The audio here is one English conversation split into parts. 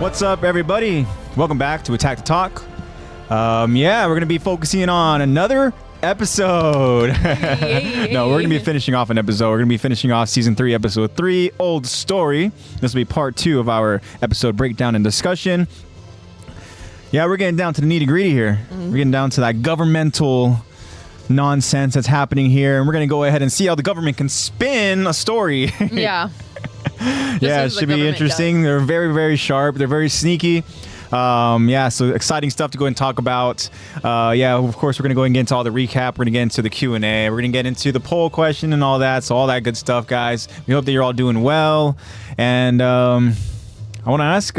What's up, everybody? Welcome back to Attack the Talk. We're going to be focusing on another episode. No, we're going to be finishing off an episode. We're going to be finishing off Season 3, Episode 3, Old Story. This will be part 2 of our episode breakdown and discussion. Yeah, we're getting down to the nitty-gritty here. We're getting down to that governmental nonsense that's happening here. And we're going to go ahead and see how the government can spin a story. Yeah. Yeah, it should be interesting. They're very, very sharp. They're very sneaky. So exciting stuff to go and talk about. Of course, we're going to go and get into all the recap. We're going to get into the Q&A. We're going to get into the poll question and all that. So all that good stuff, guys. We hope that you're all doing well. And I want to ask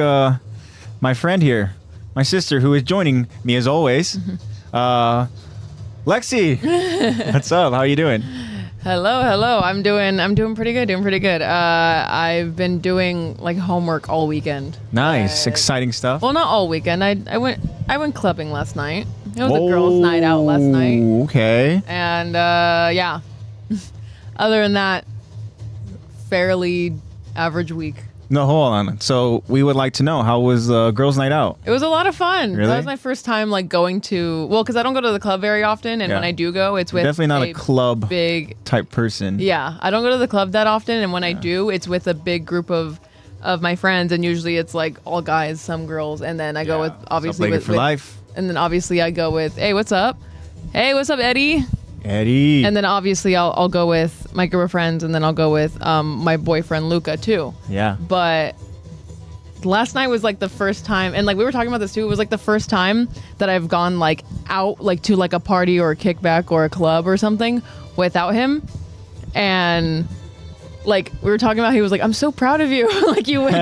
my friend here, my sister, who is joining me as always, Lexi. What's up? How are you doing? Hello. I'm doing pretty good. I've been doing like homework all weekend. Nice, exciting stuff. Well, not all weekend. I went clubbing last night. It was a girls' night out last night. Okay. And other than that, fairly average week. No, hold on. So we would like to know, how was girls' night out? It was a lot of fun. Really? That was my first time like going to, because I don't go to the club very often, and when I do go, it's with definitely not a club big type person. Yeah, I don't go to the club that often, and when I do, it's with a big group of my friends, and usually it's like all guys, some girls, and then I go with obviously with life. And then obviously I go with, hey, what's up? Hey, what's up, Eddie? And then obviously I'll go with my group of friends, and then I'll go with my boyfriend Luca too. Yeah. But last night was like the first time, and like we were talking about this too, it was like the first time that I've gone like out like to like a party or a kickback or a club or something without him. And like we were talking about, he was like, I'm so proud of you. Like you went,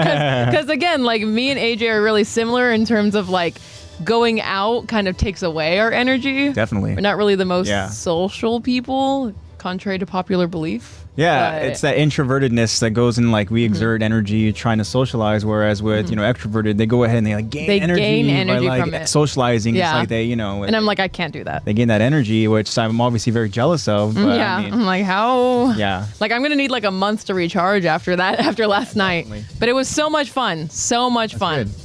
because again, like me and AJ are really similar in terms of like going out kind of takes away our energy. Definitely. We're not really the most social people, contrary to popular belief. Yeah, it's that introvertedness that goes in, like we exert energy trying to socialize, whereas with extroverted, they go ahead and they like gain energy by like from it. Socializing. Yeah. It's like they and I'm like, I can't do that. They gain that energy, which I'm obviously very jealous of. But yeah, I mean, I'm like, how? Yeah, like I'm gonna need like a month to recharge after last night. But it was so much fun, That's fun. Good.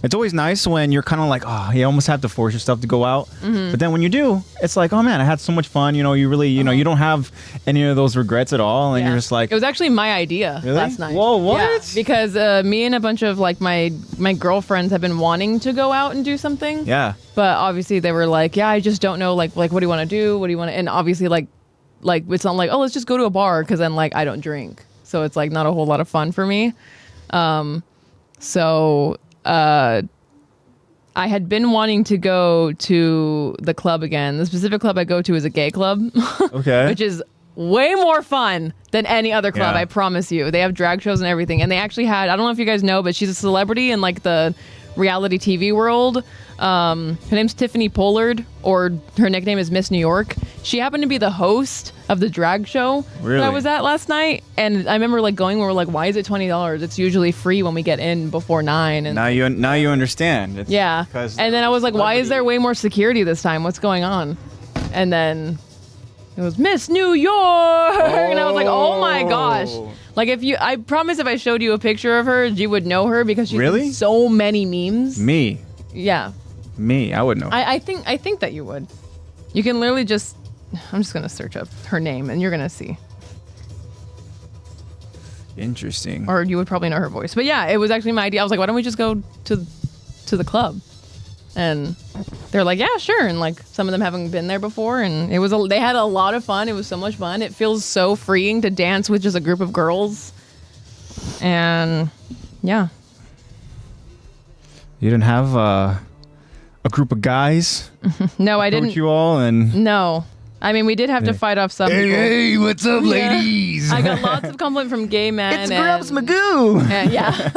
It's always nice when you're kind of like, you almost have to force yourself to go out. But then when you do, it's like, oh man, I had so much fun. You know, you really, you know, you don't have any of those regrets at all. And you're just like. It was actually my idea last night. Whoa, what? Yeah, because me and a bunch of like my girlfriends have been wanting to go out and do something. Yeah. But obviously they were like, I just don't know. Like, what do you want to do? What do you want to, and obviously like it's not like, let's just go to a bar. Cause then like, I don't drink. So it's like not a whole lot of fun for me. I had been wanting to go to the club again. The specific club I go to is a gay club. Okay. Which is way more fun than any other club, I promise you. They have drag shows and everything. And they actually had, I don't know if you guys know, but she's a celebrity in like the reality TV world. Her name's Tiffany Pollard, or her nickname is Miss New York. She happened to be the host of the drag show that I was at last night. And I remember like going, we were like, why is it $20? It's usually free when we get in before 9. And now you understand. It's and then I was like, why is there way more security this time? What's going on? And then it was Miss New York. And I was like, oh my gosh. Like I promise if I showed you a picture of her, you would know her because she's in so many memes. Me? Yeah. Me? I would know. I think that you would. You can literally just, I'm just going to search up her name and you're going to see. Interesting. Or you would probably know her voice. But yeah, it was actually my idea. I was like, why don't we just go to the club? And they're like, yeah, sure. And like some of them haven't been there before, and they had a lot of fun. It was so much fun. It feels so freeing to dance with just a group of girls. And yeah. You didn't have a group of guys? No, I didn't. You all and no. I mean, we did have to fight off some people. Hey, what's up, ladies? I got lots of compliment from gay men. It's Grubs Magoo. Yeah.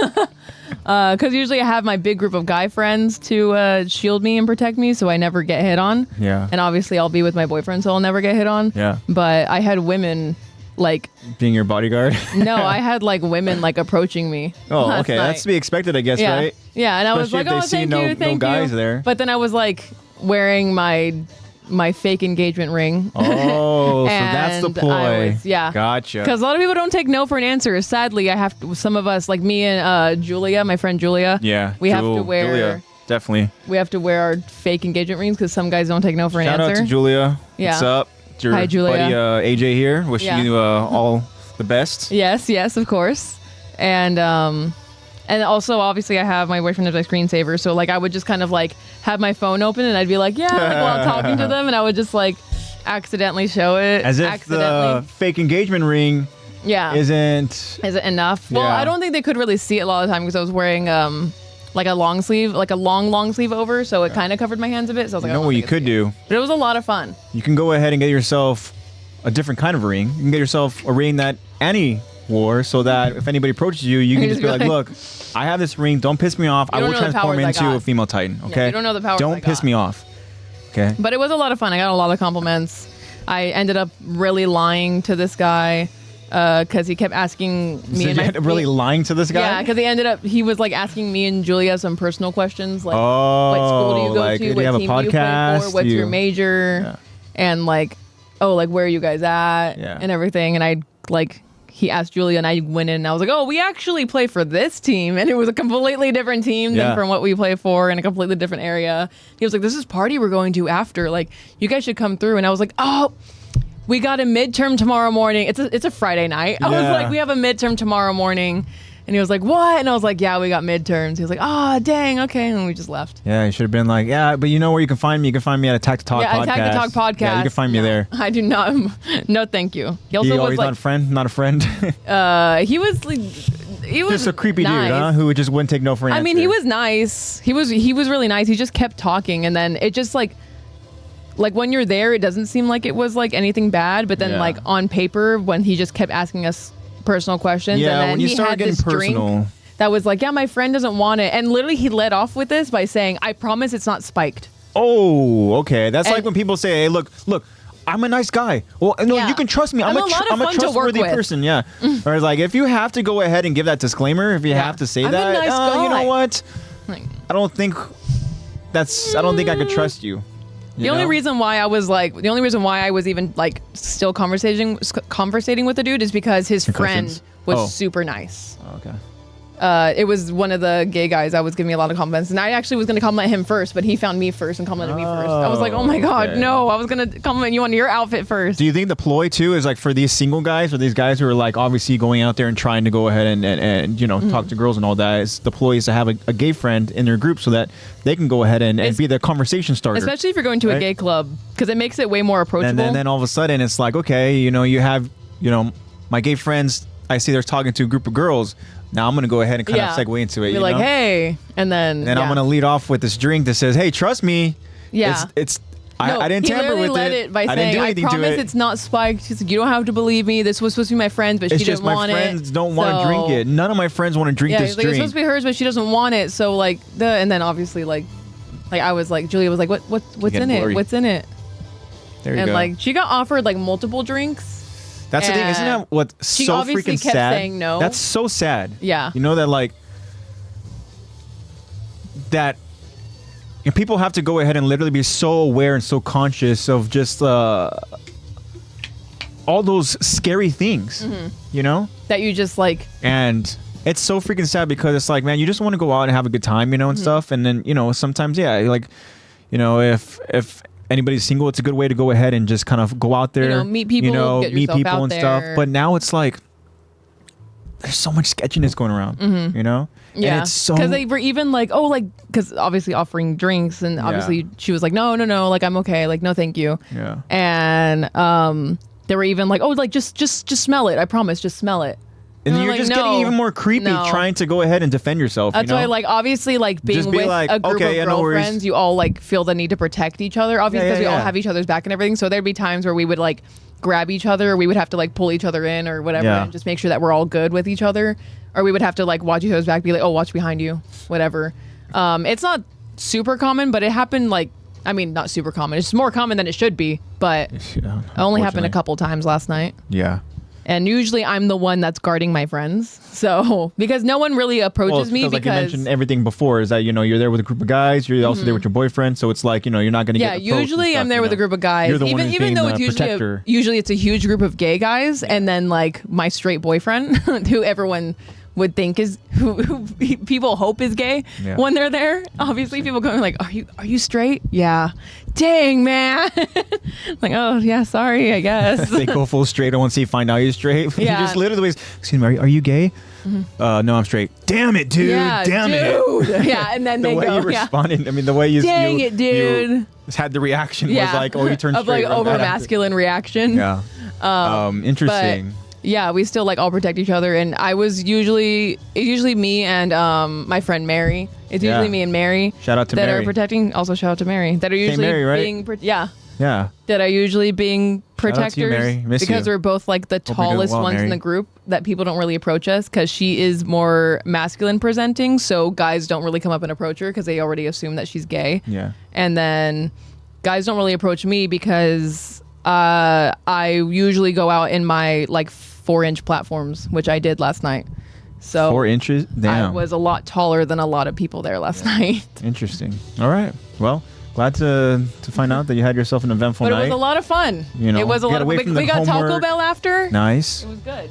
Because usually I have my big group of guy friends to shield me and protect me, so I never get hit on. Yeah. And obviously I'll be with my boyfriend, so I'll never get hit on. Yeah. But I had women like being your bodyguard. No, I had like women like approaching me. Oh, okay, that's to be expected, I guess, right? Yeah, and I was like, oh, thank you. No guys there. But then I was like wearing my my fake engagement ring. Oh, so that's the ploy. Yeah. Gotcha. Because a lot of people don't take no for an answer. Sadly, some of us, like me and Julia, my friend Julia. Yeah. We have to wear. Julia, definitely. We have to wear our fake engagement rings because some guys don't take no for an Shout answer. out to Julia. Yeah. What's up? It's your Hi, Julia. buddy AJ here. Wish you all the best. Yes, of course. And also, obviously, I have my boyfriend as my screensaver. So, like, I would just kind of, like, have my phone open and I'd be like, while talking to them. And I would just, like, accidentally show it. As if the fake engagement ring isn't enough. Well, I don't think they could really see it a lot of the time because I was wearing, like, a long sleeve, like a long sleeve over. So it kind of covered my hands a bit. So I was like, you know what you could do? But it was a lot of fun. You can go ahead and get yourself a different kind of ring. You can get yourself a ring that Annie wore so that if anybody approaches you, you can just be like, look, I have this ring. Don't piss me off. I will transform into a female Titan. Okay? Yeah, you don't know the powers Don't piss me off. Okay? But it was a lot of fun. I got a lot of compliments. I ended up really lying to this guy because he kept asking me. Really lying to this guy? Yeah, because he was like asking me and Julia some personal questions, like what school do you go to, what team do you play for, what's your major, and like, where are you guys at, and everything. And he asked Julia and I went in and I was like, oh, we actually play for this team. And it was a completely different team than from what we play for in a completely different area. He was like, this is party we're going to after. Like, you guys should come through. And I was like, oh, we got a midterm tomorrow morning. It's a Friday night. I was like, we have a midterm tomorrow morning. And he was like, what? And I was like, yeah, we got midterms. He was like, oh, dang, okay. And we just left. Yeah, you should have been like, yeah, but you know where you can find me? You can find me at Attack to Talk podcast. Yeah, Attack to Talk podcast. Yeah, you can find me there. I do not. No, thank you. He also was he's like, not a friend? Not a friend? he was like, he was just a creepy nice. dude, huh? Who just wouldn't take no for an answer. I mean, he was nice. He was really nice. He just kept talking. And then it just like when you're there, it doesn't seem like it was like anything bad. But then like on paper, when he just kept asking us personal questions. Yeah, and then when you he start had getting this personal. Drink that was like, yeah, my friend doesn't want it. And literally he led off with this by saying, I promise it's not spiked. Oh, okay. That's like when people say, hey, look, I'm a nice guy. Well, no, you can trust me. I'm a trustworthy person. Yeah. Or it's like, if you have to go ahead and give that disclaimer, if you have to say I'm that, a nice guy. you know what? I don't think I could trust you. The only reason why I was even like still conversating with the dude is because his friend was super nice. Oh, okay. It was one of the gay guys that was giving me a lot of compliments, and I actually was going to compliment him first, but he found me first and complimented me first. I was like, oh my god, no! I was going to compliment you on your outfit first. Do you think the ploy too is like for these single guys or these guys who are like obviously going out there and trying to go ahead and talk to girls and all that? Is the ploy is to have a gay friend in their group so that they can go ahead and be the conversation starter, especially if you're going to a gay club, because it makes it way more approachable. And then all of a sudden it's like, okay, you have my gay friends. I see they're talking to a group of girls. Now I'm going to go ahead and kind of segue into it. Be like, hey. And then I'm going to lead off with this drink that says, hey, trust me. Yeah. I didn't tamper with it. By saying, I promise it's not spiked. He's like, you don't have to believe me. This was supposed to be my friend's, but she didn't want it. My friends don't want to drink it. None of my friends want to drink this drink. It's supposed to be hers, but she doesn't want it. So and then obviously like I was like, Julia was like, what's in it? What's in it? There you go. And like she got offered like multiple drinks. That's the thing, isn't that what's so freaking sad? She kept saying no. That's so sad. Yeah. You know that like that people have to go ahead and literally be so aware and so conscious of just all those scary things, that you just like. And it's so freaking sad because it's like, man, you just want to go out and have a good time, and stuff. And then, sometimes, if anybody's single, it's a good way to go ahead and just kind of go out there, meet people, get meet people out and there. stuff. But now it's like there's so much sketchiness going around, Yeah, and it's so because they were even like, because obviously offering drinks, and obviously she was like, no, like I'm okay, like no, thank you. Yeah, and they were even like, just smell it. I promise, just smell it. And you're just getting even more creepy trying to go ahead and defend yourself. That's why, obviously, being with a group of girlfriends, you all, feel the need to protect each other, obviously, because we all have each other's back and everything. So there'd be times where we would, grab each other, or we would have to, pull each other in or whatever, and just make sure that we're all good with each other. Or we would have to, watch each other's back, be like, oh, watch behind you, whatever. It's not super common, but it happened, not super common. It's more common than it should be, but it only happened a couple times last night. Yeah. And usually I'm the one that's guarding my friends. So, because no one really approaches me like you mentioned everything before is that, you're there with a group of guys, you're also there with your boyfriend. So it's like, you're not going to get approached. Yeah, usually I'm there with a group of guys. You're the one even though it's usually it's a huge group of gay guys. And then like my straight boyfriend, who everyone would think is who people hope is gay when they're there. Obviously, people going like, "Are you straight?" Yeah. Dang, man. Like, oh yeah, sorry, I guess. They go full straight. I want to see you find out you're straight. Yeah. You just literally, excuse me, are you gay? Mm-hmm. No, I'm straight. Damn it, dude. Yeah, Damn dude. it. Yeah, and then they go. The way you responded. I mean, the way you. Dang it, dude. You had the reaction was like, oh, you turned straight. Of like over masculine reaction. Yeah. Interesting. But, yeah, we still like all protect each other, and it's usually me and my friend Mary. It's usually me and Mary. Shout out to Mary. Mary. Are protecting. Also, shout out to Mary. That are usually Mary, right? being. Yeah. Yeah. That are usually being protectors. Shout out to you, Mary. Miss because you. we're both like the tallest ones Mary. in the group that people don't really approach us because she is more masculine presenting. So guys don't really come up and approach her because they already assume that she's gay. Yeah. And then guys don't really approach me because I usually go out in my like 4-inch platforms, which I did last night. So 4 inches? Damn. I was a lot taller than a lot of people there last night. Interesting. All right. Well, glad to find out that you had yourself an eventful night. But it was a lot of fun. It was a lot of fun. We got Taco Bell after. Nice. It was good.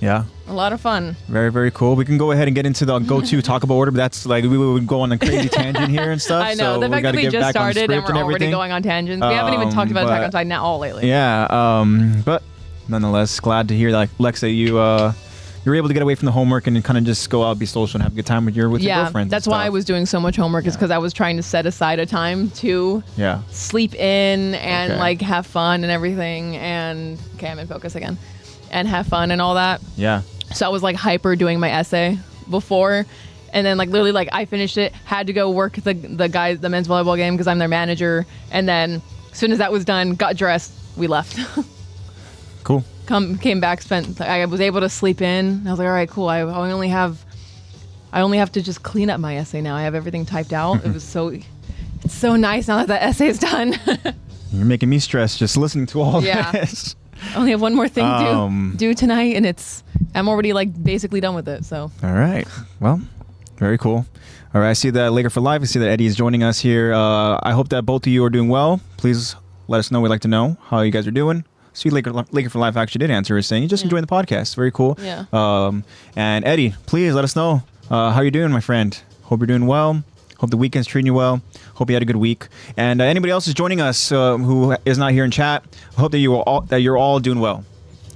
Yeah. A lot of fun. Very, very cool. We can go ahead and get into the go-to Taco Bell order, but that's like we would go on a crazy tangent here and stuff. I know. So the fact that we just started and we're already going on tangents. We haven't even talked about Attack on Titan at all lately. Yeah. But nonetheless, glad to hear like Lex that you were able to get away from the homework and kind of just go out, be social, and have a good time with your girlfriends. That's why I was doing so much homework is because I was trying to set aside a time to sleep in and like have fun and everything. And okay, I'm in focus again. And have fun and all that. Yeah. So I was like hyper doing my essay before. And then like literally like I finished it, had to go work the men's volleyball game because I'm their manager. And then as soon as that was done, got dressed, we left. Cool. Came back, I was able to sleep in. I was like, all right, cool. I only have to just clean up my essay now. I have everything typed out. It's so nice now that essay is done. You're making me stressed just listening to all this. I only have one more thing to do tonight, and I'm already like basically done with it. So. All right. Well, very cool. All right. I see that Laker for Life. I see that Eddie is joining us here. I hope that both of you are doing well. Please let us know. We'd like to know how you guys are doing. See, Laker for Life actually did answer, saying you just enjoying the podcast. Very cool. Yeah. And Eddie, please let us know how you're doing, my friend. Hope you're doing well. Hope the weekend's treating you well. Hope you had a good week. And anybody else is joining us who is not here in chat, I hope that you're all doing well.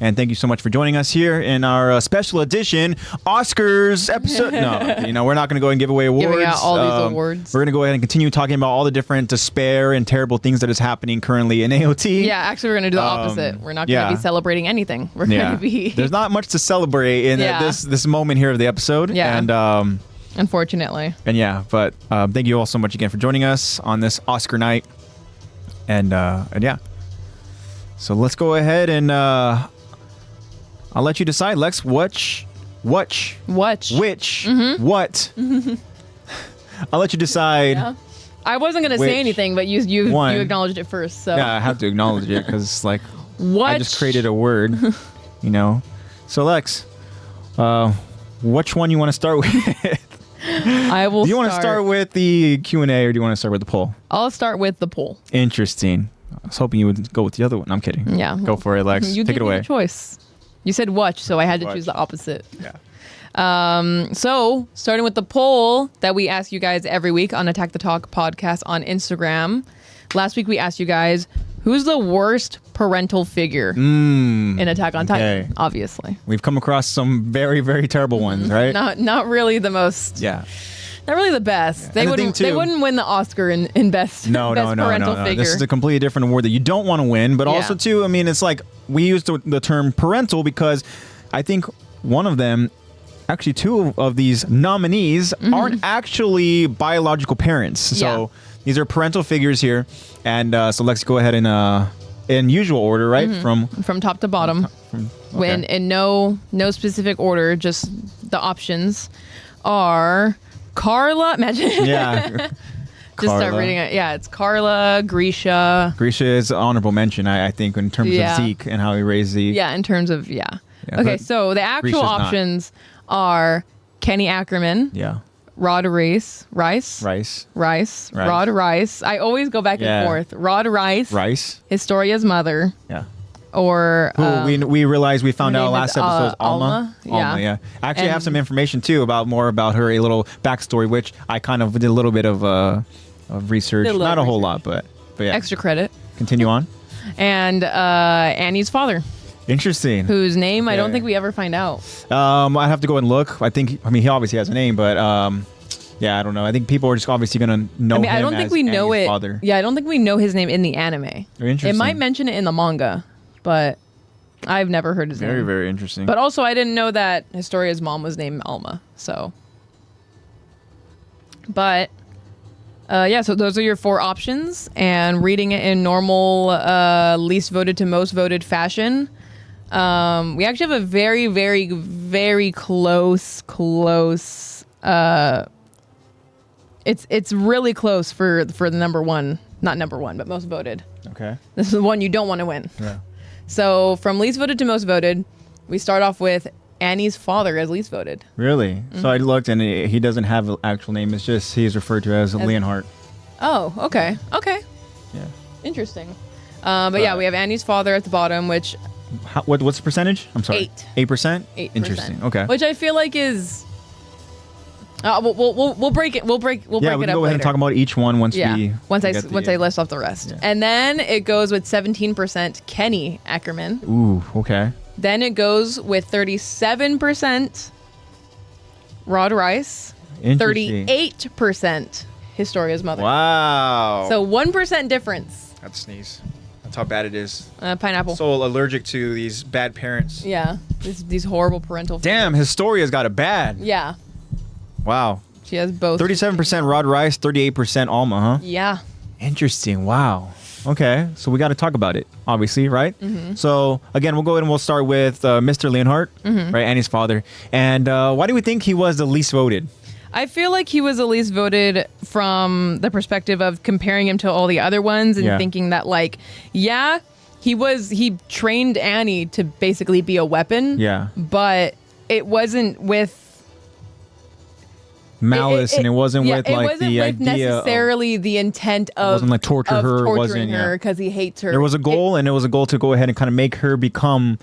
And thank you so much for joining us here in our special edition Oscars episode. No, we're not going to go and give away awards. Giving out all these awards. We're going to go ahead and continue talking about all the different despair and terrible things that is happening currently in AOT. Yeah, actually, we're going to do the opposite. We're not going to be celebrating anything. We're going to be. There's not much to celebrate in this moment here of the episode. Yeah. And unfortunately. And but thank you all so much again for joining us on this Oscar night. And yeah. So let's go ahead and I'll let you decide, Lex. Which? Mm-hmm. What? I'll let you decide. Yeah. I wasn't gonna say anything, but you acknowledged it first. So yeah, I have to acknowledge it because like what? I just created a word, So Lex, which one you want to start with? I will. Do you want to start with the Q&A or do you want to start with the poll? I'll start with the poll. Interesting. I was hoping you would go with the other one. I'm kidding. Yeah. Go for it, Lex. You take it away. The choice. You said watch, so I had to choose the opposite. Yeah. So starting with the poll that we ask you guys every week on Attack the Talk podcast on Instagram. Last week we asked you guys, who's the worst parental figure in Attack on Titan? Obviously. We've come across some very, very terrible ones, right? Not really the most. Yeah. Not really the best. Yeah. They wouldn't win the Oscar in best parental figure. This is a completely different award that you don't want to win, but also too, I mean, it's like we use the term parental because I think one of them, actually two of these nominees aren't actually biological parents. So these are parental figures here. And so let's go ahead and in usual order, right? From top to bottom. When in no specific order, just the options are Carla. Imagine. Yeah. Just start reading it. Yeah, it's Carla, Grisha. Grisha is an honorable mention, I think, in terms of Zeke and how he raised Zeke. Yeah, in terms of, okay, so the actual options are Kenny Ackerman. Yeah. Rod Rice. Rod Rice. I always go back and forth. Rod Rice. Historia's mother. Yeah. Or we realized we found out last episode Alma. Yeah. Actually, I have some information too about her, a little backstory, which I kind of did a little bit of research. Not a whole lot, but yeah. Extra credit. Continue on. And Annie's father. Interesting. Whose name I don't think we ever find out. I have to go and look. He obviously has a name, but I don't know. I think people are just obviously gonna know him. I don't think we know it. Father. Yeah, I don't think we know his name in the anime. Interesting. It might mention it in the manga, but I've never heard his name. Very, very interesting. But also, I didn't know that Historia's mom was named Alma. So, but so those are your 4 options, and reading it in normal least voted to most voted fashion. We actually have a very, very, very close. It's really close for the number one, not number one, but most voted. Okay. This is the one you don't want to win. Yeah. So from least voted to most voted, we start off with Annie's father as least voted. Really? Mm-hmm. So I looked, and he doesn't have an actual name. It's just he's referred to as Leonhardt. Oh, okay. Yeah. Interesting. But yeah, we have Annie's father at the bottom, which. What's the percentage? I'm sorry. 8%. 8%. Interesting. Okay. Which I feel like is. We'll break it. We'll break it up later. Yeah, we can go ahead and talk about each one once I list off the rest, and then it goes with 17% Kenny Ackerman. Ooh, okay. Then it goes with 37% Rod Rice. 38% Historia's mother. Wow. So 1% difference. That's sneeze. That's how bad it is. Pineapple. So allergic to these bad parents. Yeah, these horrible parental. Damn, Historia's got it bad. Yeah. Wow. She has both. 37% Rod Rice, 38% Alma, huh? Yeah. Interesting. Wow. Okay, so we got to talk about it, obviously, right? Mm-hmm. So again, we'll go ahead and we'll start with Mr. Leonhardt, right, Annie's father. And why do we think he was the least voted? I feel like he was the least voted from the perspective of comparing him to all the other ones and thinking that, like, he trained Annie to basically be a weapon. Yeah. But it wasn't with malice, and it wasn't with it like wasn't the with idea necessarily the intent of. It wasn't like torturing her because he hates her. There was a goal, and it was a goal to go ahead and kind of make her become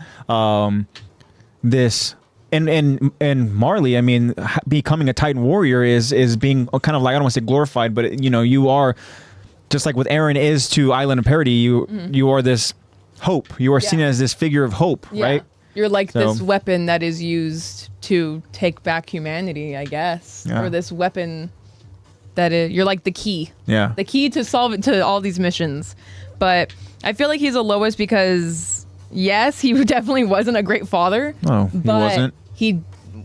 this. And Marley, I mean, becoming a Titan warrior is being kind of like, I don't want to say glorified, but you are just like what Eren is to Island of Parody. You are this hope. You are seen as this figure of hope, right? You're like this weapon that is used to take back humanity, I guess, or this weapon that you're like the key. Yeah, the key to solve it to all these missions. But I feel like he's the lowest because yes, he definitely wasn't a great father. No, he wasn't.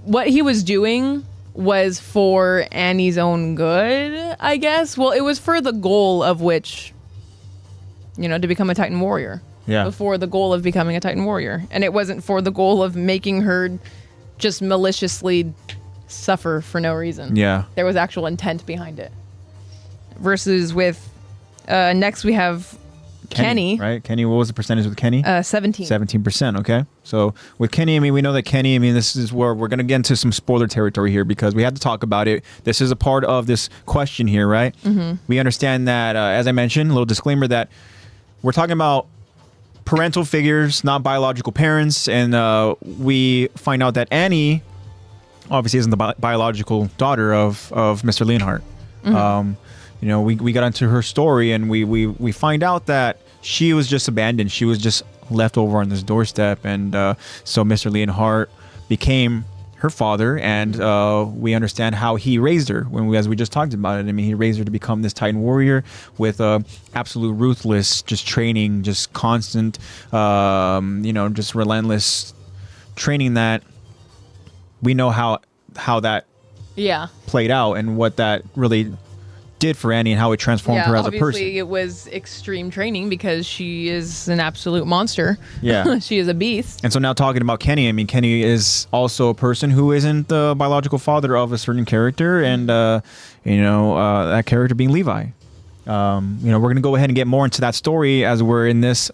What he was doing was for Annie's own good, I guess. Well, it was for the goal of which, to become a Titan warrior. Yeah. For the goal of becoming a Titan warrior. And it wasn't for the goal of making her just maliciously suffer for no reason. Yeah. There was actual intent behind it. Versus with, next we have Kenny. Right? Kenny, what was the percentage with Kenny? 17. 17%, okay. So with Kenny, I mean, we know that Kenny, I mean, this is where we're going to get into some spoiler territory here because we had to talk about it. This is a part of this question here, right? Mm-hmm. We understand that, as I mentioned, a little disclaimer that we're talking about parental figures, not biological parents, and we find out that Annie obviously isn't the biological daughter of Mr. Leonhardt. Mm-hmm. We got into her story, and we find out that she was just abandoned. She was just left over on this doorstep, and so Mr. Leonhardt became her father, and we understand how he raised her. As we just talked about it, I mean, he raised her to become this Titan warrior with absolute ruthless, just training, just constant, just relentless training. That we know how that played out and what that really did for Annie and how it transformed her as a person. Obviously, it was extreme training because she is an absolute monster. Yeah. She is a beast. And so now talking about Kenny, I mean, Kenny is also a person who isn't the biological father of a certain character, and, that character being Levi. We're going to go ahead and get more into that story as we're in this,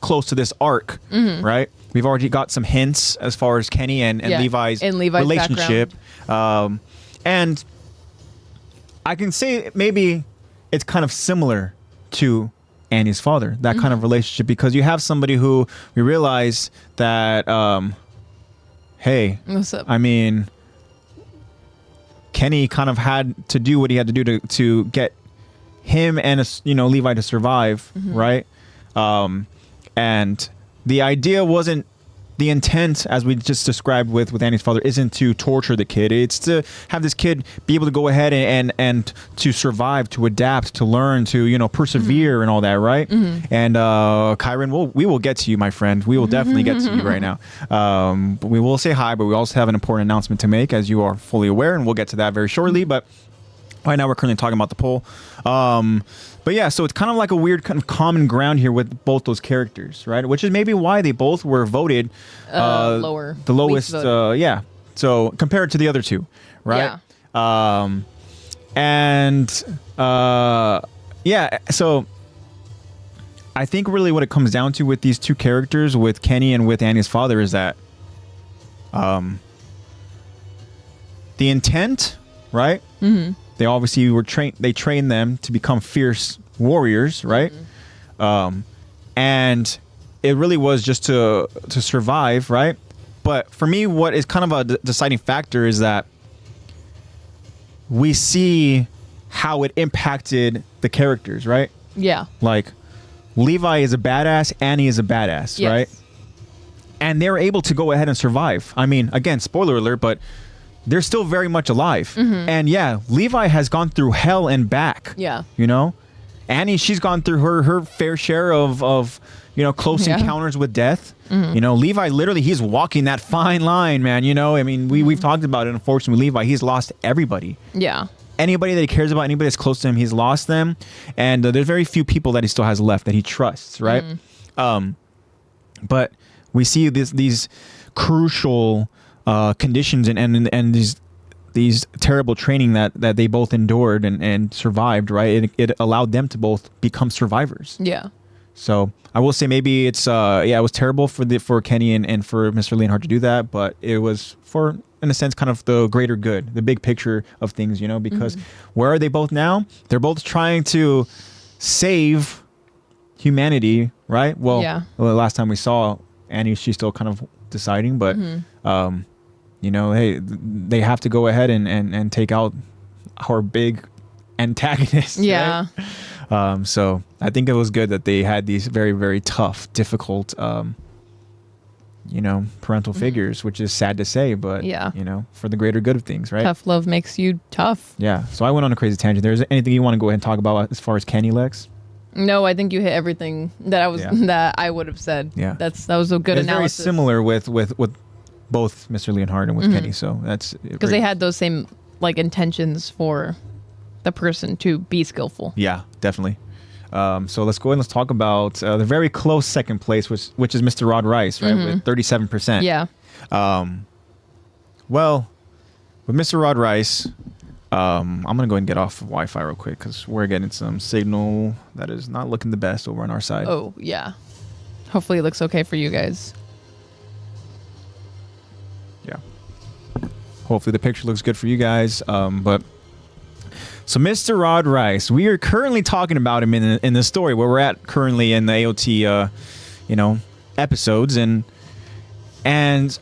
close to this arc, right? We've already got some hints as far as Kenny and Levi's relationship. And I can say maybe it's kind of similar to Annie's father, that kind of relationship, because you have somebody who we realize that, hey, what's up? I mean, Kenny kind of had to do what he had to do to get him and Levi to survive, right? And the idea wasn't, the intent, as we just described with Annie's father, isn't to torture the kid. It's to have this kid be able to go ahead and to survive, to adapt, to learn, to persevere and all that, right? And Kyron, we will get to you, my friend. We will definitely get to you right now. But we will say hi, but we also have an important announcement to make, as you are fully aware, and we'll get to that very shortly. But right now we're currently talking about the poll. But yeah, so it's kind of like a weird kind of common ground here with both those characters, right? Which is maybe why they both were voted lower. The lowest, yeah. So compared to the other two, right? Yeah. So I think really what it comes down to with these two characters, with Kenny and with Annie's father, is that the intent, right? They obviously were trained. They trained them to become fierce warriors, right? And it really was just to survive, right? But for me, what is kind of a deciding factor is that we see how it impacted the characters, right? Yeah. Like Levi is a badass, Annie is a badass, yes. right? And they're able to go ahead and survive. I mean, again, spoiler alert, but they're still very much alive. And yeah, Levi has gone through hell and back. Yeah. Annie, she's gone through her fair share of close encounters with death. Levi, literally, he's walking that fine line, man. I mean, we've talked about it. Unfortunately, Levi, he's lost everybody. Yeah. Anybody that he cares about, anybody that's close to him, he's lost them. And there's very few people that he still has left that he trusts, right? But we see these crucial conditions and these terrible training that they both endured and survived, right? It allowed them to both become survivors. Yeah. So I will say maybe it's it was terrible for Kenny and for Mr. Leonhardt to do that, but it was for, in a sense, kind of the greater good, the big picture of things, because where are they both now? They're both trying to save humanity, right? Well, the last time we saw Annie, she's still kind of deciding, but hey, they have to go ahead and take out our big antagonist. Yeah. Right? So I think it was good that they had these very, very tough, difficult, parental figures, which is sad to say, but for the greater good of things, right? Tough love makes you tough. Yeah. So I went on a crazy tangent. There's anything you want to go ahead and talk about as far as Kenny, Lex? No, I think you hit everything that I would have said. Yeah. That was a good analysis. Very similar with both Mr. Leonhardt and with Kenny, so that's because they had those same intentions for the person to be skillful. Yeah, definitely. So let's go ahead and let's talk about the very close second place, which is Mr. Rod Rice, right, with 37%. Yeah. Well, with Mr. Rod Rice, I'm gonna go ahead and get off of Wi-Fi real quick because we're getting some signal that is not looking the best over on our side. Oh yeah. Hopefully it looks okay for you guys. Yeah. Hopefully the picture looks good for you guys. But so Mr. Rod Rice, we are currently talking about him in the story where we're at currently in the AOT, episodes, and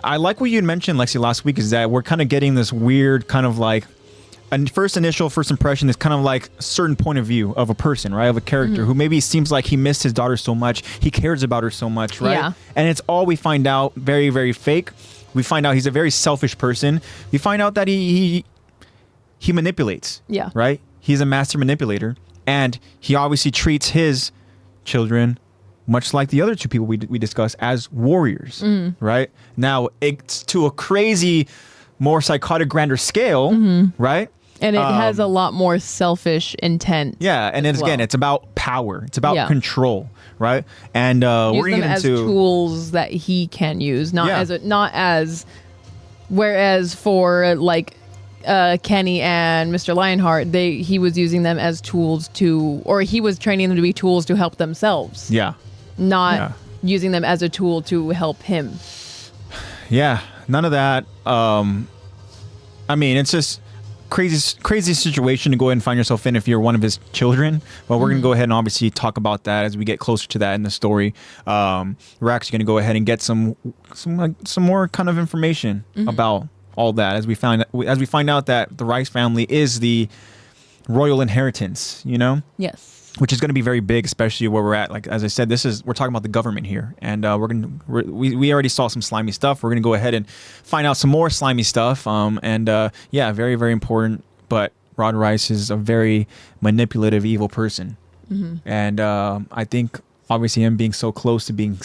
I like what you had mentioned, Lexi, last week, is that we're kind of getting this weird kind of like first impression is kind of like a certain point of view of a person, right? Of a character who maybe seems like he missed his daughter so much, he cares about her so much, right? Yeah. And it's all we find out very, very fake. We find out he's a very selfish person. We find out that he manipulates. Yeah. Right? He's a master manipulator. And he obviously treats his children much like the other two people we discussed as warriors. Right? Now, it's to a crazy, more psychotic, grander scale, right? And it has a lot more selfish intent. Yeah, and again, it's about power. It's about control, right? And we're use them getting as into tools that he can use, whereas for Kenny and Mr. Lionheart, he was using them as tools or he was training them to be tools to help themselves. Yeah. Not using them as a tool to help him. Yeah, none of that. I mean, it's just crazy situation to go ahead and find yourself in if you're one of his children. But we're going to go ahead and obviously talk about that as we get closer to that in the story. We're actually going to go ahead and get some more kind of information about all that as we find out that the Rice family is the royal inheritance, you know? Yes. Which is going to be very big, especially where we're at. Like, as I said, we're talking about the government here, and we already saw some slimy stuff. We're going to go ahead and find out some more slimy stuff. Yeah, very, very important. But Rod Rice is a very manipulative, evil person, and I think obviously him being so close to being,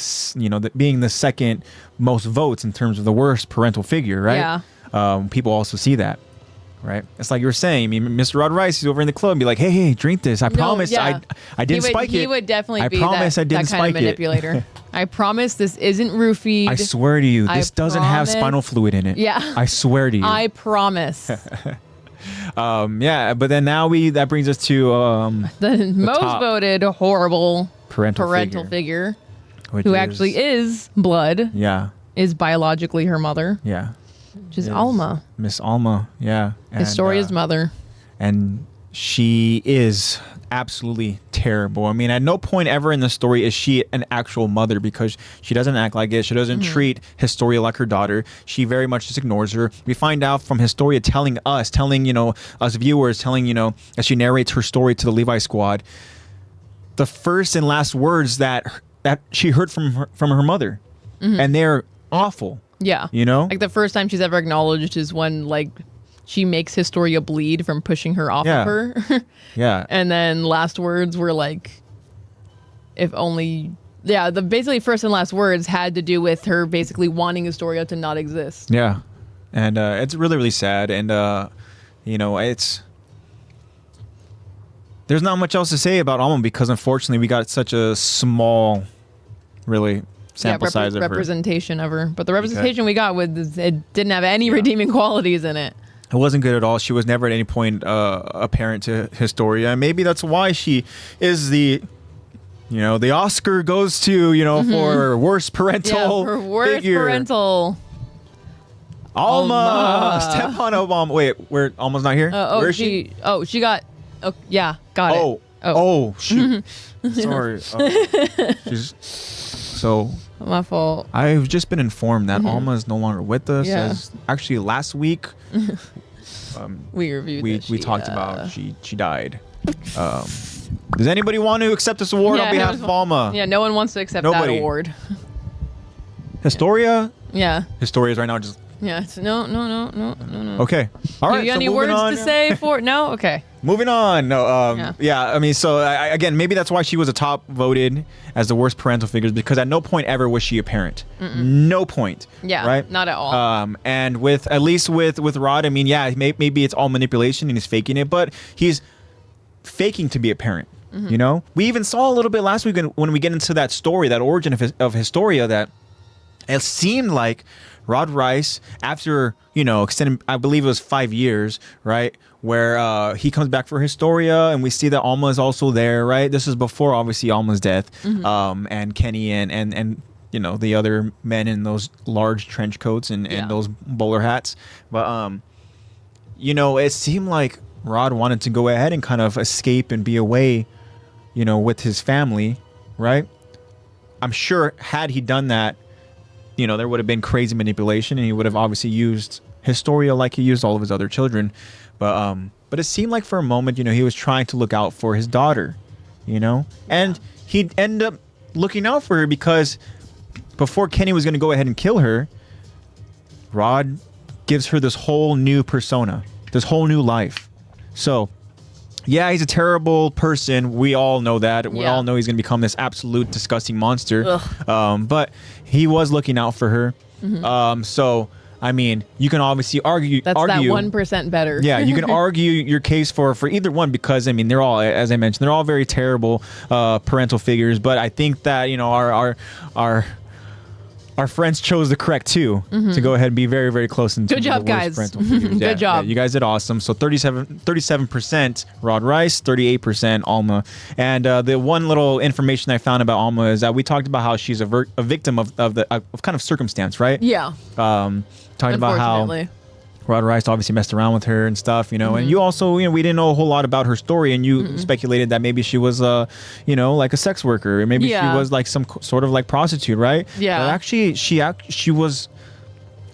being the second most votes in terms of the worst parental figure, right? Yeah. People also see that. Right, it's like you were saying. I mean, Mr. Rod Rice, he's over in the club, and be like, "Hey, drink this. I promise, I didn't spike it. He would definitely be that kind of manipulator. I promise this isn't roofied. I swear to you, this doesn't have spinal fluid in it. Yeah, I swear to you. I promise. Yeah, but then now that brings us to the most voted horrible parental figure who actually is blood. Yeah, is biologically her mother. Yeah. Which is Alma. Miss Alma, yeah. Historia's mother. And she is absolutely terrible. I mean, at no point ever in the story is she an actual mother because she doesn't act like it. She doesn't treat Historia like her daughter. She very much just ignores her. We find out from Historia telling us viewers, as she narrates her story to the Levi Squad, the first and last words that she heard from her mother. And they're awful. Yeah. Like the first time she's ever acknowledged is when she makes Historia bleed from pushing her off of her. Yeah. And then last words were like, if only, the basically first and last words had to do with her basically wanting Historia to not exist. Yeah. And it's really, really sad. And, there's not much else to say about Alma because unfortunately we got such a small, really, sample size of representation of her. But the representation we got it didn't have any redeeming qualities in it. It wasn't good at all. She was never at any point a parent to Historia. And maybe that's why she is the Oscar goes to, for worst parental for worst figure. parental. Alma. Step on Alma. Wait, where Alma's not here? Where is she? Oh, she got. Oh, yeah, got it. Oh, shoot. Sorry. So my fault. I've just been informed that Alma is no longer with us. Yeah. As actually last week we reviewed we talked about she died. Does anybody want to accept this award on behalf of Alma? Yeah, no one wants to accept that award. Historia? Yeah. Historia's right now just no. Okay. All right. Do you have any words to say for No? Okay. Moving on. No. I mean, so again, maybe that's why she was a top voted as the worst parental figures because at no point ever was she a parent. No point. Yeah. Right. Not at all. And with Rod, I mean, maybe it's all manipulation and he's faking it, but he's faking to be a parent. We even saw a little bit last week when we get into that story, that origin of Historia, that it seemed like Rod Rice, after, extended, I believe it was 5 years, right, where he comes back for Historia, and we see that Alma is also there, right? This is before, obviously, Alma's death, and Kenny and the other men in those large trench coats and those bowler hats. But, it seemed like Rod wanted to go ahead and kind of escape and be away, with his family, right? I'm sure had he done that, there would have been crazy manipulation and he would have obviously used Historia like he used all of his other children. But it seemed like for a moment, he was trying to look out for his daughter, and he'd end up looking out for her because before Kenny was going to go ahead and kill her, Rod gives her this whole new persona, this whole new life. So yeah, he's a terrible person. We all know that. We all know he's going to become this absolute disgusting monster. But he was looking out for her. So, I mean, you can obviously argue. That's that 1% better. Yeah, you can argue your case for either one because, I mean, they're all, as I mentioned, they're all very terrible parental figures. But I think that, our our friends chose the correct two to go ahead and be very, very close. In Good job, guys. Good job. Yeah, you guys did awesome. So 37% Rod Rice, 38% Alma. And the one little information I found about Alma is that we talked about how she's a victim of kind of circumstance, right? Yeah. Talking about how Rod Rice obviously messed around with her and stuff, and you also, we didn't know a whole lot about her story, and you speculated that maybe she was, like a sex worker, or maybe she was like some sort of like prostitute, right? Yeah. But actually, she was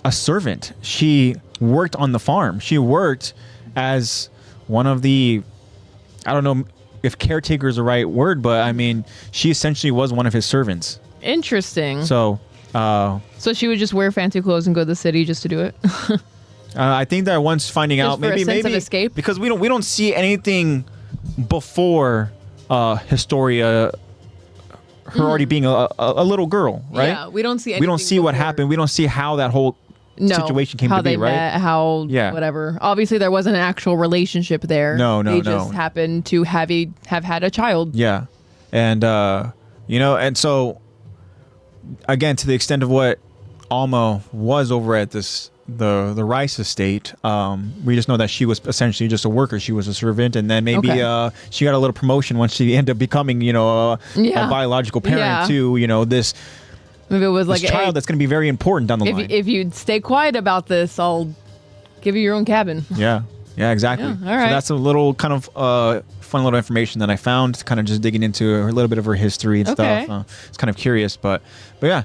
a servant. She worked on the farm. She worked as one of the, I don't know if caretaker is the right word, but I mean, she essentially was one of his servants. Interesting. So she would just wear fancy clothes and go to the city just to do it. I think that once finding just out, for maybe a sense of escape? because we don't see anything before Historia, her already being a little girl, right? Yeah, we don't see. We don't see what happened. We don't see how that whole situation came how to be, they right? Met, whatever. Obviously, there wasn't an actual relationship there. No. They just happened to have had a child. Yeah, and and so again, to the extent of what Alma was over at the Rice estate, we just know that she was essentially just a worker. She was a servant, and then maybe she got a little promotion once she ended up becoming, a biological parent to, this. Maybe it was this like child that's going to be very important down the line. If you'd stay quiet about this, I'll give you your own cabin. Yeah, exactly. Yeah, all right. So that's a little kind of fun little information that I found, kind of just digging into a little bit of her history and stuff. It's kind of curious, but yeah.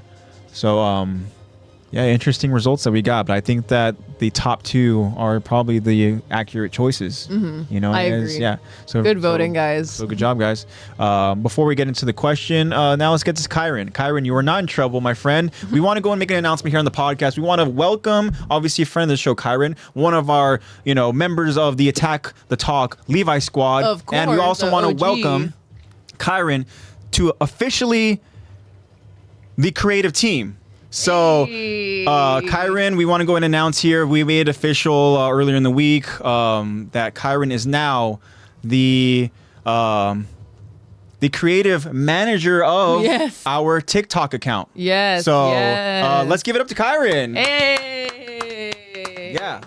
So interesting results that we got, but I think that the top two are probably the accurate choices. I agree. So good voting, guys. So good job, guys. Before we get into the question, now let's get to Kyron. Kyron, you are not in trouble, my friend. We want to go and make an announcement here on the podcast. We want to welcome, obviously, a friend of the show, Kyron, one of our, members of the Attack the Talk Levi squad. Of course, and we also want OG. to welcome Kyron to officially the creative team. So, Kyron, we want to go and announce here, we made it official earlier in the week that Kyron is now the creative manager of our TikTok account. Yes. So, let's give it up to Kyron. Hey. Yeah.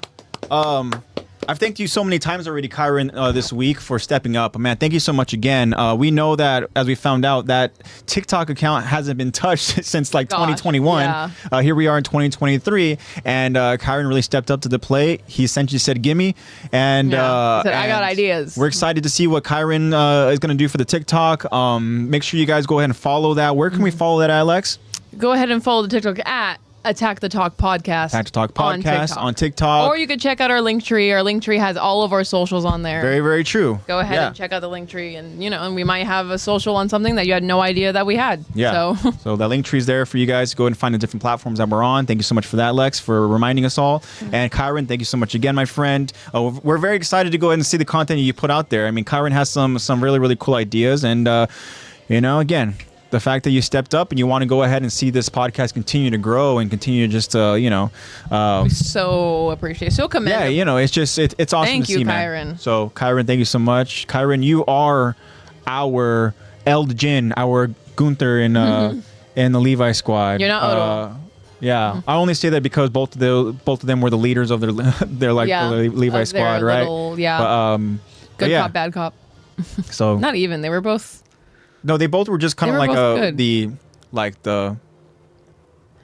I've thanked you so many times already, Kyron, this week for stepping up. Man, thank you so much again. We know that, as we found out, that TikTok account hasn't been touched since 2021. Yeah. Here we are in 2023, and Kyron really stepped up to the plate. He essentially said, gimme. And, said, I got ideas. We're excited to see what Kyron is going to do for the TikTok. Make sure you guys go ahead and follow that. Where can we follow that, Alex? Go ahead and follow the TikTok at Attack the Talk Podcast. Attack the Talk Podcast on TikTok. Or you could check out our link tree. Our link tree has all of our socials on there. Very, very true. Go ahead and check out the link tree, and and we might have a social on something that you had no idea that we had. Yeah. So that link tree is there for you guys to go and find the different platforms that we're on. Thank you so much for that, Lex, for reminding us all. And Kyron, thank you so much again, my friend. We're very excited to go ahead and see the content you put out there. I mean, Kyron has some really, really cool ideas, and again, the fact that you stepped up and you want to go ahead and see this podcast continue to grow and continue to just, we so appreciate it. So commendable. Yeah, it's awesome thank to you, see, Kyron. Man. So, Kyron, thank you so much. Kyron, you are our Eld Jin, our Gunther in the Levi squad. You're not Odo. Yeah, I only say that because both of them were the leaders of their the Levi squad, right? Good cop, bad cop. So not even. They were both. No, they both were just kind of like the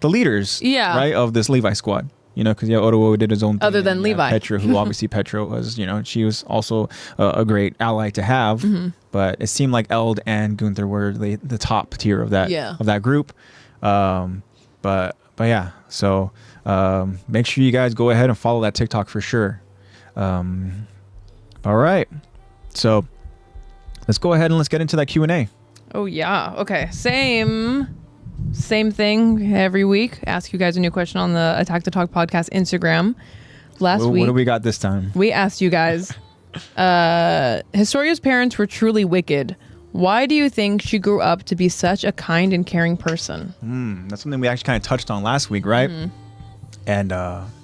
leaders, right, of this Levi squad. Because Odo did his own thing. Other than Levi. Petra, who obviously Petra was, she was also a great ally to have. But it seemed like Eld and Gunther were the top tier of that group. But yeah, so make sure you guys go ahead and follow that TikTok for sure. All right, so let's go ahead and let's get into that Q&A. Oh yeah. Okay. Same thing every week. Ask you guys a new question on the Attack the Talk podcast Instagram. Last week, what do we got this time? We asked you guys, Historia's parents were truly wicked. Why do you think she grew up to be such a kind and caring person? That's something we actually kind of touched on last week, right? And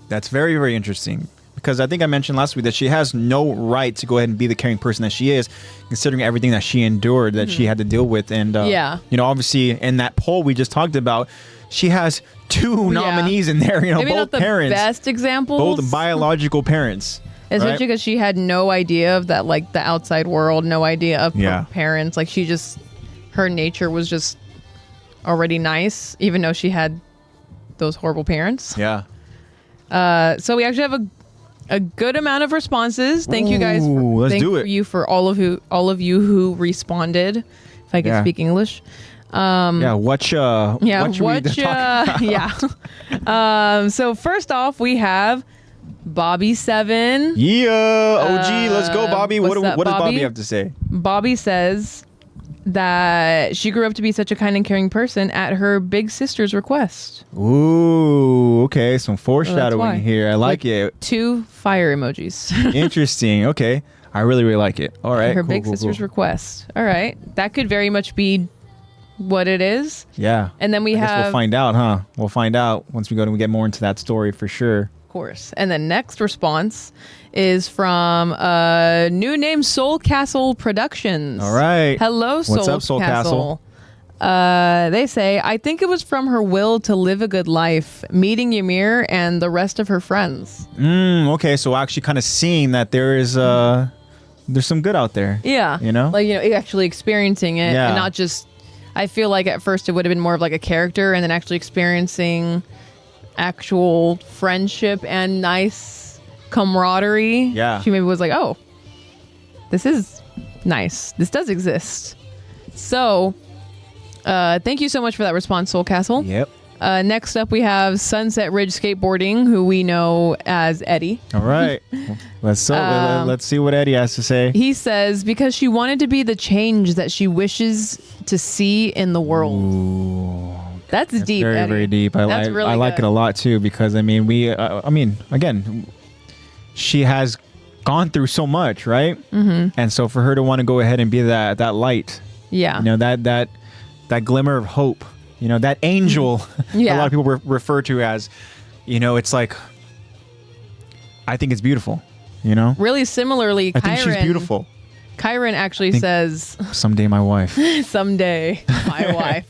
that's very, very interesting. Because I think I mentioned last week that she has no right to go ahead and be the caring person that she is, considering everything that she endured, that she had to deal with. And, obviously in that poll we just talked about, she has two nominees in there. You know, maybe both not the parents, best examples, both biological parents. especially right? because she had no idea of that, like the outside world, no idea of her parents. Like her nature was just already nice, even though she had those horrible parents. Yeah. So we actually have a good amount of responses. Thank you guys. For all of you who responded. If I can speak English. What should we talk about? So first off, we have Bobby7. Yeah, OG, let's go, Bobby. What does Bobby have to say? Bobby says that she grew up to be such a kind and caring person at her big sister's request. Ooh, okay, some foreshadowing here. I like it. 2 fire emojis. Interesting. Okay, I really like it. All right, her big sister's request. All right, that could very much be what it is. Yeah, and then guess we'll find out, huh? We'll find out once we go and we get more into that story for sure. Course. And the next response is from new name Soul Castle Productions. All right. Hello, What's up, Soul Castle? They say, I think it was from her will to live a good life, meeting Ymir and the rest of her friends. Okay, so actually kind of seeing that there's some good out there. Yeah. You know? Like, actually experiencing it and not just, I feel like at first it would have been more of like a character and then actually experiencing actual friendship and nice camaraderie. Yeah. She maybe was like, oh, this is nice. This does exist. So, thank you so much for that response, Soul Castle. Yep. Next up, we have Sunset Ridge Skateboarding, who we know as Eddie. All right. Let's see what Eddie has to say. He says, because she wanted to be the change that she wishes to see in the world. Ooh. That's deep, very, Eddie. Very deep. I like it a lot too because again, she has gone through so much, right? Mm-hmm. And so for her to want to go ahead and be that light, yeah, you know, that glimmer of hope, you know, that angel, a lot of people refer to as, you know, it's like, I think it's beautiful, you know. Really similarly, I think she's beautiful. Kyron actually says, someday my wife. Someday my wife.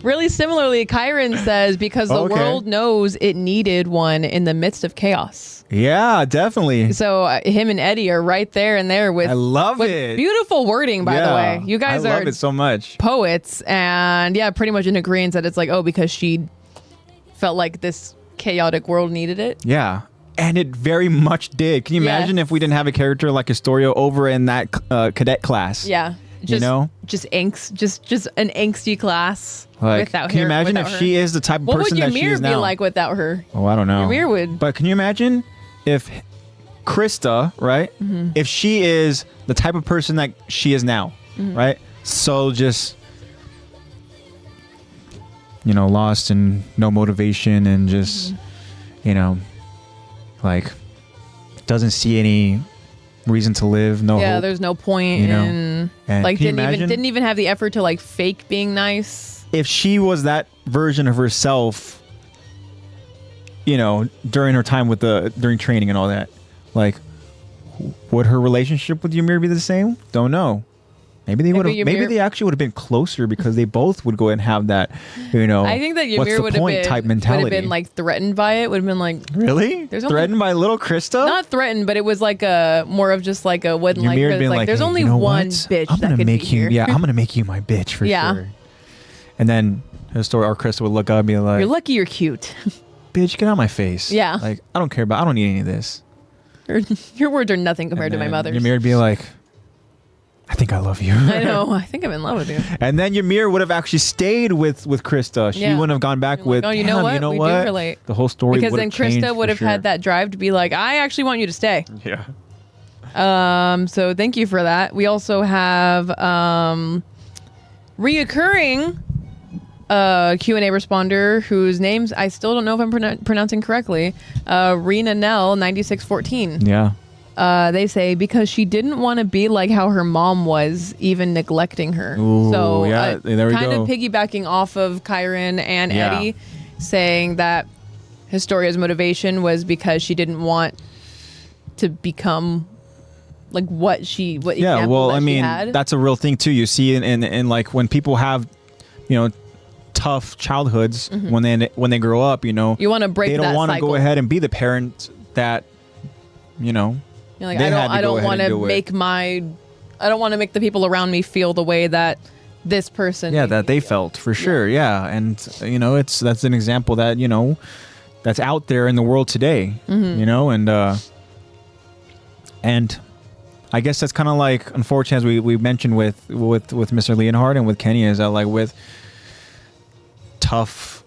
Really similarly, Kyron says, because the world knows it needed one in the midst of chaos. Yeah, definitely. So him and Eddie are right there and there with, I love it. Beautiful wording, by the way. You guys I love it so much. Poets. And pretty much in agreement that it's like, because she felt like this chaotic world needed it. Yeah. And it very much did. Can you imagine if we didn't have a character like Astoria over in that cadet class? Yeah. Just angst, just an angsty class without her. Can you imagine if she is the type of person that she is now? What would Ymir be like without her? Oh, I don't know. Ymir would. But can you imagine if Krista, right? Mm-hmm. If she is the type of person that she is now, right? So just, you know, lost and no motivation and just, you know, like doesn't see any reason to live. No hope, there's no point, you know? And like didn't even have the effort to like fake being nice. If she was that version of herself, you know, during her time during training and all that, like, would her relationship with Ymir be the same? Don't know. Maybe they would have. Maybe they actually would have been closer because they both would go and have that, you know. I think that Ymir would have been type mentality. Would have been like threatened by it. Would have been like, really threatened by little Krista. Not threatened, but it was like a more of just like a wouldn't Ymir like. Like there's only one bitch I'm that could make be you. here. Yeah, I'm gonna make you my bitch for sure. And then Astoria or Krista would look up and be like, "You're lucky you're cute." Bitch, get out of my face. Yeah. Like I don't need any of this. Your words are nothing compared to my mother's. Ymir would be like, I think I love you. I know. I think I'm in love with you. And then Ymir would have actually stayed with Krista. She wouldn't have gone back with. Oh, you know what? We do relate. The whole story. Because then Krista would have had that drive to be like, I actually want you to stay. Yeah. So thank you for that. We also have reoccurring Q&A responder whose names I still don't know if I'm pronouncing correctly. Rena Nell 9614. Yeah. They say because she didn't want to be like how her mom was, even neglecting her. Ooh, so there we kind go. of piggybacking off of Kyron and Eddie, saying that Historia's motivation was because she didn't want to become like what well, I mean, that's a real thing too. You see in like when people have, you know, tough childhoods when they grow up, you know, you want to break they don't that want to cycle. go ahead and be the parent that, you know, You're like, they had to I go don't ahead want and to do it. I don't want to make the people around me feel the way that this person made that me they feel. felt for sure. Yeah. And you know, that's an example that, you know, that's out there in the world today, you know, and I guess that's kind of like, unfortunate, as we mentioned with Mr. Leonhard and with Kenny, is that like with tough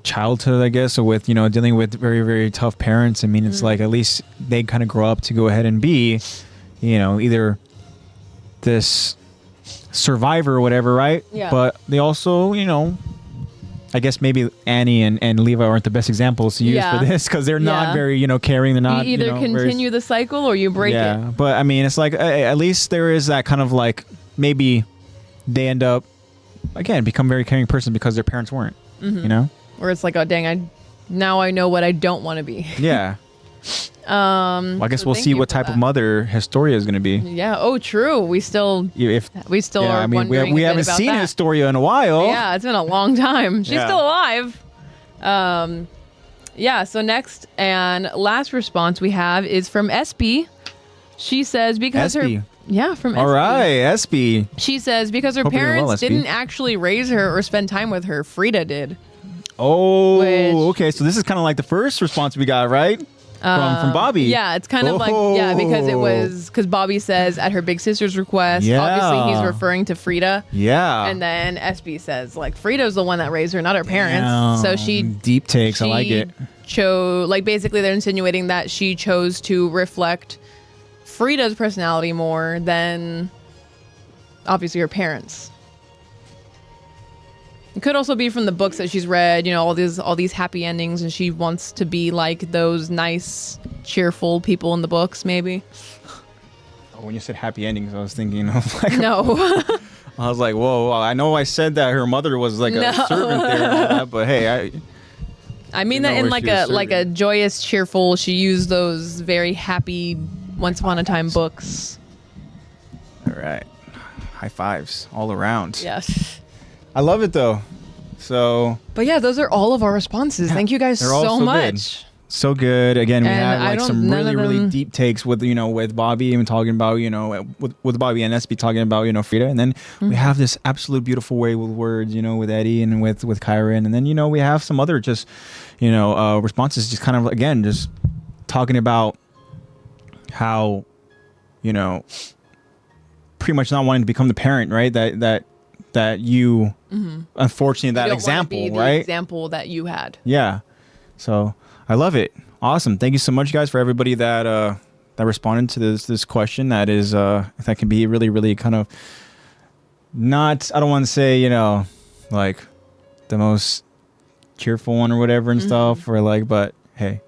childhood, I guess, or with, you know, dealing with very, very tough parents. I mean, it's like, at least they kind of grow up to go ahead and be, you know, either this survivor or whatever, right? Yeah. But they also, you know, I guess maybe Annie and Levi aren't the best examples to use for this, because they're not very, you know, caring. They're not. You either continue the cycle or you break it. Yeah, but I mean, it's like at least there is that kind of like, maybe they end up again become a very caring person because their parents weren't. You know, or it's like, oh dang, now I know what I don't want to be. Yeah. Well, I guess we'll see what type of mother Historia is going to be. Yeah. Oh, true. We still are. I mean, we haven't seen Historia in a while. Yeah, it's been a long time. She's still alive. Yeah. So next and last response we have is from SB. She says because SB. From All SB. right, SB. She says because her Hope you're parents well, SB. didn't actually raise her or spend time with her. Frida did. Oh, Which- okay. So this is kind of like the first response we got, right? From Bobby. Yeah, it's kind of like, because Bobby says at her big sister's request, obviously he's referring to Frida. Yeah. And then SB says, like, Frida's the one that raised her, not her parents. So she... Deep takes. I like it. Basically they're insinuating that she chose to reflect Frida's personality more than, obviously, her parents. It could also be from the books that she's read, you know, all these happy endings, and she wants to be like those nice, cheerful people in the books, maybe. When you said happy endings, I was thinking of like... No. I was like, whoa, I know I said that her mother was like a servant there and all that, but hey, I mean that in like a joyous, cheerful, she used those very happy Once Upon a Time books. All right. High fives all around. Yes. I love it though. So, but yeah, those are all of our responses. Thank you guys so much. Good. So good. Again, we and had like some really deep takes with, you know, with Bobby even talking about, you know, with Bobby and SB talking about, you know, Frida, and then we have this absolute beautiful way with words, you know, with Eddie and with Kyron, and then, you know, we have some other just, you know, responses, just kind of again just talking about how, you know, pretty much not wanting to become the parent, right? That you, unfortunately, that example, the right? Example that you had. Yeah. So I love it. Awesome. Thank you so much, guys, for everybody that responded to this question. That is that can be really, really kind of not. I don't want to say, you know, like the most cheerful one or whatever and stuff, or like, but hey,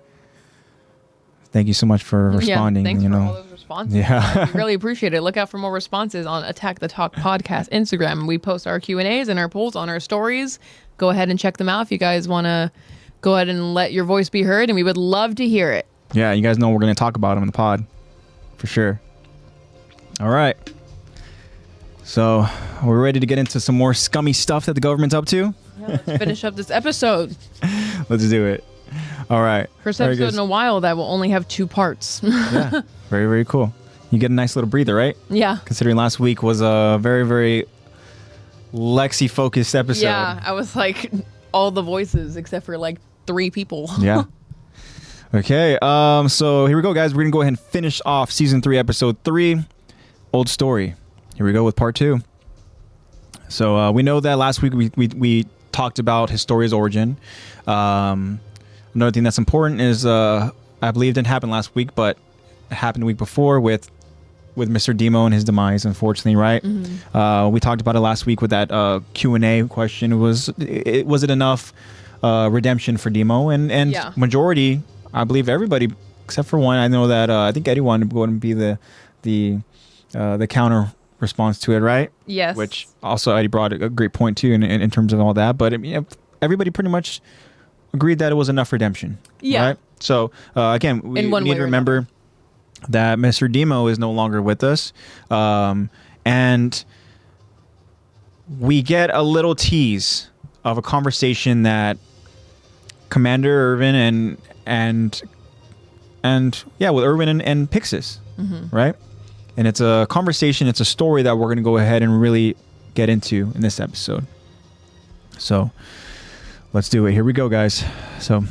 thank you so much for responding. Thanks you for know. all those responses. Yeah. We really appreciate it. Look out for more responses on Attack the Talk podcast Instagram. We post our Q&As and our polls on our stories. Go ahead and check them out if you guys want to go ahead and let your voice be heard, and we would love to hear it. Yeah, you guys know we're going to talk about them in the pod for sure. All right. So we're ready to get into some more scummy stuff that the government's up to. Yeah, let's finish up this episode. Let's do it. All right. First episode in a while that will only have 2 parts. Yeah. Very, very cool. You get a nice little breather, right? Yeah. Considering last week was a very, very Lexi-focused episode. Yeah, I was like all the voices except for like 3 people. Yeah. Okay. So here we go, guys. We're going to go ahead and finish off season 3, episode 3, Old Story. Here we go with part 2. So we know that last week we talked about Historia's origin. Another thing that's important is I believe it didn't happen last week, but it happened the week before with Mr. Demo and his demise, unfortunately, right? We talked about it last week with that Q&A question. Was it enough redemption for Demo? And majority, I believe everybody except for one. I know that I think Eddie wanted to go and be the counter response to it, right? Yes. Which also Eddie brought a great point too in terms of all that. But I mean, everybody pretty much agreed that it was enough redemption. Yeah. Right? So again, we need to remember that Mr. Demo is no longer with us, and we get a little tease of a conversation that Commander Irvin and with Irvin and Pixis, right? And it's a conversation, it's a story that we're going to go ahead and really get into in this episode. So let's do it. Here we go, guys. So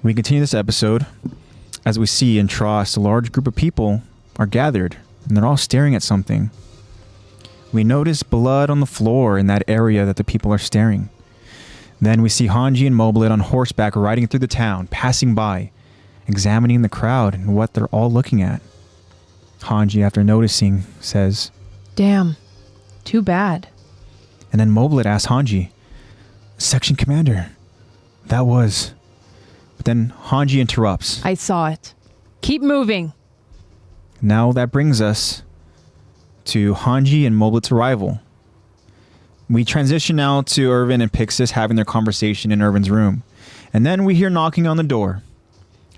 we continue this episode as we see in Trost, a large group of people are gathered and they're all staring at something. We notice blood on the floor in that area that the people are staring. Then we see Hanji and Moblet on horseback riding through the town, passing by, examining the crowd and what they're all looking at. Hanji, after noticing, says, "Damn, too bad." And then Moblet asks Hanji, "Section Commander, that was..." But then Hanji interrupts. "I saw it. Keep moving." Now that brings us to Hanji and Moblet's arrival. We transition now to Irvin and Pixis having their conversation in Irvin's room. And then we hear knocking on the door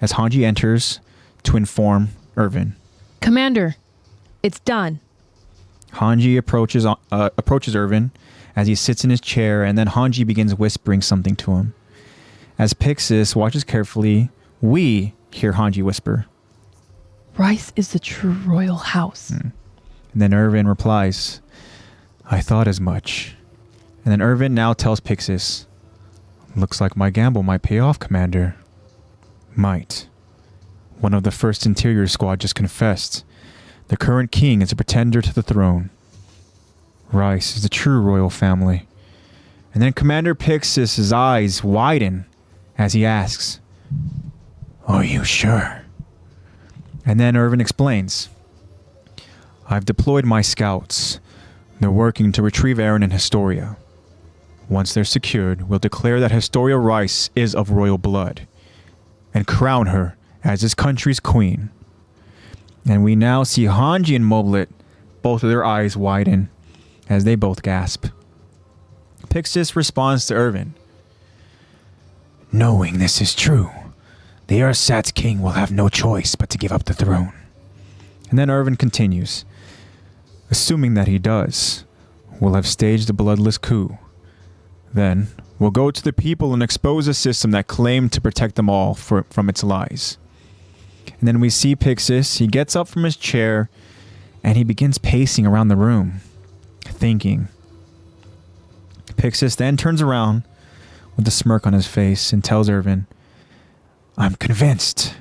as Hanji enters to inform Irvin. "Commander, it's done." Hanji approaches Irvin as he sits in his chair, and then Hanji begins whispering something to him. As Pixis watches carefully, we hear Hanji whisper, "Rice is the true royal house." And then Irvin replies, "I thought as much." And then Irvin now tells Pixis, "Looks like my gamble might pay off, Commander." Might. One of the first Interior Squad just confessed. The current king is a pretender to the throne. Rice is the true royal family. And then Commander Pixis' eyes widen as he asks, "Are you sure?" And then Irvin explains, "I've deployed my scouts. They're working to retrieve Eren and Historia. Once they're secured, we'll declare that Historia Rice is of royal blood and crown her as his country's queen." And we now see Hanji and Moblet, both of their eyes widen as they both gasp. Pixis responds to Irvin, "Knowing this is true, the Ersatz king will have no choice but to give up the throne." And then Irvin continues, "Assuming that he does, we'll have staged a bloodless coup. Then we'll go to the people and expose a system that claimed to protect them all from its lies." And then we see Pixis. He gets up from his chair and he begins pacing around the room, thinking. Pixis then turns around with a smirk on his face and tells Irvin, "I'm convinced.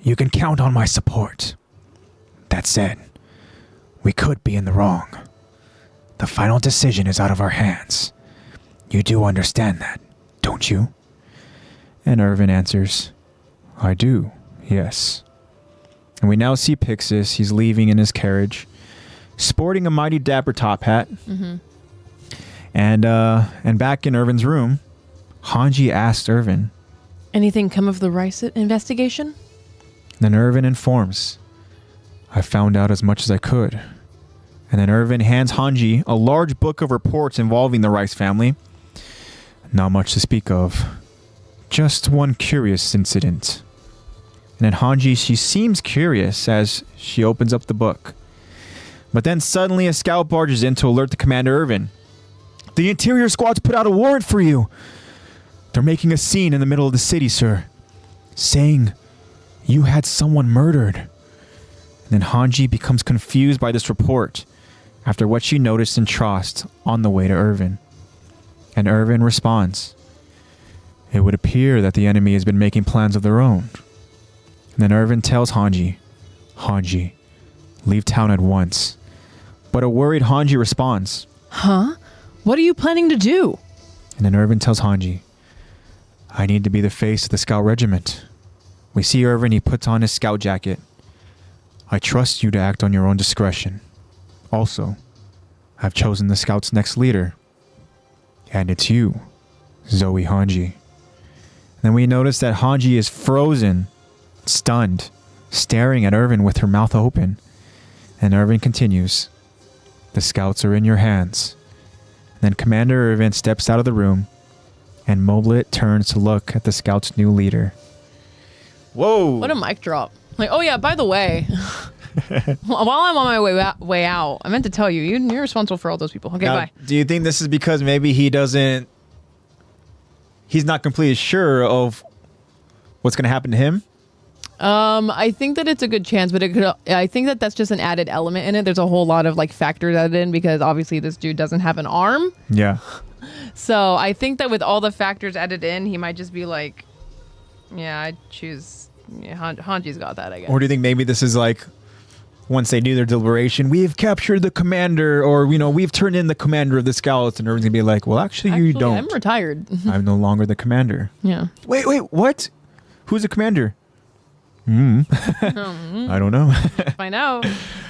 You can count on my support. That said, we could be in the wrong. The final decision is out of our hands. You do understand that, don't you?" And Irvin answers, "I do, yes." And we now see Pixis. He's leaving in his carriage, sporting a mighty dapper top hat. And back in Irvin's room, Hanji asked Irvin, "Anything come of the Rice investigation?" Then Irvin informs, "I found out as much as I could." And then Irvin hands Hanji a large book of reports involving the Rice family. Not much to speak of. Just one curious incident. And then Hanji, she seems curious as she opens up the book. But then suddenly a scout barges in to alert the Commander Irvin. "The Interior Squad's put out a warrant for you. They're making a scene in the middle of the city, sir, saying you had someone murdered." And then Hanji becomes confused by this report after what she noticed in Trost on the way to Irvin. And Irvin responds, "It would appear that the enemy has been making plans of their own." And then Irvin tells Hanji, "Hanji, leave town at once." But a worried Hanji responds, "Huh? What are you planning to do?" And then Irvin tells Hanji, "I need to be the face of the scout regiment." We see Irvin, he puts on his scout jacket. "I trust you to act on your own discretion. Also, I've chosen the scout's next leader. And it's you, Zoe Hanji." Then we notice that Hanji is frozen, stunned, staring at Irvin with her mouth open. And Irvin continues, "The scouts are in your hands." Then Commander Irvin steps out of the room, and Moblet turns to look at the scout's new leader. Whoa! What a mic drop. Like, oh yeah, by the way, while I'm on my way out, I meant to tell you, you're responsible for all those people. Okay, now, bye. Do you think this is because maybe he doesn't he's not completely sure of what's going to happen to him. I think that it's a good chance, but I think that that's just an added element in it. There's a whole lot of like factors added in because obviously this dude doesn't have an arm. Yeah. So I think that with all the factors added in, he might just be like, yeah, I choose. Yeah, Hanji's got that, I guess. Or do you think maybe this is like, once they do their deliberation, we've captured the commander, or we've turned in the commander of the scouts, and everyone's gonna be like, well, actually you don't. I'm retired. I'm no longer the commander. Yeah. Wait, what? Who's the commander? I don't know. Find out.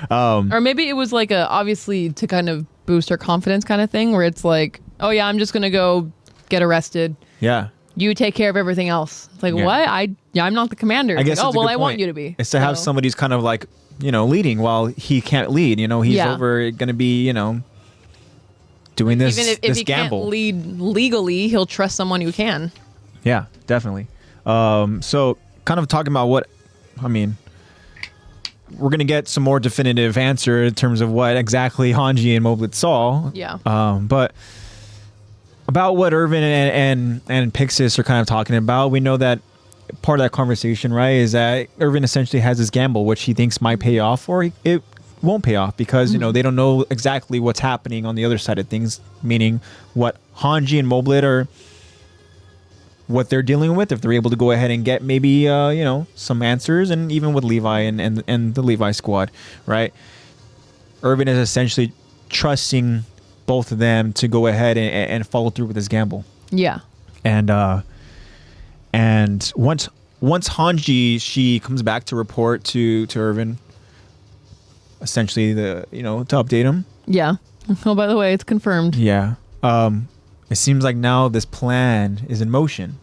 Or maybe it was like obviously to kind of boost her confidence kind of thing, where it's like, oh yeah, I'm just gonna go get arrested. Yeah. You take care of everything else. It's like, Yeah. what? I'm not the commander. I guess. Like, it's a well, good I point. want you to be. It's to have somebody who's kind of like, leading while he can't lead. He's over going to be, doing this. Even if this he gamble. can't lead legally, he'll trust someone who can. Yeah, definitely. So kind of talking about we're going to get some more definitive answer in terms of what exactly Hanji and Moblit saw. Yeah. But about what Irvin and Pixis are kind of talking about, we know that part of that conversation, right, is that Irvin essentially has this gamble, which he thinks might pay off, or it won't pay off because, they don't know exactly what's happening on the other side of things, meaning what Hanji and Moblit are, what they're dealing with, if they're able to go ahead and get maybe, some answers, and even with Levi and the Levi squad, right? Irvin is essentially trusting both of them to go ahead and follow through with this gamble. Yeah. And once Hanji, she comes back to report to Irvin, essentially to update him. Yeah. Oh, by the way, it's confirmed. Yeah. It seems like now this plan is in motion,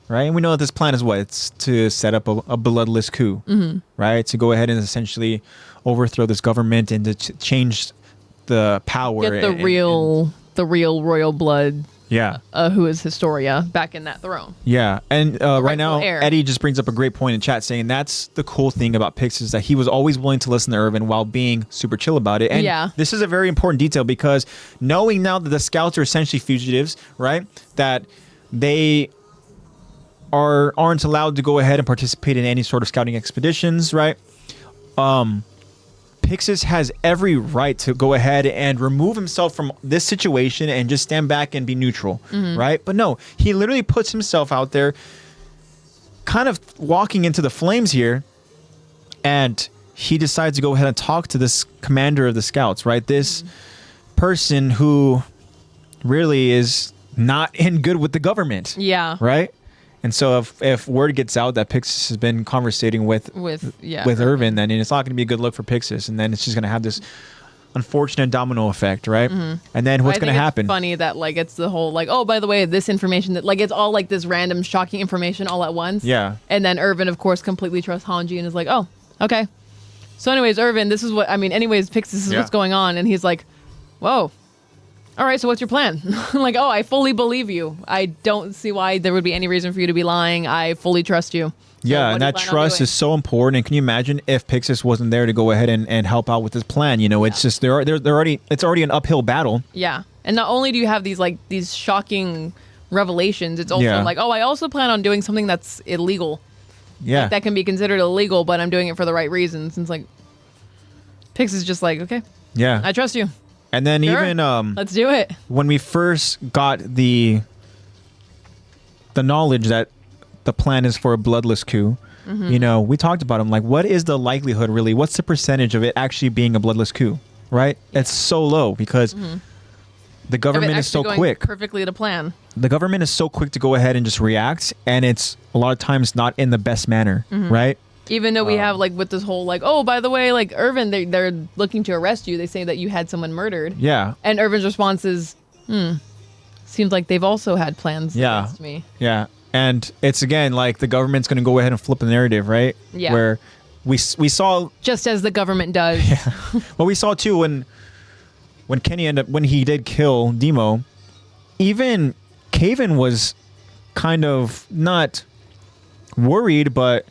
right? And we know that this plan is what? It's to set up a bloodless coup, right? To go ahead and essentially overthrow this government and to change the power. Get the real royal blood. Yeah. Who is Historia back in that throne. Yeah. And right now, heir. Eddie just brings up a great point in chat saying that's the cool thing about Pix is that he was always willing to listen to Irvin while being super chill about it. And this is a very important detail because knowing now that the scouts are essentially fugitives, right? That they aren't allowed to go ahead and participate in any sort of scouting expeditions, right? Pixis has every right to go ahead and remove himself from this situation and just stand back and be neutral, right? But no, he literally puts himself out there, kind of walking into the flames here, and he decides to go ahead and talk to this commander of the scouts, right? This person who really is not in good with the government. Yeah. Right? And so if word gets out that Pixis has been conversating with Irvin, then it's not going to be a good look for Pixis, and then it's just going to have this unfortunate domino effect, right? And then what's going to happen? It's funny that it's the whole oh, by the way, this information that it's all this random shocking information all at once. Yeah. And then Irvin, of course, completely trusts Hanji and is like, oh, okay. So anyways, Irvin, this is what Pixis, this is what's going on, and he's like, whoa. All right, so what's your plan? Oh, I fully believe you. I don't see why there would be any reason for you to be lying. I fully trust you. Yeah, and that trust is so important. And can you imagine if Pixis wasn't there to go ahead and help out with this plan? It's just it's already an uphill battle. Yeah, and not only do you have these shocking revelations, it's also oh, I also plan on doing something that's illegal. Yeah, that can be considered illegal, but I'm doing it for the right reasons. And it's Pixis is just okay. Yeah, I trust you. And then even let's do it. When we first got the knowledge that the plan is for a bloodless coup, we talked about them what is the likelihood really? What's the percentage of it actually being a bloodless coup? Right? Yeah. It's so low because the government is so quick. Perfectly to plan. The government is so quick to go ahead and just react, and it's a lot of times not in the best manner, right? Even though we have with this whole oh, by the way, Irvin, they're looking to arrest you. They say that you had someone murdered. Yeah. And Irvin's response is, seems like they've also had plans against me. Yeah. And it's again the government's going to go ahead and flip the narrative, right? Yeah. Where we saw just as the government does. Yeah. Well, we saw too when Kenny when he did kill Demo, even Kaven was kind of not worried, but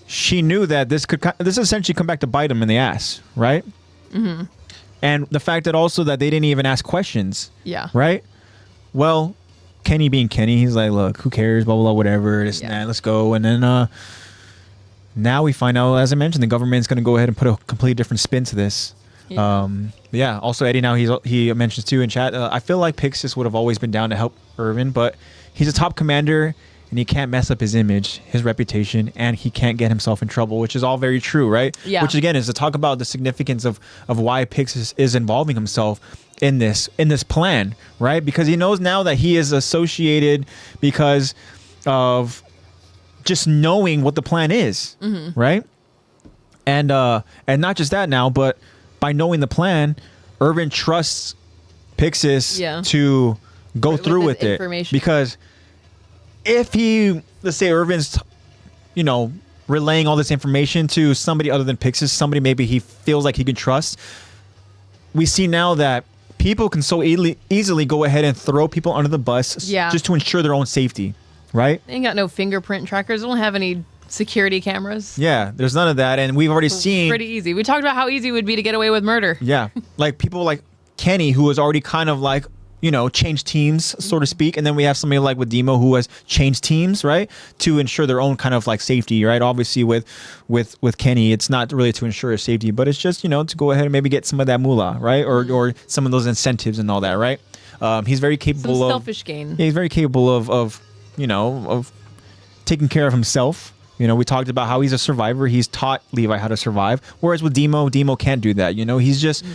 she knew that this essentially come back to bite him in the ass, right? And the fact that also that they didn't even ask questions. Yeah. Right? Well, Kenny being Kenny, he's like, look, who cares, blah, blah, blah, whatever, this and that, let's go. And then now we find out, as I mentioned, the government's going to go ahead and put a completely different spin to this. Also Eddie, now he mentions too in chat, I feel like Pixis would have always been down to help Irvin, but he's a top commander and he can't mess up his image, his reputation, and he can't get himself in trouble, which is all very true, right? Yeah. Which again is to talk about the significance of why Pixis is involving himself in this plan, right? Because he knows now that he is associated because of just knowing what the plan is, right? And not just that now, but by knowing the plan, Irvin trusts Pixis to go through with it. Because if let's say Irvin's, relaying all this information to somebody other than Pixis, somebody maybe he feels like he can trust, we see now that people can so easily go ahead and throw people under the bus just to ensure their own safety, right? They ain't got no fingerprint trackers. They don't have any security cameras. Yeah, there's none of that. And we've already seen... Pretty easy. We talked about how easy it would be to get away with murder. Yeah. Like people like Kenny, who was already kind of like, changed teams, so to speak. And then we have somebody like with Demo who has changed teams, right? To ensure their own kind of like safety, right? Obviously with Kenny, it's not really to ensure his safety, but it's just, to go ahead and maybe get some of that moolah, right? Or some of those incentives and all that, right? He's very capable some selfish gain. Yeah, he's very capable of taking care of himself. We talked about how he's a survivor. He's taught Levi how to survive. Whereas with Demo can't do that. He's just,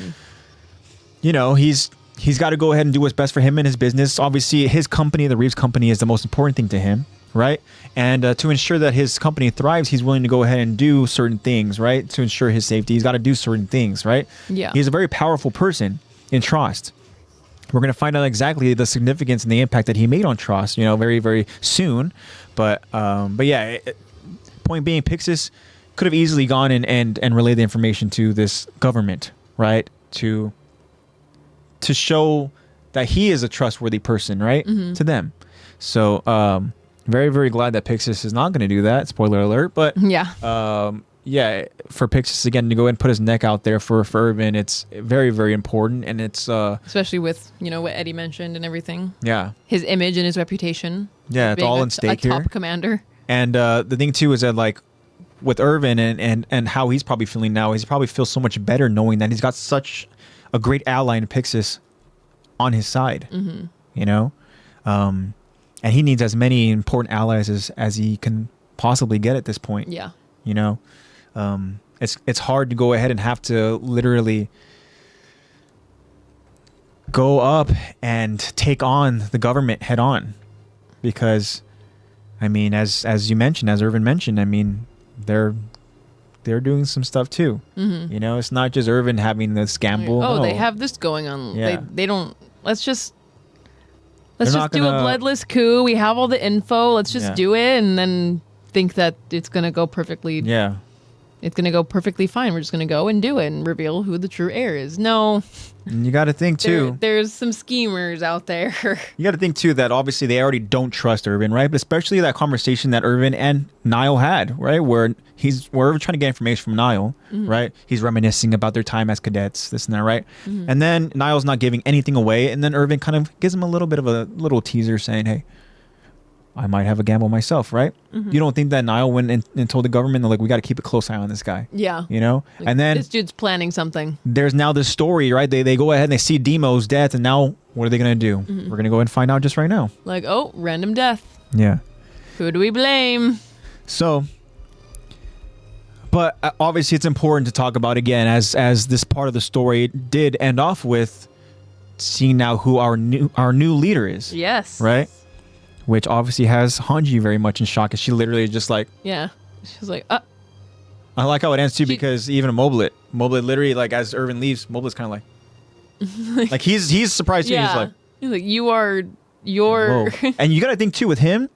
he's got to go ahead and do what's best for him and his business. Obviously, his company, the Reeves company, is the most important thing to him, right? And to ensure that his company thrives, he's willing to go ahead and do certain things, right? To ensure his safety, he's got to do certain things, right? Yeah. He's a very powerful person in Trost. We're going to find out exactly the significance and the impact that he made on Trost, very, very soon. But yeah, point being, Pixis could have easily gone and relayed the information to this government, right? To show that he is a trustworthy person, right? To them. So, very, very glad that Pixis is not going to do that. Spoiler alert. But for Pixis again to go ahead and put his neck out there for Irvin, it's very, very important, and it's especially with what Eddie mentioned and everything. Yeah, his image and his reputation. Yeah, it's all in stake here. A top commander. And the thing too is that like with Irvin and how he's probably feeling now, he probably feels so much better knowing that he's got such a great ally in Pixis on his side. And he needs as many important allies as he can possibly get at this point. Yeah. It's hard to go ahead and have to literally go up and take on the government head on, because as you mentioned, as Irvin mentioned, they're doing some stuff too. It's not just Irvin having this gamble. Oh, no. They have this going on. Yeah. They don't. Let's just do a bloodless coup. We have all the info. Let's just do it, and then think that it's gonna go perfectly. Yeah. It's gonna go perfectly fine. We're just gonna go and do it and reveal who the true heir is. No. And you got to think too. There's some schemers out there. You got to think too that obviously they already don't trust Irvin, right? But especially that conversation that Irvin and Niall had, right? Where Irvin's trying to get information from Niall, right? He's reminiscing about their time as cadets, this and that, right? And then Niall's not giving anything away, and then Irvin kind of gives him a little bit of a little teaser saying, "Hey, I might have a gamble myself," right? You don't think that Niall went and told the government, like, we got to keep a close eye on this guy? Yeah. Like, and then this dude's planning something. There's now this story, right? They go ahead and they see Demo's death, and now what are they going to do? We're going to go ahead and find out just right now. Like, oh, random death. Yeah. Who do we blame? So, but obviously it's important to talk about again, as this part of the story did end off with seeing now who our new leader is. Yes. Right? Which obviously has Hanji very much in shock, as she literally just like... Yeah. She's like, I like how it ends too, because even Moblet literally, like, as Irvin leaves, Moblet's kind of like... like, he's surprised too. Yeah. He's like, you are your... And you got to think too, with him,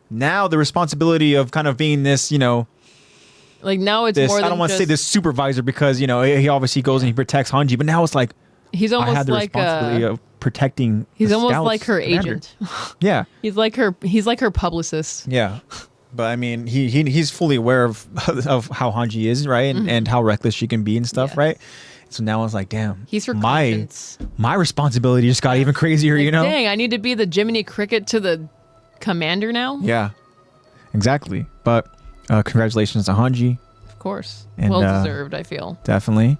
now the responsibility of kind of being this, like, now it's this, more than I don't want to say this supervisor, because, he obviously goes and he protects Hanji, but now it's like... He's almost I had the like responsibility of protecting. He's almost scouts like her commander. agent. Yeah. He's like her publicist. Yeah. But I mean, he's fully aware of how Hanji is, right? And how reckless she can be and stuff, right? So now it's like, damn, he's her my responsibility just got even crazier, like, you know? Dang, I need to be the Jiminy Cricket to the commander now? Yeah, exactly. But congratulations to Hanji. Of course. And, well deserved, I feel. Definitely.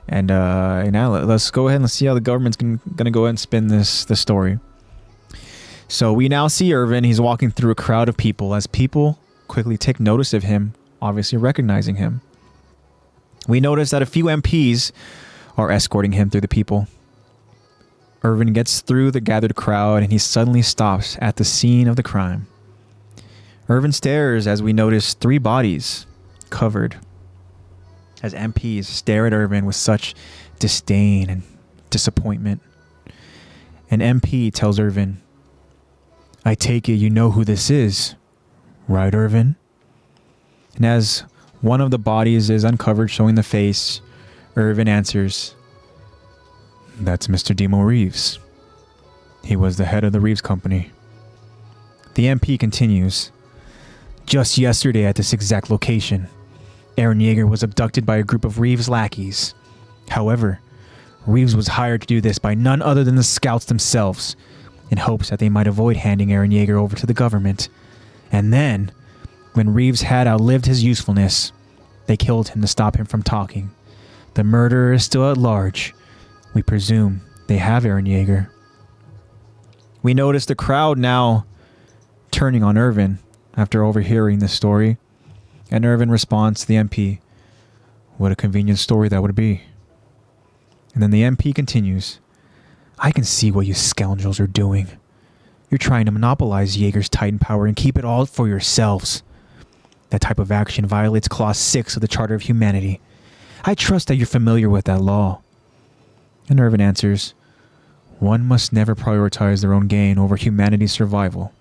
And now let's go ahead and see how the government's going to go ahead and spin this story. So we now see Irvin. He's walking through a crowd of people as people quickly take notice of him, obviously recognizing him. We notice that a few MPs are escorting him through the people. Irvin gets through the gathered crowd and he suddenly stops at the scene of the crime. Irvin stares as we notice 3 bodies covered, as MPs stare at Irvin with such disdain and disappointment. An MP tells Irvin, "I take it you know who this is, right, Irvin?" And as one of the bodies is uncovered, showing the face, Irvin answers, "That's Mr. Demo Reeves. He was the head of the Reeves Company." The MP continues, "Just yesterday at this exact location, Eren Yeager was abducted by a group of Reeves lackeys. However, Reeves was hired to do this by none other than the scouts themselves, in hopes that they might avoid handing Eren Yeager over to the government. And then, when Reeves had outlived his usefulness, they killed him to stop him from talking. The murderer is still at large. We presume they have Eren Yeager." We notice the crowd now turning on Irvin after overhearing this story, and Irvin responds to the MP, "What a convenient story that would be." And then the MP continues, "I can see what you scoundrels are doing. You're trying to monopolize Yeager's Titan power and keep it all for yourselves. That type of action violates Clause 6 of the Charter of Humanity. I trust that you're familiar with that law." And Irvin answers, "One must never prioritize their own gain over humanity's survival.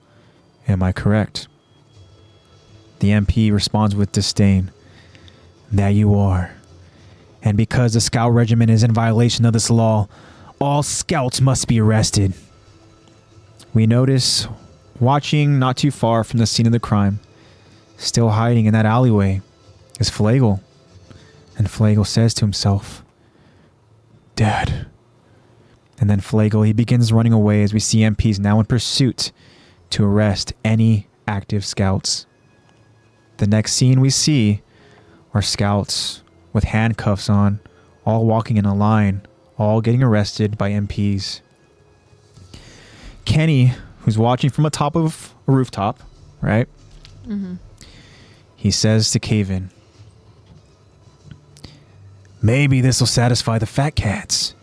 Am I correct?" The MP responds with disdain, "That you are. And because the Scout Regiment is in violation of this law, all scouts must be arrested." We notice, watching not too far from the scene of the crime, still hiding in that alleyway, is Flagle. And Flagle says to himself, "Dad." And then Flagle, he begins running away as we see MPs now in pursuit to arrest any active scouts. The next scene we see are scouts with handcuffs on, all walking in a line, all getting arrested by MPs. Kenny, who's watching from atop of a rooftop, right? Mm-hmm. He says to Kaven, "Maybe this will satisfy the fat cats.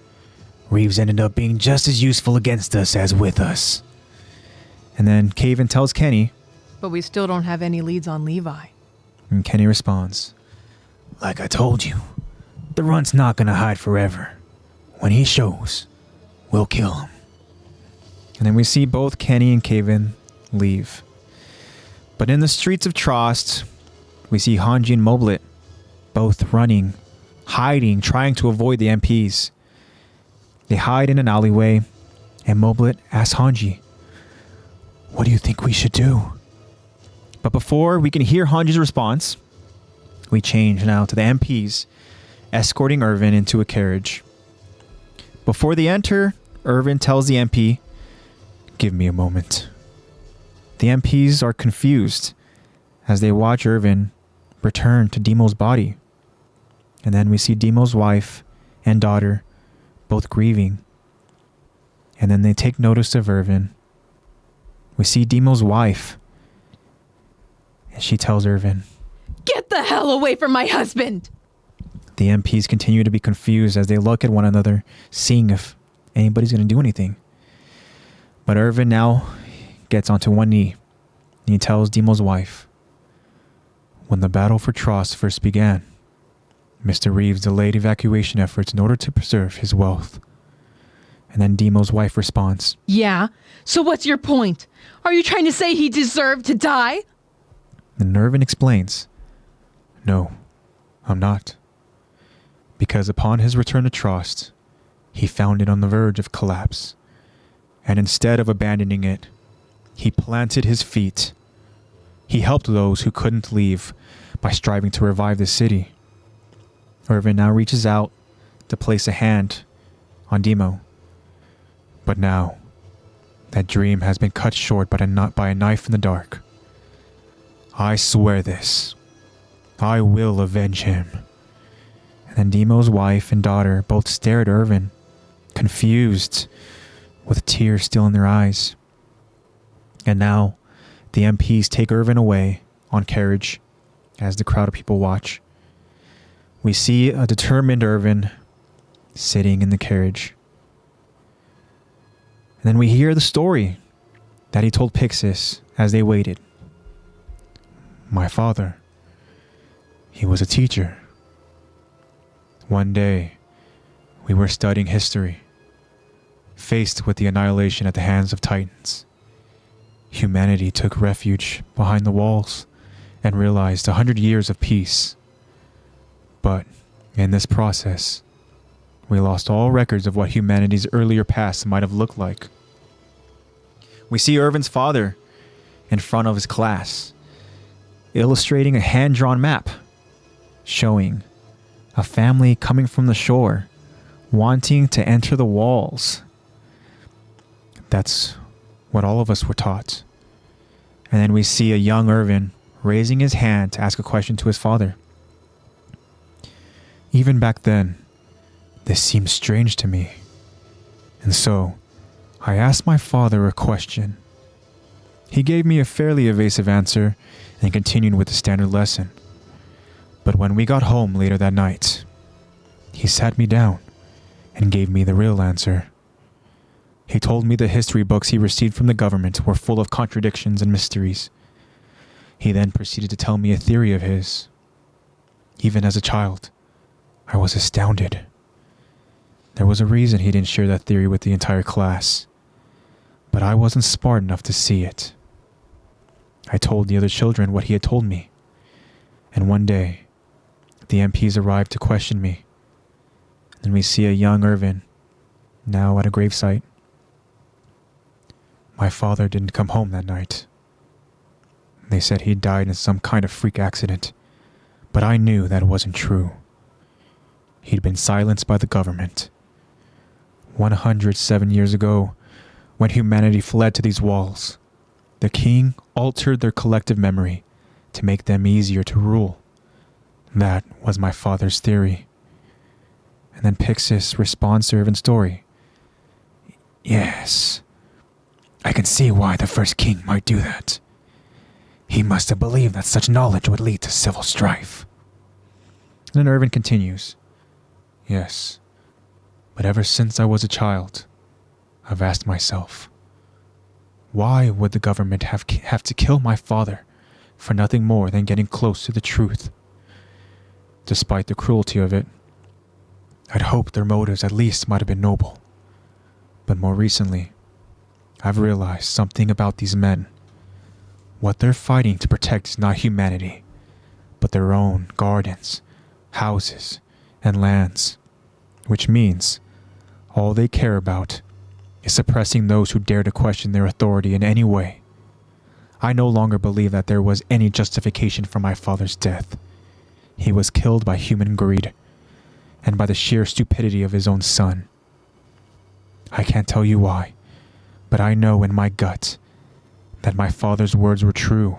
Reeves ended up being just as useful against us as with us." And then Kaven tells Kenny, "But we still don't have any leads on Levi." And Kenny responds, "Like I told you, the runt's not gonna hide forever. When he shows, we'll kill him." And then we see both Kenny and Kaven leave. But in the streets of Trost, we see Hanji and Moblit both running, hiding, trying to avoid the MPs. They hide in an alleyway, and Moblit asks Hanji, "What do you think we should do?" But before we can hear Hanji's response, we change now to the MPs escorting Irvin into a carriage. Before they enter, Irvin tells the MP, "Give me a moment." The MPs are confused as they watch Irvin return to Demo's body. And then we see Demo's wife and daughter both grieving. And then they take notice of Irvin. We see Demo's wife, and she tells Irvin, "Get the hell away from my husband!" The MPs continue to be confused as they look at one another, seeing if anybody's going to do anything. But Irvin now gets onto one knee, and he tells Demo's wife, "When the battle for Trost first began, Mr. Reeves delayed evacuation efforts in order to preserve his wealth." And then Demo's wife responds, "Yeah, so what's your point? Are you trying to say he deserved to die?" And Irvin explains, "No, I'm not. Because upon his return to Trost, he found it on the verge of collapse. And instead of abandoning it, he planted his feet He helped those who couldn't leave by striving to revive the city. Irvin now reaches out to place a hand on Demo. But now, that dream has been cut short by a knife in the dark. I swear this. I will avenge him. And then Demo's wife and daughter both stare at Irvin, confused, with tears still in their eyes. And now, the MPs take Irvin away on carriage as the crowd of people watch. We see a determined Irvin sitting in the carriage. And then we hear the story that he told Pixis as they waited. My father, he was a teacher. One day, we were studying history, faced with the annihilation at the hands of Titans. Humanity took refuge behind the walls and realized 100 years of peace. But in this process, we lost all records of what humanity's earlier past might have looked like. We see Irvin's father in front of his class, illustrating a hand-drawn map, showing a family coming from the shore, wanting to enter the walls. That's what all of us were taught. And then we see a young Irvin raising his hand to ask a question to his father. Even back then, this seemed strange to me. And so, I asked my father a question. He gave me a fairly evasive answer and continued with the standard lesson. But when we got home later that night, he sat me down and gave me the real answer. He told me the history books he received from the government were full of contradictions and mysteries. He then proceeded to tell me a theory of his. Even as a child, I was astounded. There was a reason he didn't share that theory with the entire class, but I wasn't smart enough to see it. I told the other children what he had told me, and one day, the MPs arrived to question me. Then we see a young Irvin, now at a gravesite. My father didn't come home that night. They said he died in some kind of freak accident, but I knew that wasn't true. He'd been silenced by the government. 107 years ago, when humanity fled to these walls, the king altered their collective memory to make them easier to rule. That was my father's theory. And then Pixis responds to Irvin's story. Yes, I can see why the first king might do that. He must have believed that such knowledge would lead to civil strife. And then Irvin continues. Yes, but ever since I was a child, I've asked myself, why would the government have to kill my father for nothing more than getting close to the truth? Despite the cruelty of it, I'd hoped their motives at least might have been noble. But more recently, I've realized something about these men. What they're fighting to protect is not humanity, but their own gardens, houses, and lands. Which means all they care about is suppressing those who dare to question their authority in any way. I no longer believe that there was any justification for my father's death. He was killed by human greed, and by the sheer stupidity of his own son. I can't tell you why, but I know in my gut that my father's words were true.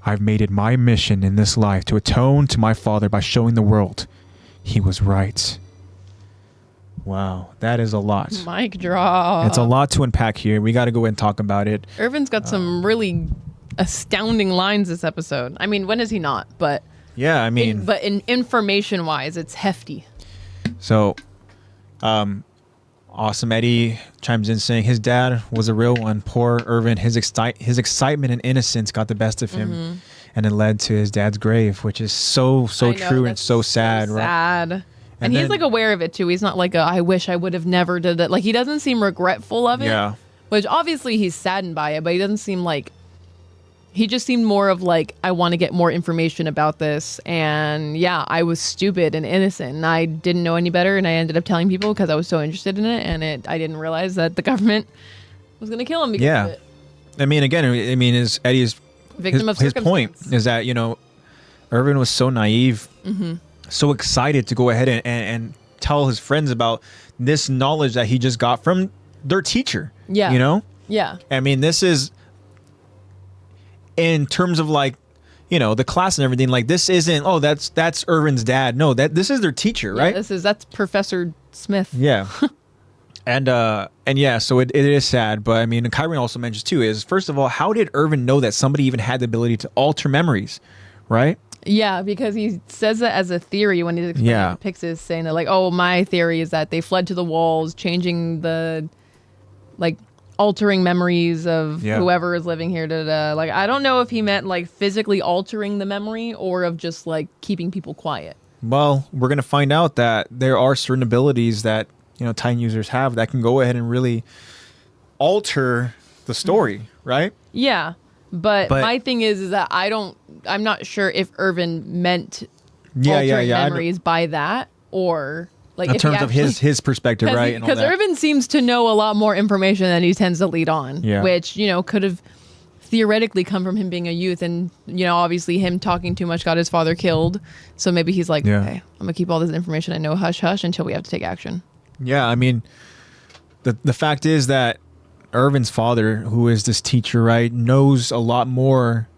I've made it my mission in this life to atone to my father by showing the world he was right. Wow, that is a lot. Mic drop. It's a lot to unpack here. We got to go and talk about it. Irvin's got some really astounding lines this episode. I mean, when is he not? But yeah, I mean, but in information-wise, it's hefty. So, Awesome Eddie chimes in saying his dad was a real one. Poor Irvin, his excitement and innocence got the best of him, and it led to his dad's grave, which is so true and so sad, right? Sad. And he's like aware of it too. He's not like I wish I would have never did it. Like he doesn't seem regretful of it. Yeah. Which obviously he's saddened by it, but he doesn't seem like. He just seemed more of like, I want to get more information about this. And yeah, I was stupid and innocent and I didn't know any better. And I ended up telling people because I was so interested in it. And I didn't realize that the government was going to kill him because of it. I mean, again, as Eddie is Victim of his circumstance. point is that, Irvin was so naive, so excited to go ahead and tell his friends about this knowledge that he just got from their teacher. Yeah. Yeah. I mean, this is in terms of like, the class and everything. Like, this isn't, that's Irvin's dad. No, this is their teacher, right? That's Professor Smith. Yeah. and yeah, so it is sad. But I mean, Kyron also mentions too is, first of all, how did Irvin know that somebody even had the ability to alter memories, right? Yeah, because he says that as a theory when he's explaining Pixis, saying that like, oh, my theory is that they fled to the walls, changing the, like, altering memories of whoever is living here. Like, I don't know if he meant like physically altering the memory or of just like keeping people quiet. Well, we're going to find out that there are certain abilities that, Titan users have that can go ahead and really alter the story, right? Yeah. But my thing is that I'm not sure if Irvin meant altering memories by that, or like in terms of his perspective, right? Because Irvin seems to know a lot more information than he tends to lead on, which, could have theoretically come from him being a youth, and, obviously him talking too much got his father killed. So maybe he's like, okay, I'm going to keep all this information I know hush hush until we have to take action. Yeah, I mean, the fact is that Irvin's father, who is this teacher, right, knows a lot more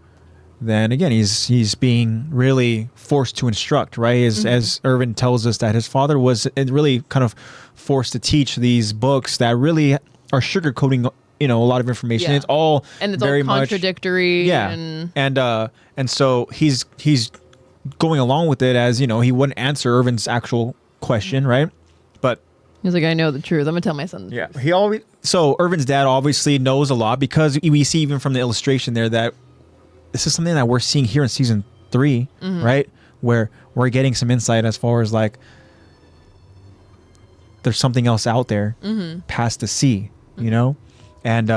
than, again, he's being really forced to instruct, right? As Irvin tells us that his father was really kind of forced to teach these books that really are sugarcoating, a lot of information. It's all very all contradictory. And so he's going along with it as, he wouldn't answer Irvin's actual question, right? But he's like, I know the truth. I'm gonna tell my son. So Irvin's dad obviously knows a lot, because we see even from the illustration there that this is something that we're seeing here in season 3, right? Where we're getting some insight as far as like there's something else out there past the sea, And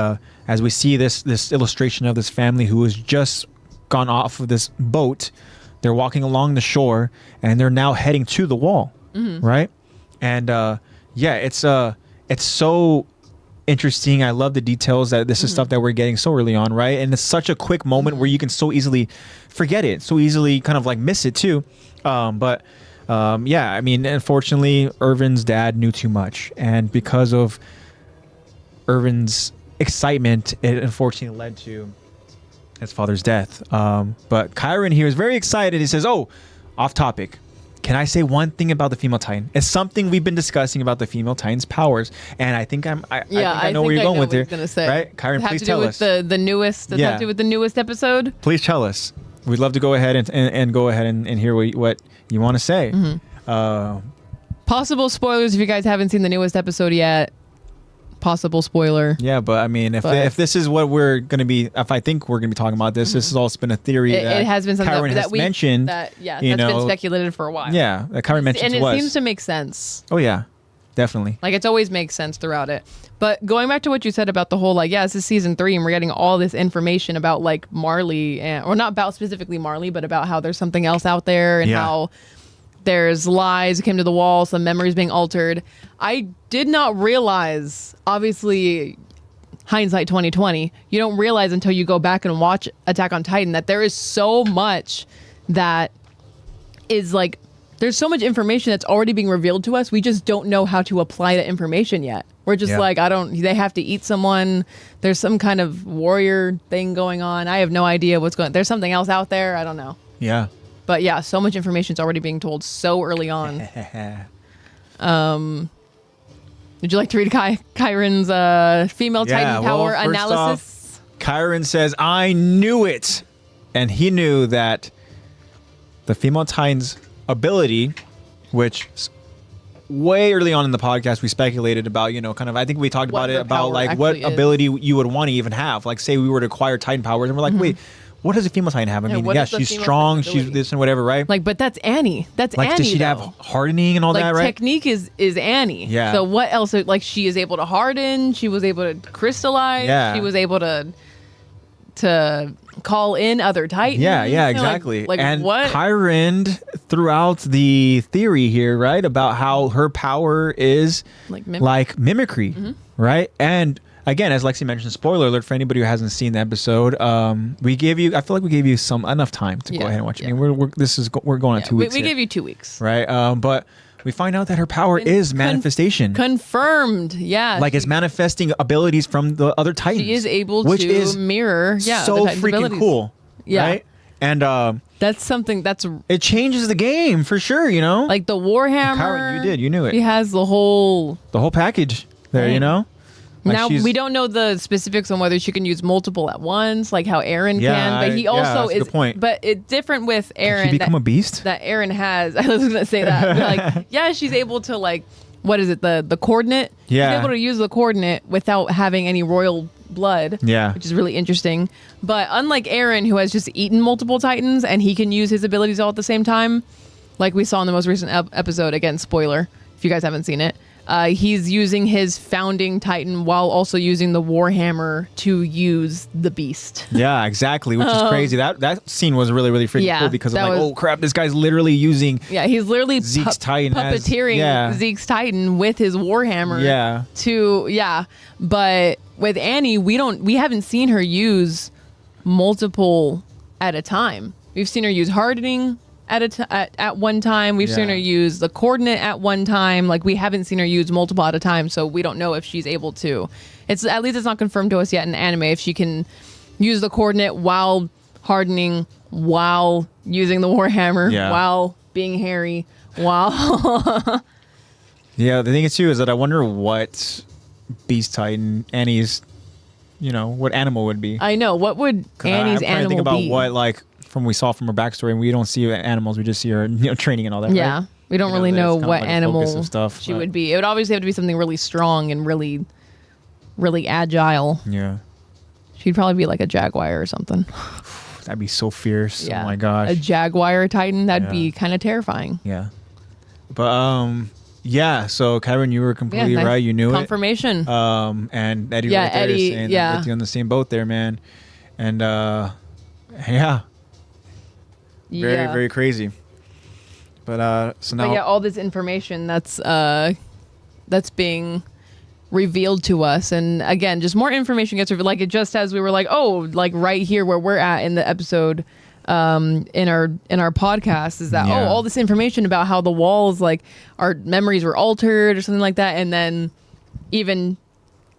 as we see this illustration of this family who has just gone off of this boat, they're walking along the shore and they're now heading to the wall, right? And it's so interesting. I love the details that this is stuff that we're getting so early on, right? And it's such a quick moment where you can so easily forget it, so easily kind of like miss it too. I mean, unfortunately, Irvin's dad knew too much, and because of Irvin's excitement, it unfortunately led to his father's death. But Kyron here is very excited. He says, "Oh, off topic. Can I say one thing about the female Titan? It's something we've been discussing about the female Titan's powers, and I think I know where you're going with it. Right, Kyron, please tell us. The newest. Does it have to do with the newest episode? Please tell us. We'd love to go ahead and go ahead and hear what you want to say. Possible spoilers if you guys haven't seen the newest episode yet. Possible spoiler. Yeah, but I mean, if this is what we're going to be, if I think we're going to be talking about this, this has also been a theory that it has been something Kyron has mentioned. That's been speculated for a while. Yeah, that Kyron mentioned and it seems to make sense. Oh yeah, definitely. Like, it's always makes sense throughout it. But going back to what you said about the whole, like, this is season 3 and we're getting all this information about like Marley, or not about specifically Marley, but about how there's something else out there and how there's lies that came to the wall, some memories being altered. I did not realize, obviously, hindsight 2020, you don't realize until you go back and watch Attack on Titan that there is so much that is like, there's so much information that's already being revealed to us. We just don't know how to apply that information yet. We're just like, they have to eat someone. There's some kind of warrior thing going on. I have no idea what's going on. There's something else out there. I don't know. Yeah. But yeah, so much information is already being told so early on. Would you like to read Kyron's female Titan power analysis? Off, Kyron says, I knew it. And he knew that the female Titan's ability, which way early on in the podcast we speculated about, I think we talked about it, about like what ability you would want to even have. Like, say we were to acquire Titan powers and we're like, wait, what does a female Titan have? I mean, she's strong, she's this and whatever, right? Like, but that's Annie. That's like, Annie. Does she have hardening and all that, right? Technique is Annie. Yeah. So what else? Like, she is able to harden. She was able to crystallize. Yeah. She was able to to call in other Titans. Yeah, exactly. Like and what? Kyron throughout the theory here, right, about how her power is like mimicry, right? And again, as Lexi mentioned, spoiler alert for anybody who hasn't seen the episode. I feel like we gave you enough time to go ahead and watch it. I mean, we're going on 2 weeks. We gave you 2 weeks, right? But we find out that her power is manifestation. Confirmed, yeah. Like it's manifesting abilities from the other Titans. She is able to mirror, so freaking abilities. Cool, right? And that's something it changes the game for sure. You know, like the Warhammer. Kyron, you knew it. He has the whole package there. Right. You know. Like now we don't know the specifics on whether she can use multiple at once, like how Aaron can. But he also is. Good point. But it's different with Aaron. Can she become a beast? That Aaron has. I was gonna say that. Like, she's able to what is it? The coordinate. Yeah. She's able to use the coordinate without having any royal blood. Yeah. Which is really interesting. But unlike Aaron, who has just eaten multiple Titans and he can use his abilities all at the same time, like we saw in the most recent episode. Again, spoiler if you guys haven't seen it. He's using his founding Titan while also using the Warhammer to use the beast. Yeah, exactly, which is crazy. That scene was really, really freaking cool because I'm like, oh crap, this guy's literally using he's literally Zeke's Titan puppeteering Zeke's Titan with his Warhammer. But with Annie, we haven't seen her use multiple at a time. We've seen her use hardening at one time. We've seen her use the coordinate at one time. Like we haven't seen her use multiple at a time, so we don't know if she's able to. It's not confirmed to us yet in anime if she can use the coordinate while hardening, while using the Warhammer, while being hairy, while. Yeah, the thing is too is that I wonder what Beast Titan Annie's, what animal would be. I know what would Annie's animal be. I'm trying to think about what we saw from her backstory, and we don't see animals. We just see her, training and all that. Yeah, right? We don't really know what animal she would be. It would obviously have to be something really strong and really, really agile. Yeah, she'd probably be like a jaguar or something. That'd be so fierce. Yeah. Oh my gosh, a jaguar Titan. That'd be kind of terrifying. Yeah, but so Kyron, you were completely right. You knew confirmation. And Eddie, right there, Eddie, saying that you're on the same boat there, man. And very, very crazy. But so now, all this information that's being revealed to us, and again, just more information gets revealed. Like it just as we were like, right here where we're at in the episode, in our podcast, is that all this information about how the walls, like our memories were altered or something like that, and then even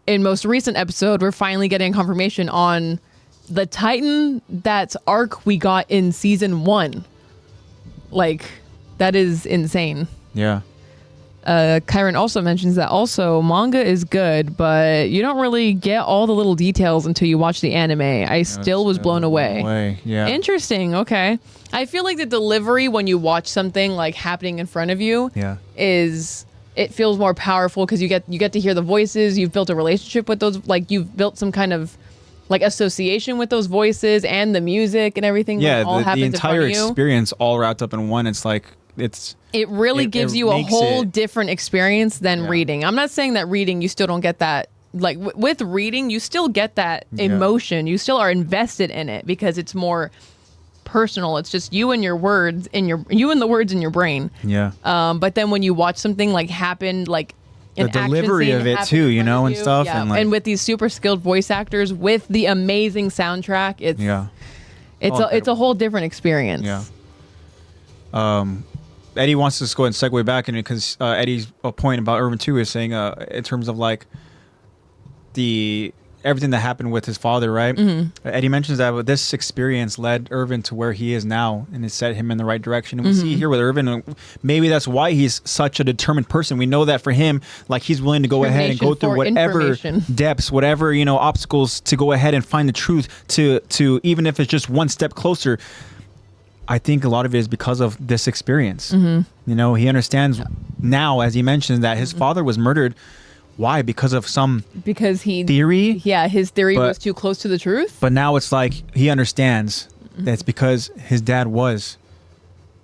in most recent episode, we're finally getting confirmation on the Titan that's arc we got in season 1. Like, that is insane. Yeah. Kyron also mentions that also manga is good, but you don't really get all the little details until you watch the anime. I still was blown away. Yeah. Interesting. Okay. I feel like the delivery when you watch something like happening in front of you it feels more powerful because you get to hear the voices. You've built a relationship with those, like you've built some kind of like association with those voices and the music and everything. Yeah, all the entire experience all wrapped up in one. It's like it really gives you a whole different experience than reading. I'm not saying that reading you still don't get that. Like with reading, you still get that emotion. You still are invested in it because it's more personal. It's just you and your words in the words in your brain. Yeah. But then when you watch something like happen, like the delivery of it too, and stuff, and with these super skilled voice actors with the amazing soundtrack, it's a whole different experience. Yeah. Eddie wants to go and segue back in it because Eddie's point about Irvin too is saying in terms of like everything that happened with his father, right? Mm-hmm. Eddie mentions that this experience led Irvin to where he is now, and it set him in the right direction. And we see here with Irvin, maybe that's why he's such a determined person. We know that for him, like he's willing to go ahead and go through whatever depths, whatever obstacles to go ahead and find the truth. To even if it's just one step closer. I think a lot of it is because of this experience. Mm-hmm. He understands now, as he mentioned, that his father was murdered. Why? Because of theory? Yeah, his theory was too close to the truth. But now it's like he understands that it's because his dad was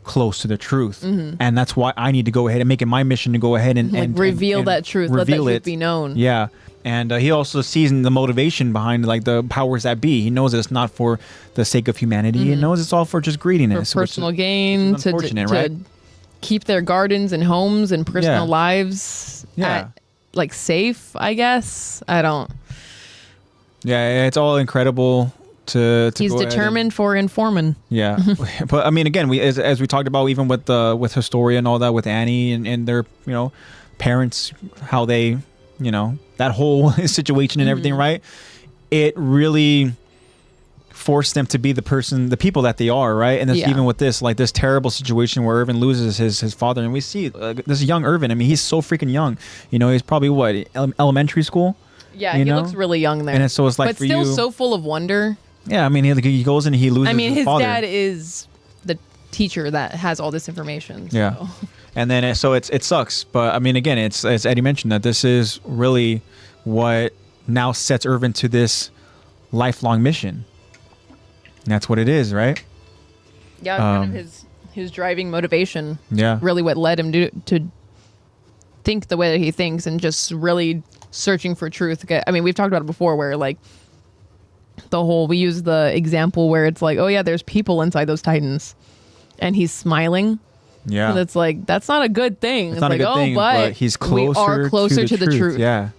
close to the truth, and that's why I need to go ahead and make it my mission to go ahead and reveal that truth, let that truth be known. Yeah. And he also sees the motivation behind like the powers that be. He knows that it's not for the sake of humanity. He knows it's all for just greediness, for personal gain, to keep their gardens and homes and personal lives like safe. I guess I don't. Yeah, it's all incredible. He's determined for informing. Yeah, but I mean, again, as we talked about, even with Historia and all that, with Annie and their parents, how they that whole situation and everything, right? It really forced them to be the people that they are, right? And that's even with this terrible situation where Irvin loses his father, and we see this young Irvin. I mean, he's so freaking young. He's probably what, elementary school. Yeah, he looks really young there. And so it's like, but still so full of wonder. Yeah, I mean, he goes and he loses. I mean, his dad is the teacher that has all this information. So. Yeah. And then it sucks, but I mean, again, it's as Eddie mentioned, that this is really what now sets Irvin to this lifelong mission. And that's what it is, right? Yeah, kind of his driving motivation. Yeah, really what led him to think the way that he thinks, and just really searching for truth. I mean, we've talked about it before, where like we use the example where it's like, oh yeah, there's people inside those Titans, and he's smiling. Yeah, and it's like, that's not a good thing. It's not a good thing, but he's closer. We are closer to the truth. Yeah,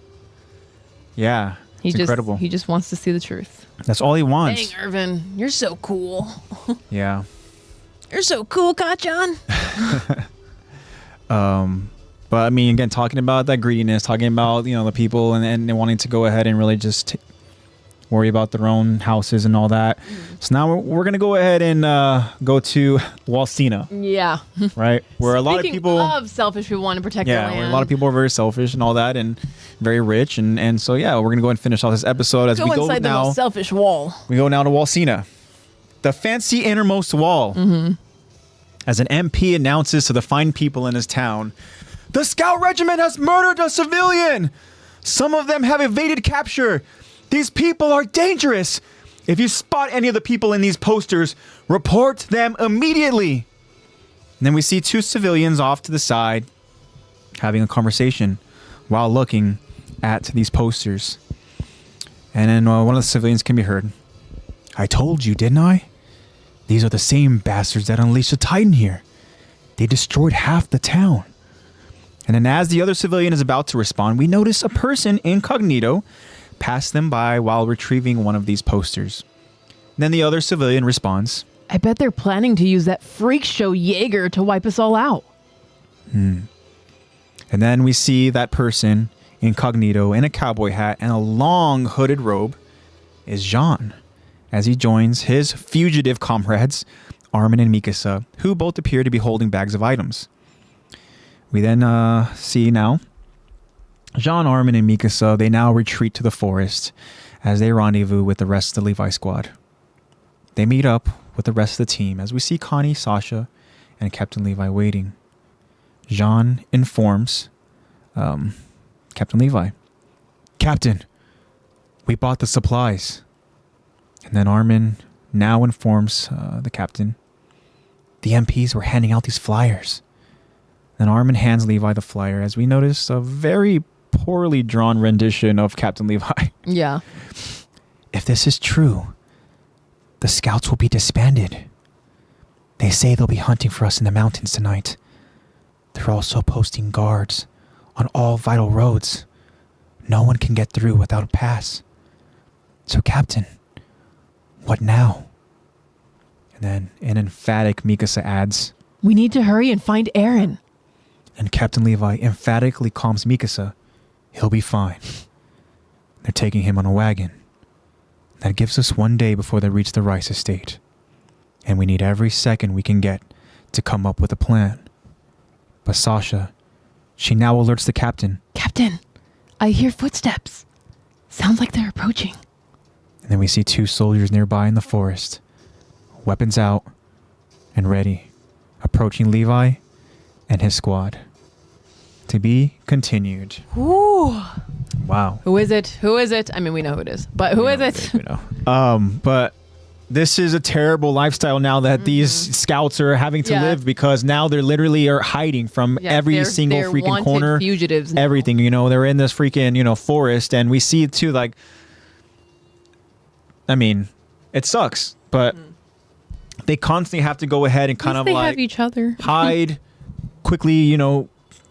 yeah. It's incredible. He just wants to see the truth. That's all he wants. Dang, Irvin, you're so cool. Yeah, you're so cool, Kachan. But I mean, again, talking about that greediness, talking about the people and wanting to go ahead and really just worry about their own houses and all that. So now we're going to go ahead and go to Walsina. Yeah. Right? Where a lot of people... selfish people want to protect their land. Yeah, a lot of people are very selfish and all that, and very rich. And so, yeah, we're going to go ahead and finish off this episode as we go inside now. The most selfish wall. We go now to Walsina. The fancy innermost wall. As an MP announces to the fine people in his town, the Scout Regiment has murdered a civilian! Some of them have evaded capture. These people are dangerous. If you spot any of the people in these posters, report them immediately. And then we see two civilians off to the side having a conversation while looking at these posters. And then one of the civilians can be heard. I told you, didn't I? These are the same bastards that unleashed the Titan here. They destroyed half the town. And then as the other civilian is about to respond, we notice a person incognito pass them by while retrieving one of these posters. Then the other civilian responds, I bet they're planning to use that freak show Jaeger to wipe us all out. And then we see that person incognito in a cowboy hat and a long hooded robe is Jean, as he joins his fugitive comrades, Armin and Mikasa, who both appear to be holding bags of items. We then see now Jean, Armin, and Mikasa, they now retreat to the forest as they rendezvous with the rest of the Levi squad. They meet up with the rest of the team as we see Connie, Sasha, and Captain Levi waiting. Jean informs Captain Levi, Captain, we bought the supplies. And then Armin now informs the captain, the MPs were handing out these flyers. Then Armin hands Levi the flyer as we notice a very poorly drawn rendition of Captain Levi. Yeah. If this is true, the scouts will be disbanded. They say they'll be hunting for us in the mountains tonight. They're also posting guards on all vital roads. No one can get through without a pass. So, Captain, what now? And then an emphatic Mikasa adds, we need to hurry and find Eren. And Captain Levi emphatically calms Mikasa. He'll be fine. They're taking him on a wagon. That gives us one day before they reach the rice estate. And we need every second we can get to come up with a plan. But Sasha, she now alerts the captain. Captain, I hear footsteps. Sounds like they're approaching. And then we see two soldiers nearby in the forest. Weapons out and ready. Approaching Levi and his squad. To be continued. Ooh. Wow. Who is it? Who is it? I mean, we know who it is, but who is it? We know. But this is a terrible lifestyle now that these scouts are having to live, because now they're literally are hiding from every single they're freaking wanted corner, fugitives now. everything. You know, they're in this freaking, you know, forest, and we see it too. Like, I mean, it sucks, but they constantly have to go ahead and kind of they like have each other. hide quickly, you know,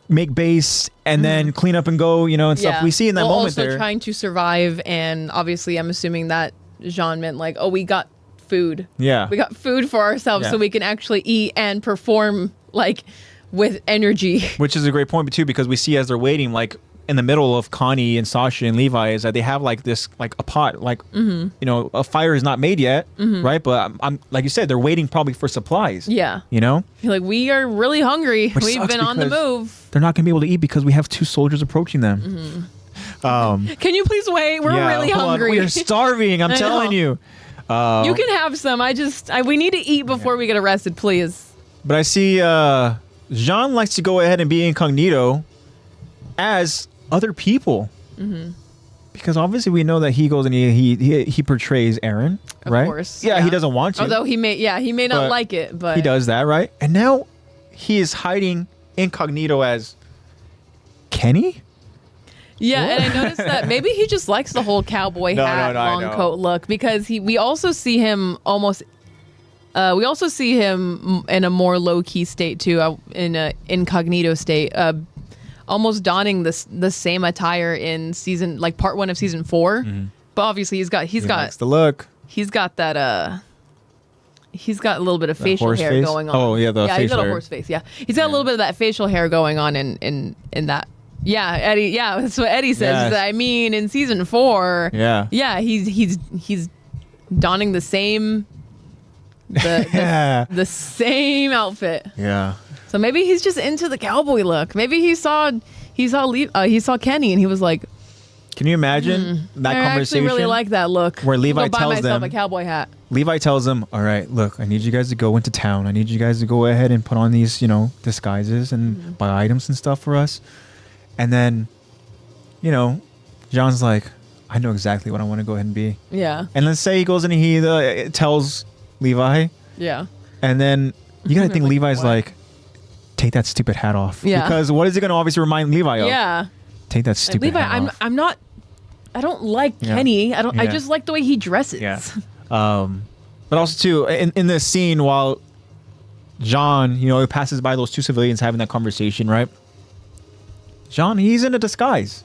make base and then clean up and go, you know, and stuff. We see in that moment also there. trying to survive, and obviously I'm assuming that Jean meant like, oh, we got food. Yeah. We got food for ourselves so we can actually eat and perform like with energy. Which is a great point too, because we see as they're waiting, like in the middle of Connie and Sasha and Levi, is that they have like this, like a pot, like, you know, a fire is not made yet, right? But I'm like you said, they're waiting probably for supplies. Yeah. You know? You're like, we are really hungry. Which We've sucks been on the because move. They're not going to be able to eat because we have 2 soldiers approaching them. Can you please wait? We're really hold on. hungry. We are starving. I'm telling you. You can have some. We need to eat before we get arrested, please. But I see Jean likes to go ahead and be incognito as other people. Because obviously we know that he goes and he portrays Aaron, right? Of course. Yeah, he doesn't want to. Although he may not like it, but he does that, right? And now he is hiding incognito as Kenny? Yeah, and I noticed that maybe he just likes the whole cowboy hat, long coat look, because we also see him in a more low key state too, in a incognito state, almost donning the same attire in part 1 of season 4. But obviously he likes the look. He's got that he's got a little bit of facial hair face? going on. Oh yeah, he's got hair. a horse face. Yeah, he's got a little bit of that facial hair going on in that. Yeah, Eddie. Yeah, that's what Eddie says. Yes. I mean, in season 4. Yeah. He's donning the same the same outfit. Yeah. So maybe he's just into the cowboy look. Maybe he saw Kenny and he was like, can you imagine that I conversation? actually really like that look. Where Levi I'll buy tells myself them a cowboy hat. Levi tells them, all right, look, I need you guys to go into town. I need you guys to go ahead and put on these, you know, disguises and buy items and stuff for us. And then, you know, John's like, I know exactly what I want to go ahead and be. Yeah. And let's say he goes in and he tells Levi. Yeah. And then you got to think like, Levi's what? like, take that stupid hat off. Yeah. Because what is it going to obviously remind Levi of? Yeah. Take that stupid Levi, hat off. I'm not, I don't like Kenny. I Yeah. just like the way he dresses. Yeah. But also too, in this scene, while John, you know, passes by those 2 civilians having that conversation, right? John, he's in a disguise.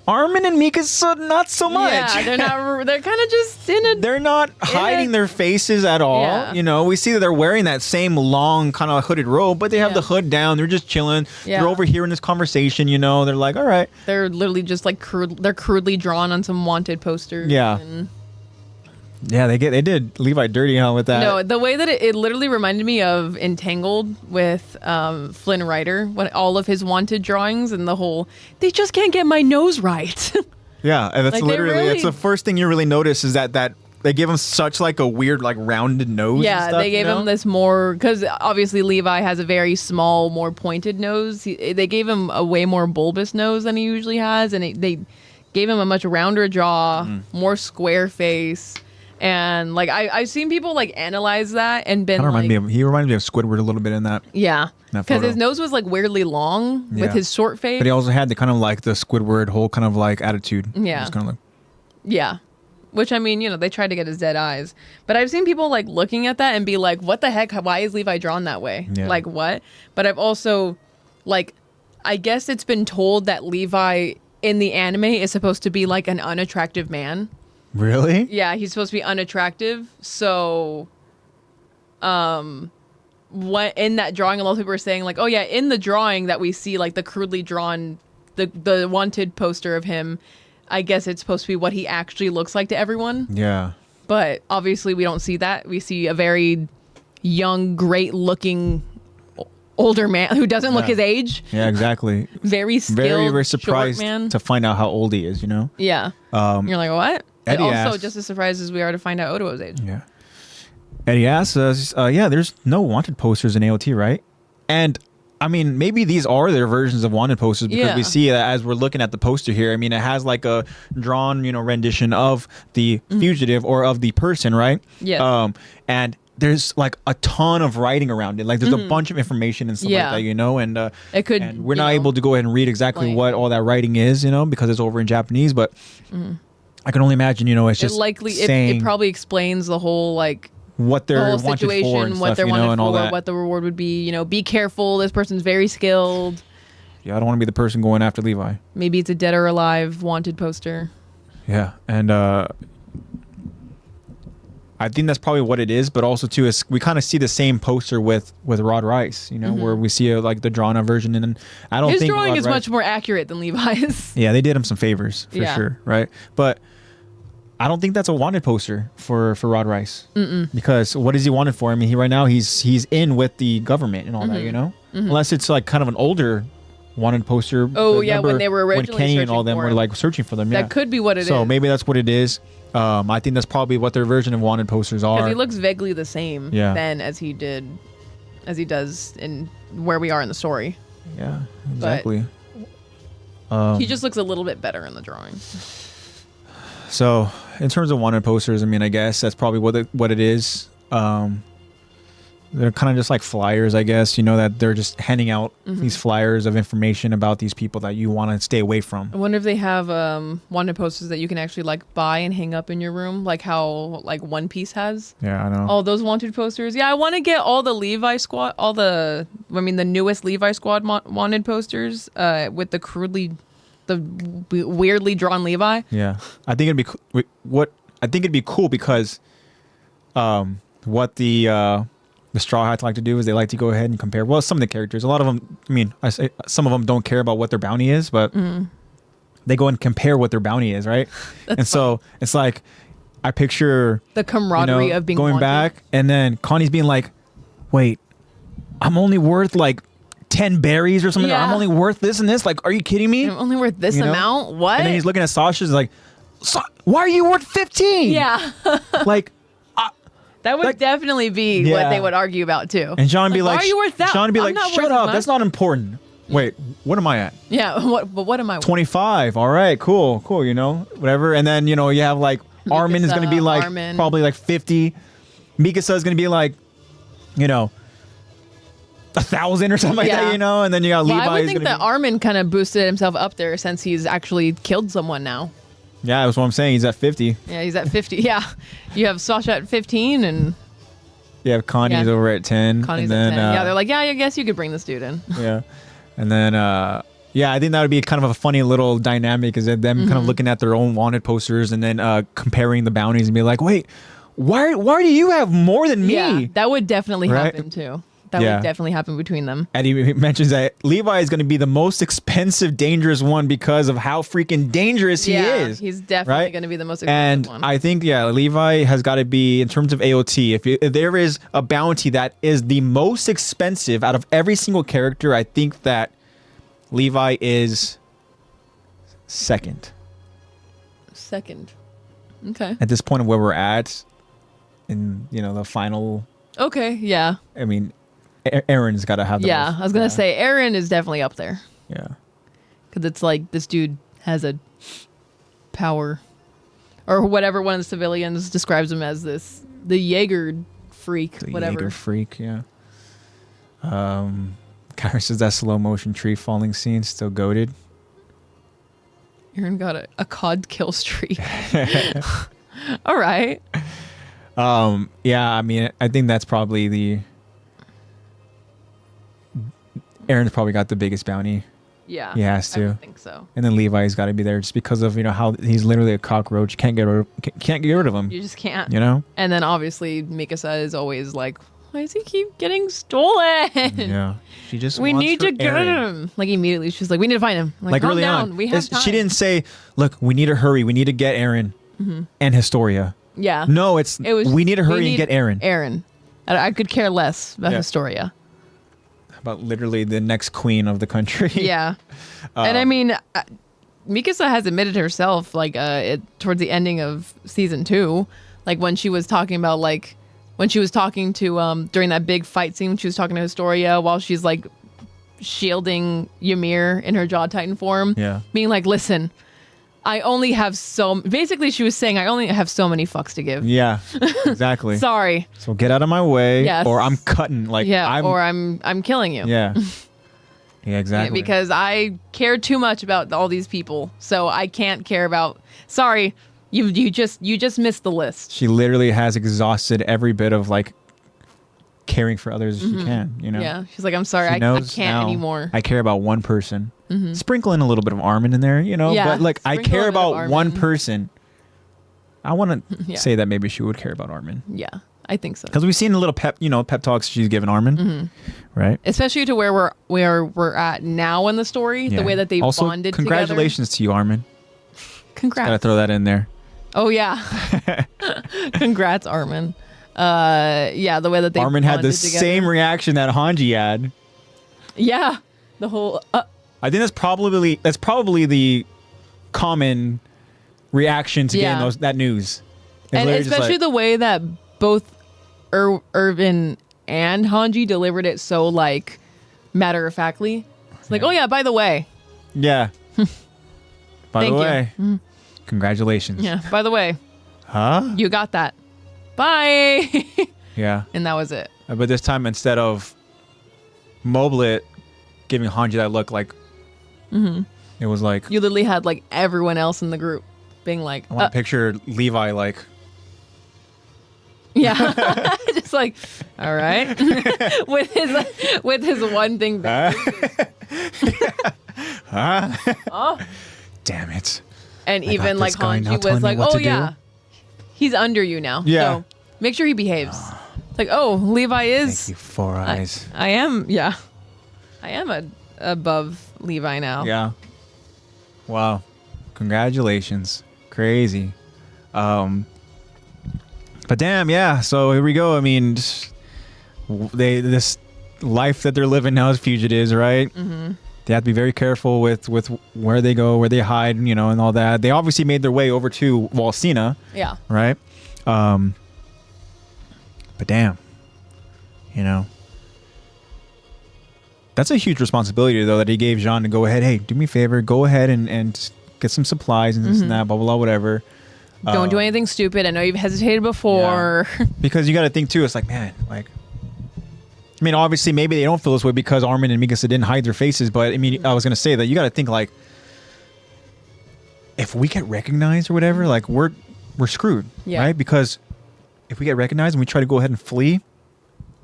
Armin and Mikasa, not so much. Yeah, they're kind of just in a... They're not hiding their faces at all. Yeah. You know, we see that they're wearing that same long kind of hooded robe, but they have the hood down. They're just chilling. Yeah. They're overhearing this conversation, you know. They're like, all right. They're literally just like they're crudely drawn on some wanted posters. Yeah. Yeah, they did Levi dirty, huh, with that. No, the way that it literally reminded me of Entangled with Flynn Rider, when all of his wanted drawings and the whole, they just can't get my nose right. Yeah, and that's Like, literally, really- it's the first thing you really notice is that they give him such like a weird, like rounded nose. Yeah, and stuff, they gave him this more, because obviously Levi has a very small, more pointed nose. They gave him a way more bulbous nose than he usually has, and they gave him a much rounder jaw, more square face. And like I've seen people like analyze that and been like, he reminded me of Squidward a little bit in that. Yeah, That because photo. his nose was like weirdly long with his short face. But he also had the kind of like the Squidward whole kind of like attitude. Yeah. Just kind of like, Yeah. Which, I mean, you know, they tried to get his dead eyes. But I've seen people like looking at that and be like, what the heck? Why is Levi drawn that way? Yeah. Like, what? But I've also, like, I guess it's been told that Levi in the anime is supposed to be like an unattractive man. really? Yeah, he's supposed to be unattractive. So, what in that drawing, a lot of people are saying like, oh yeah, in the drawing that we see, like the crudely drawn, the wanted poster of him, I guess it's supposed to be what he actually looks like to everyone. Yeah. But obviously we don't see that. We see a very young, great looking older man who doesn't look his age. Yeah, exactly. Very skilled, Very short surprised man. to find out how old he is, you know? Yeah. You're like, what? Eddie also, asks- just as surprised as we are to find out Oto's age. Yeah. Eddie asks us, yeah, there's no wanted posters in AOT, right? And I mean, maybe these are their versions of wanted posters because we see that as we're looking at the poster here. I mean, it has like a drawn, rendition of the fugitive or of the person, right? Yeah. And there's like a ton of writing around it. Like there's a bunch of information and stuff like that, and it could. And we're not able to go ahead and read exactly what all that writing is, because it's over in Japanese. But I can only imagine, it's just it probably explains the whole like. What they're the whole wanted situation, for and what stuff, they're wanted and all for, that. what the reward would be. Be careful. This person's very skilled. Yeah, I don't want to be the person going after Levi. Maybe it's a dead or alive wanted poster. Yeah, and I think that's probably what it is. But also too is we kind of see the same poster with Rod Rice, where we see like the drawn up version, and I don't think his drawing Rod is Rice, much more accurate than Levi's. Yeah, they did him some favors for sure, right? But I don't think that's a wanted poster for Rod Rice. Because what is he wanted for? I mean, right now he's in with the government and all that, unless it's like kind of an older wanted poster. Oh yeah, when they were originally when Kenny and all them were like searching for them. That could be what it is. So maybe that's what it is. I think that's probably what their version of wanted posters are. Because he looks vaguely the same then as he does in where we are in the story. Yeah, exactly. He just looks a little bit better in the drawing. So, in terms of wanted posters, I mean, I guess that's probably what it is. They're kind of just like flyers, I guess, that they're just handing out these flyers of information about these people that you want to stay away from. I wonder if they have wanted posters that you can actually like buy and hang up in your room, like how like One Piece has. Yeah, I know. All those wanted posters. Yeah, I want to get all the Levi squad, the newest Levi squad wanted posters with the weirdly drawn Levi. Yeah, I think it'd be cool because what the Straw Hats like to do is they like to go ahead and compare. Well, some of the characters, a lot of them. I mean, I say some of them don't care about what their bounty is, but they go and compare what their bounty is, right? And so it's like I picture the camaraderie of being going wanted. back, and then Connie's being like, "Wait, I'm only worth like 10 berries or something. I'm only worth this and this. Like, are you kidding me? I'm only worth this amount? What?" And then he's looking at Sasha's like, "Why are you worth 15?" Yeah. Like, that would definitely be what they would argue about too. And Sean would be like, "Why are you worth that?" Sean would be like, "Shut up. That's not important." Wait, what am I at? Yeah. What am I? 25. All right, cool. Whatever. And then, you have like Armin is going to be like probably like 50. Mikasa is going to be like, 1,000 or something like that, and then you got Levi. I would think that Armin kind of boosted himself up there since he's actually killed someone now. Yeah, that's what I'm saying. He's at 50. Yeah, he's at 50. Yeah, you have Sasha at 15, and yeah, Connie's over at 10. Connie's and then, at 10. Yeah, they're like, yeah, I guess you could bring this dude in. Yeah, and then I think that would be kind of a funny little dynamic, is that them kind of looking at their own wanted posters and then comparing the bounties and be like, wait, why do you have more than me? Yeah, that would definitely happen too. That would definitely happen between them. And he mentions that Levi is going to be the most expensive, dangerous one because of how freaking dangerous he is. He's definitely going to be the most expensive one. And I think, Levi has got to be, in terms of AOT, if there is a bounty that is the most expensive out of every single character, I think that Levi is second. Okay. At this point of where we're at in, the final. Okay, yeah. I mean, Aaron's got to have the most, I was going to say Aaron is definitely up there. Yeah. Because it's like this dude has a power. Or whatever one of the civilians describes him as, the Jaeger freak, whatever. Jaeger freak, yeah. Kyra says that slow motion tree falling scene still goated. Aaron got a cod kill streak. All right. Yeah, I mean, I think that's probably Aaron's probably got the biggest bounty. Yeah. He has to. I think so. And then Levi's got to be there just because of, how he's literally a cockroach. Can't get rid of him. You just can't. And then obviously Mikasa is always like, why does he keep getting stolen? Yeah. She just we wants need to get Aaron. him. Like immediately she's like, we need to find him. Like calm early down. on. We have time. She didn't say, look, we need to hurry. We need to get Aaron and Historia. Yeah. No, we need to hurry and get Aaron. Aaron. I could care less about Historia. About literally the next queen of the country. Yeah. And I mean, Mikasa has admitted herself, like, towards the ending of season 2, like when she was talking about, like, when she was talking to, during that big fight scene, when she was talking to Historia while she's, like, shielding Ymir in her Jaw Titan form. Yeah. Being like, listen, I only have basically she was saying, I only have so many fucks to give. Yeah, exactly. Sorry. So get out of my way, Yes. or I'm cutting. Like, or I'm killing you. Yeah. Yeah, exactly. Because I care too much about all these people, so I can't care about. Sorry, you just missed the list. She literally has exhausted every bit of like caring for others as she can. You know. Yeah, she's like, I'm sorry, I can't anymore. I care about one person. Sprinkle in a little bit of Armin in there, you know. Yeah, but like, I care about one person. I want to Yeah. say that maybe she would care about Armin. Yeah, I think so. Because we've seen a little pep talks she's given Armin, right? Especially to where we're at now in the story, the way that they also, bonded congratulations to you, Armin. Congrats. Gotta throw that in there. Oh yeah. Congrats, Armin. Yeah, the way that they Armin had the together. same reaction that Hanji had. Yeah, the whole. I think that's probably the common reaction to getting that news. It's And literally just especially like, the way that both Irvin and Hanji delivered it so like matter of factly. It's like, oh yeah, by the way. yeah. By the Thank way, you. congratulations. Yeah, by the way, Huh? you got that. Bye. Yeah. And that was it. But this time, instead of Moblet giving Hanji that look, like, it was like, You literally had like everyone else in the group being like, I want to picture Levi like, yeah, just like, all right, with his one thing back. huh? Oh. Damn it. And I even got like this guy now Hanji telling was me like, what oh to do." yeah, he's under you now. Yeah. So make sure he behaves. Like, oh, Levi is. Thank you, Four Eyes. I am. Yeah, I am above Levi now. Yeah. Wow. Congratulations. Crazy. But damn, yeah. So here we go. I mean, this life that they're living now as fugitives, right? Mm-hmm. They have to be very careful with where they go, where they hide, and all that. They obviously made their way over to Walsina. Yeah. Right. But damn, that's a huge responsibility though that he gave Jean to go ahead. Hey, do me a favor, go ahead and get some supplies and this and that, blah blah blah, whatever. Don't do anything stupid. I know you've hesitated before. Yeah. Because you got to think too. It's like, man, like, I mean, obviously maybe they don't feel this way because Armin and Mikasa didn't hide their faces. But I mean, I was gonna say that you got to think like, if we get recognized or whatever, like we're screwed, right? Because if we get recognized and we try to go ahead and flee,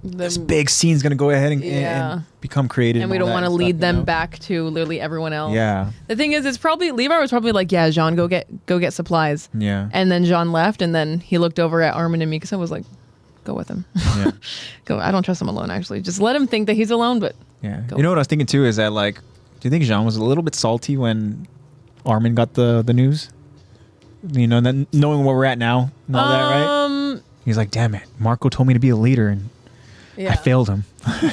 this big scene's gonna go ahead and become created, and we don't want to lead them back to literally everyone else. Yeah. The thing is, Levi was probably like, yeah, Jean, go get supplies. Yeah. And then Jean left, and then he looked over at Armin and Mikasa and was like, go with him. Yeah. Go. I don't trust him alone. Actually, just let him think that he's alone. But yeah. You know what I was thinking too is that, like, do you think Jean was a little bit salty when Armin got the news? That knowing where we're at now and all that, right? He's like, damn it, Marco told me to be a leader and I failed him.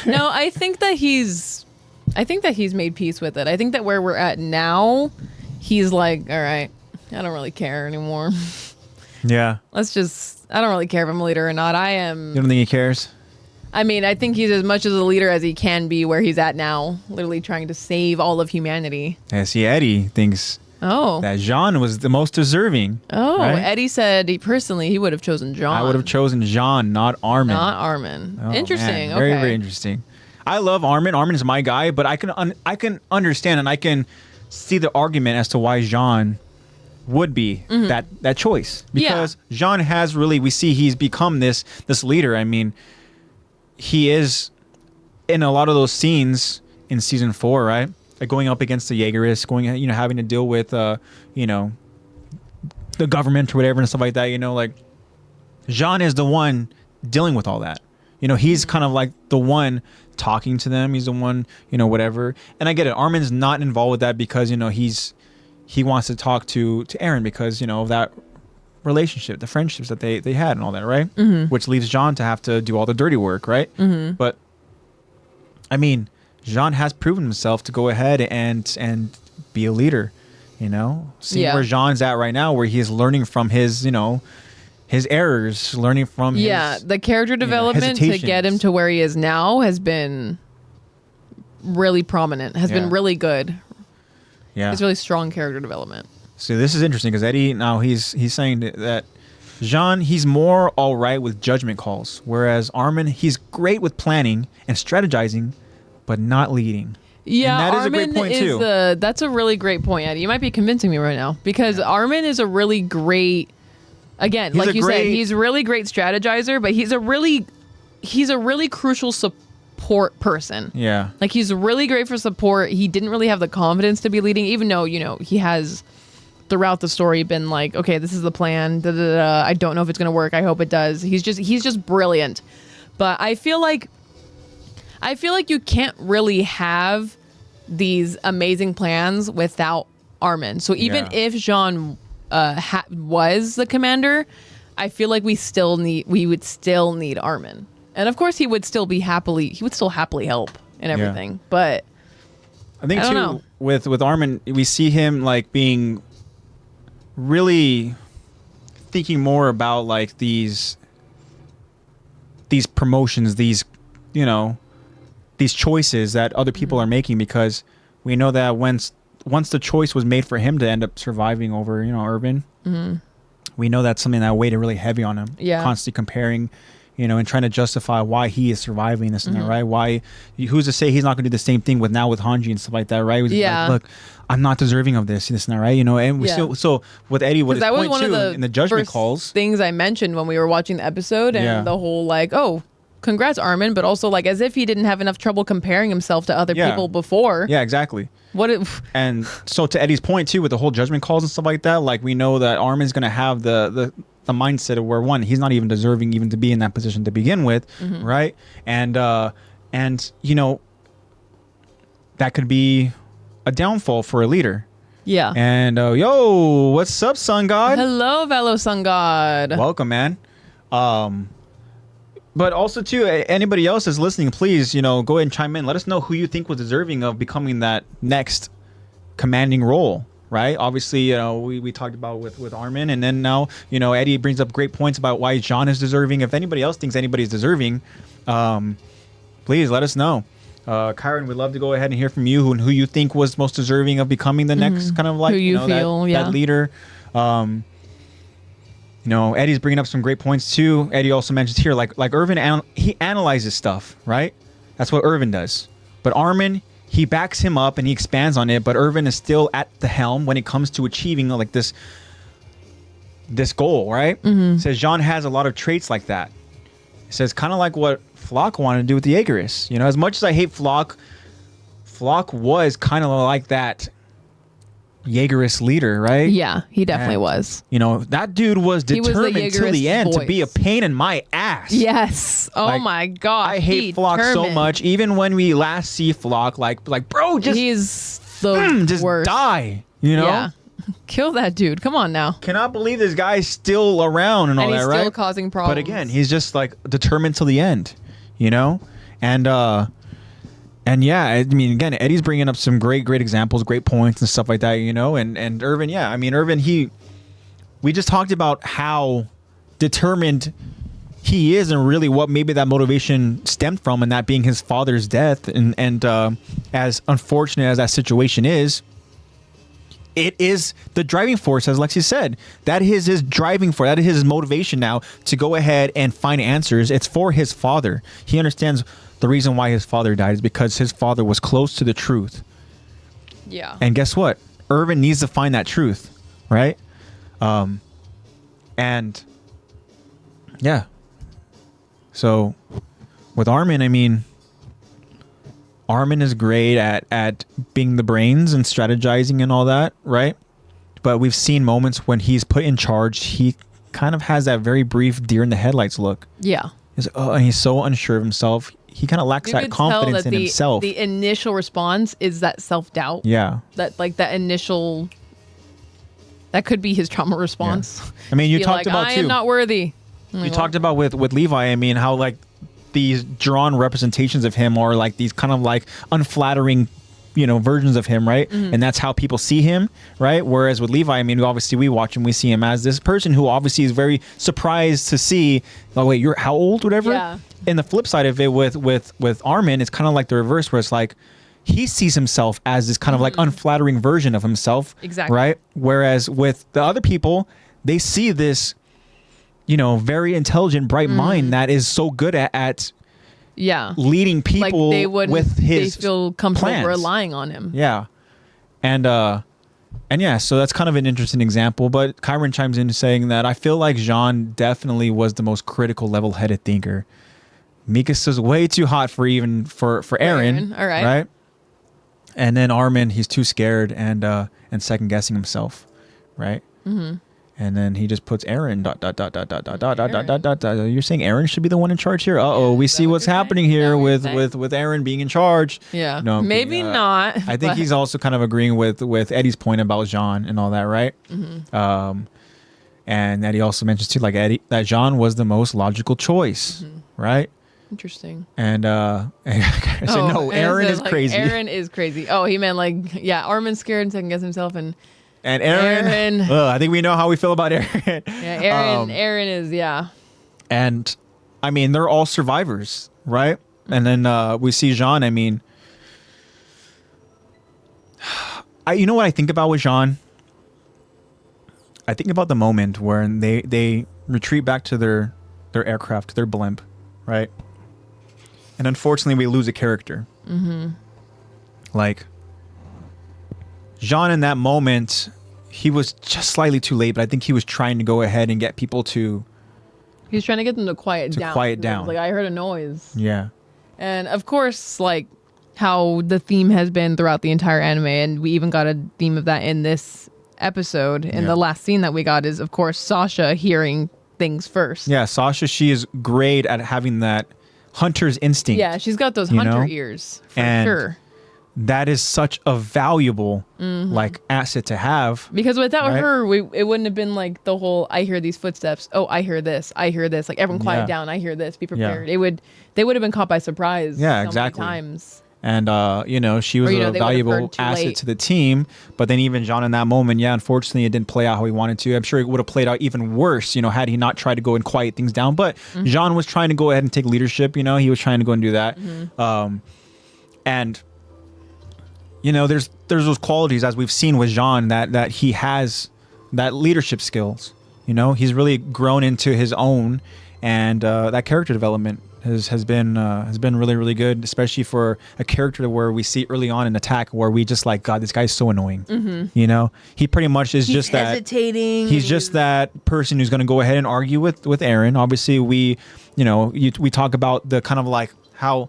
No, I think that he's made peace with it. I think that where we're at now, he's like, all right, I don't really care anymore. Yeah. I don't really care if I'm a leader or not. I am. You don't think he cares? I mean, I think he's as much as a leader as he can be where he's at now, literally trying to save all of humanity. Yeah, see, Eddie thinks that Jean was the most deserving. Oh, right? Eddie said he would have chosen Jean. I would have chosen Jean, not Armin. Not Armin. Oh, interesting. Man. Very, okay. very interesting. I love Armin. Armin is my guy, but I can understand and I can see the argument as to why Jean would be that choice, because Jean has really, we see he's become this leader. I mean, he is in a lot of those scenes in season 4, right? Like going up against the Jaegerists, having to deal with the government or whatever and stuff like that. Like Jean is the one dealing with all that. He's kind of like the one talking to them. He's the one, whatever. And I get it. Armin's not involved with that because he wants to talk to Eren because of that relationship, the friendships that they had and all that, right? Mm-hmm. Which leaves Jean to have to do all the dirty work, right? Mm-hmm. But I mean, Jean has proven himself to go ahead and be a leader, see where Jean's at right now, where he is learning from his his errors, learning from the character development to get him to where he is now has been really prominent, has been really good. Yeah. It's really strong character development. So this is interesting because Eddie now he's saying that Jean, he's more all right with judgment calls, whereas Armin, he's great with planning and strategizing, but not leading. Yeah, and that Armin is a great point too. That's a really great point, Eddie. You might be convincing me right now because Armin is a really great. Again, like you said, he's a really great strategizer, but he's a really crucial support person. Yeah, like he's really great for support. He didn't really have the confidence to be leading, even though he has. Throughout the story been like, okay, this is the plan. Da, da, da. I don't know if it's gonna work. I hope it does. He's just brilliant. But I feel like you can't really have these amazing plans without Armin. So even if Jean was the commander, I feel like we would still need Armin. And of course he would still happily help and everything. But I think too with Armin, we see him like being really thinking more about like these promotions, these choices that other people are making, because we know that once the choice was made for him to end up surviving over Irvin, we know that's something that weighed really heavy on him. Constantly comparing, and trying to justify why he is surviving this and that, right? Why? Who's to say he's not going to do the same thing with Hanji and stuff like that, right? Like, look, I'm not deserving of this and that, right? And we still, so with Eddie, what his point too in the judgment calls, things I mentioned when we were watching the episode, and the whole like, oh, congrats Armin, but also like as if he didn't have enough trouble comparing himself to other people before. Yeah, exactly. And so to Eddie's point too, with the whole judgment calls and stuff like that, like we know that Armin's going to have the mindset of where, one, he's not even deserving even to be in that position to begin with, right? And that could be a downfall for a leader. Yeah. And yo, what's up, Sun God? Hello, fellow Sun God. Welcome, man. But also too, anybody else that's listening, please, go ahead and chime in. Let us know who you think was deserving of becoming that next commanding role. Right. Obviously, we talked about with Armin, and then now, Eddie brings up great points about why Jean is deserving. If anybody else thinks anybody's deserving, please let us know. Kyron, we'd love to go ahead and hear from you who you think was most deserving of becoming the next kind of like, who you feel, that leader. Eddie's bringing up some great points too. Eddie also mentions here, like Irvin, he analyzes stuff, right? That's what Irvin does. But Armin, he backs him up and he expands on it, but Irvin is still at the helm when it comes to achieving like this goal, right? Says Jean has a lot of traits like that. It says kind of like what Flock wanted to do with the Aegis. As much as I hate Flock was kind of like that Jaegerist leader, right? Yeah, he definitely was. That dude was determined till the end to be a pain in my ass. Yes. Oh my god. I hate Flock so much. Even when we last see Flock, like bro, he's the just worst. Die. Yeah. Kill that dude. Come on now. Cannot believe this guy's still around and all that, right? Still causing problems. But again, he's just like determined till the end, And yeah, I mean, again, Eddie's bringing up some great examples, great points and stuff like that, and Irvin, Irvin, we just talked about how determined he is and really what maybe that motivation stemmed from, and that being his father's death. And as unfortunate as that situation is, it is the driving force, as Lexi said. That is his driving force. That is his motivation now to go ahead and find answers. It's for his father. He understands the reason why his father died is because his father was close to the truth. Yeah. And guess what? Irvin needs to find that truth, right? And yeah. So with Armin, Armin is great at being the brains and strategizing and all that, right? But we've seen moments when he's put in charge, he kind of has that very brief deer in the headlights look. Yeah. And he's so unsure of himself. He kind of lacks that confidence in himself. The initial response is that self-doubt. Yeah. That could be his trauma response. Yeah. I mean, you talked about I am not worthy. You talked about with Levi, how like these drawn representations of him are like these kind of like unflattering, versions of him, right? And that's how people see him, right? Whereas with Levi, obviously we watch him, we see him as this person who obviously is very surprised to see, oh wait, you're how old, whatever? Yeah. And the flip side of it with Armin, it's kind of like the reverse, where it's like, he sees himself as this kind of like unflattering version of himself. Exactly. Right. Whereas with the other people, they see this, very intelligent, bright mind that is so good at leading people with his they feel comfortable plans. relying on him. Yeah. And yeah, so that's kind of an interesting example. But Kyron chimes in saying that I feel like Jean definitely was the most critical, level-headed thinker. Mikasa's way too hot for Eren. All right. Right? And then Armin, he's too scared and second-guessing himself. Right? Mm-hmm. And then he just puts Eren ... You're saying Eren should be the one in charge here? Uh-oh, we see what's happening here with Eren being in charge. Yeah. No, maybe not. I think he's also kind of agreeing with Eddie's point about Jean and all that, right? Mm-hmm. And Eddie also mentions too, like that Jean was the most logical choice, right? Interesting. And I said, no, Eren is crazy. Eren is crazy. Oh, he meant Armin's scared and second guess himself and Eren. I think we know how we feel about Eren. Yeah, Eren is, yeah. And I mean, they're all survivors, right? And then we see Jean. I mean, you know what I think about with Jean? I think about the moment where they retreat back to their aircraft, their blimp, right? And unfortunately, we lose a character. Mm-hmm. Like, Jean in that moment, he was just slightly too late, but I think he was trying to go ahead and get people to... He was trying to get them to quiet down. I heard a noise. Yeah. And of course, how the theme has been throughout the entire anime, and we even got a theme of that in this episode. And the last scene that we got is, of course, Sasha hearing things first. Yeah, Sasha, she is great at having that hunter's instinct. Yeah, she's got those hunter ears, for sure. That is such a valuable asset to have, because without her it wouldn't have been like the whole I hear these footsteps, oh I hear this, like everyone quiet down, I hear this, be prepared. They would have been caught by surprise so many times. And she was a valuable asset to the team, but then even Jean in that moment, unfortunately it didn't play out how he wanted to. I'm sure it would have played out even worse, had he not tried to go and quiet things down. But Jean was trying to go ahead and take leadership, he was trying to go and do that. And there's those qualities, as we've seen with Jean, that he has that leadership skills. He's really grown into his own, and that character development has been really, really good, especially for a character where we see early on in Attack where we just like, God, this guy's so annoying. Mm-hmm. He pretty much is just hesitating. He's just that person who's going to go ahead and argue with Eren. Obviously, we talk about the kind of like how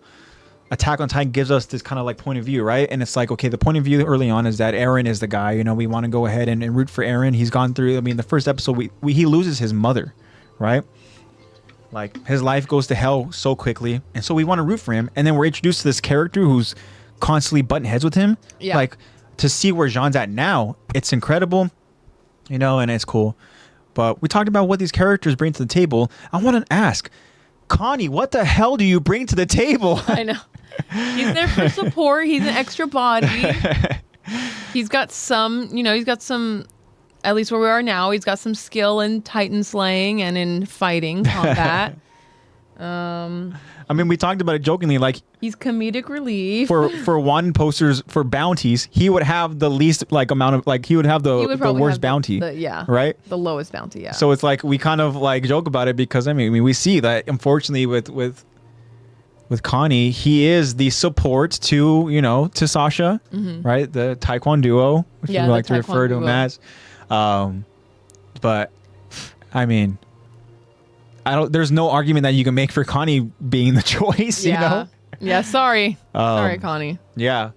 Attack on Titan gives us this kind of like point of view, right? And it's like, okay, the point of view early on is that Eren is the guy. We want to go ahead and root for Eren. He's gone through. I mean, the first episode, he loses his mother, right? Like, his life goes to hell so quickly, and so we want to root for him. And then we're introduced to this character who's constantly butting heads with him. Yeah. Like, to see where Jean's at now, it's incredible, and it's cool. But we talked about what these characters bring to the table. I want to ask, Connie, what the hell do you bring to the table? I know. He's there for support. He's an extra body. He's got some, at least where we are now, he's got some skill in Titan slaying and in fighting combat. I mean, we talked about it jokingly, like he's comedic relief. For one posters for bounties, he would have the least amount of he would have the worst bounty. Right? The lowest bounty, yeah. So it's like we kind of joke about it because I mean we see that unfortunately with Connie, he is the support to Sasha, right? The Taekwondo duo, which we like to refer to him as. But I mean, there's no argument that you can make for Connie being the choice, Yeah, sorry, Connie. Yeah.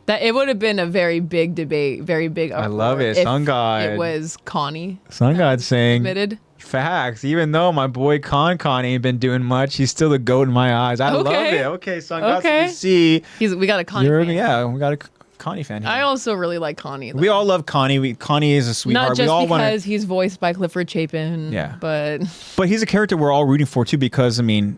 That it would have been a very big debate, very big uproar. I love it. Sun God. It was Connie. Sun God saying admitted. Facts. Even though my boy Con ain't been doing much, he's still the GOAT in my eyes. I love it. Okay, Sun God. So we see. We got a Connie fan. Yeah, we got a Connie fan here. I also really like Connie, though. We all love Connie. Connie is a sweetheart. Not just because he's voiced by Clifford Chapin. Yeah. But he's a character we're all rooting for, too, because, I mean,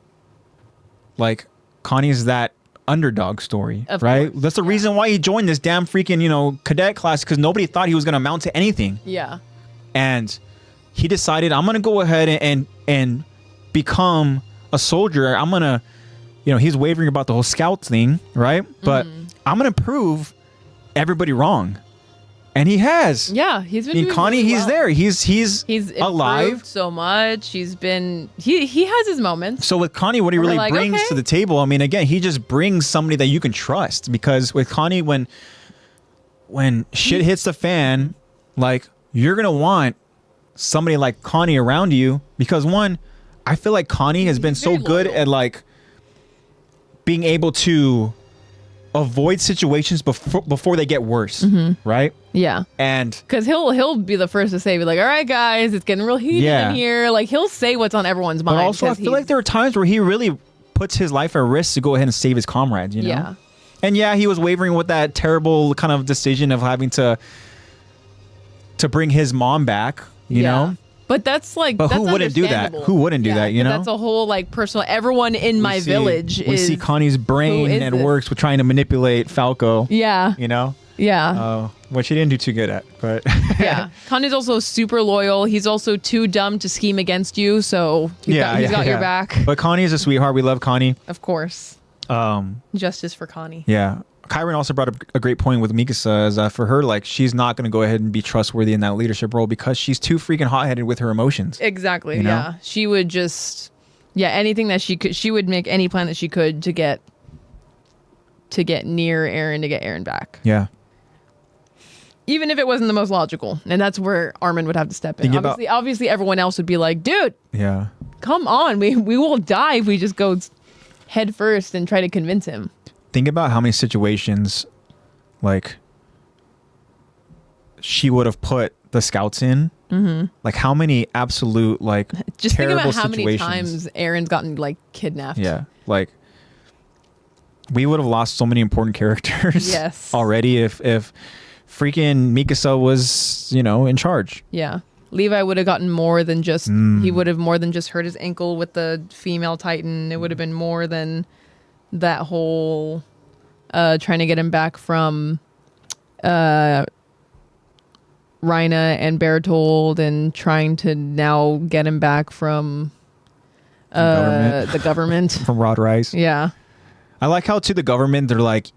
Connie is that underdog story, right? Course. That's the reason why he joined this damn freaking, cadet class, because nobody thought he was going to amount to anything. Yeah. And he decided, I'm going to go ahead and become a soldier. I'm going to, he's wavering about the whole scout thing, right? But I'm going to prove everybody wrong. And he has. Yeah, he's been. Connie, really he's well. there. He's alive so much. He's been. He has his moments. So with Connie, what he really like, brings to the table, I mean, again, he just brings somebody that you can trust. Because with Connie, when shit hits the fan, like, you're gonna want somebody like Connie around you. Because one, I feel like Connie has been so good at like being able to avoid situations before they get worse, right? Yeah, and because he'll be the first to say, be like, "All right, guys, it's getting real heated in here." Like, he'll say what's on everyone's mind. But also, I feel like there are times where he really puts his life at risk to go ahead and save his comrades. You know? Yeah. And yeah, he was wavering with that terrible kind of decision of having to bring his mom back. You know. But that's like, but who wouldn't do that? Who wouldn't do that? You know, that's a whole like personal. Everyone in my village. We see Connie's brain at works with trying to manipulate Falco. Yeah, you know. Yeah. Which he didn't do too good at, but yeah. Connie's also super loyal. He's also too dumb to scheme against you, so he's got your back. But Connie is a sweetheart. We love Connie. Of course. Justice for Connie. Yeah. Kyron also brought up a great point with Mikasa, is that for her, like, she's not going to go ahead and be trustworthy in that leadership role because she's too freaking hot-headed with her emotions. Exactly. You know? Yeah. She would just, anything that she could, she would make any plan that she could to get near Eren, to get Eren back. Yeah. Even if it wasn't the most logical, and that's where Armin would have to step in. Obviously, everyone else would be like, "Dude, come on, we will die if we just go head first and try to convince him." Think about how many situations, like, she would have put the scouts in. Mm-hmm. Like, how many absolute, like, just terrible think about how many situations. times Eren's gotten, like, kidnapped. Yeah, like, we would have lost so many important characters. Yes. Already if freaking Mikasa was, in charge. Yeah. Levi would have gotten more than just, he would have more than just hurt his ankle with the female Titan. It would have been more than that whole trying to get him back from Rhina and Bertold, and trying to now get him back from the government. From Rod Rice. Yeah. I like how to the government, they're like,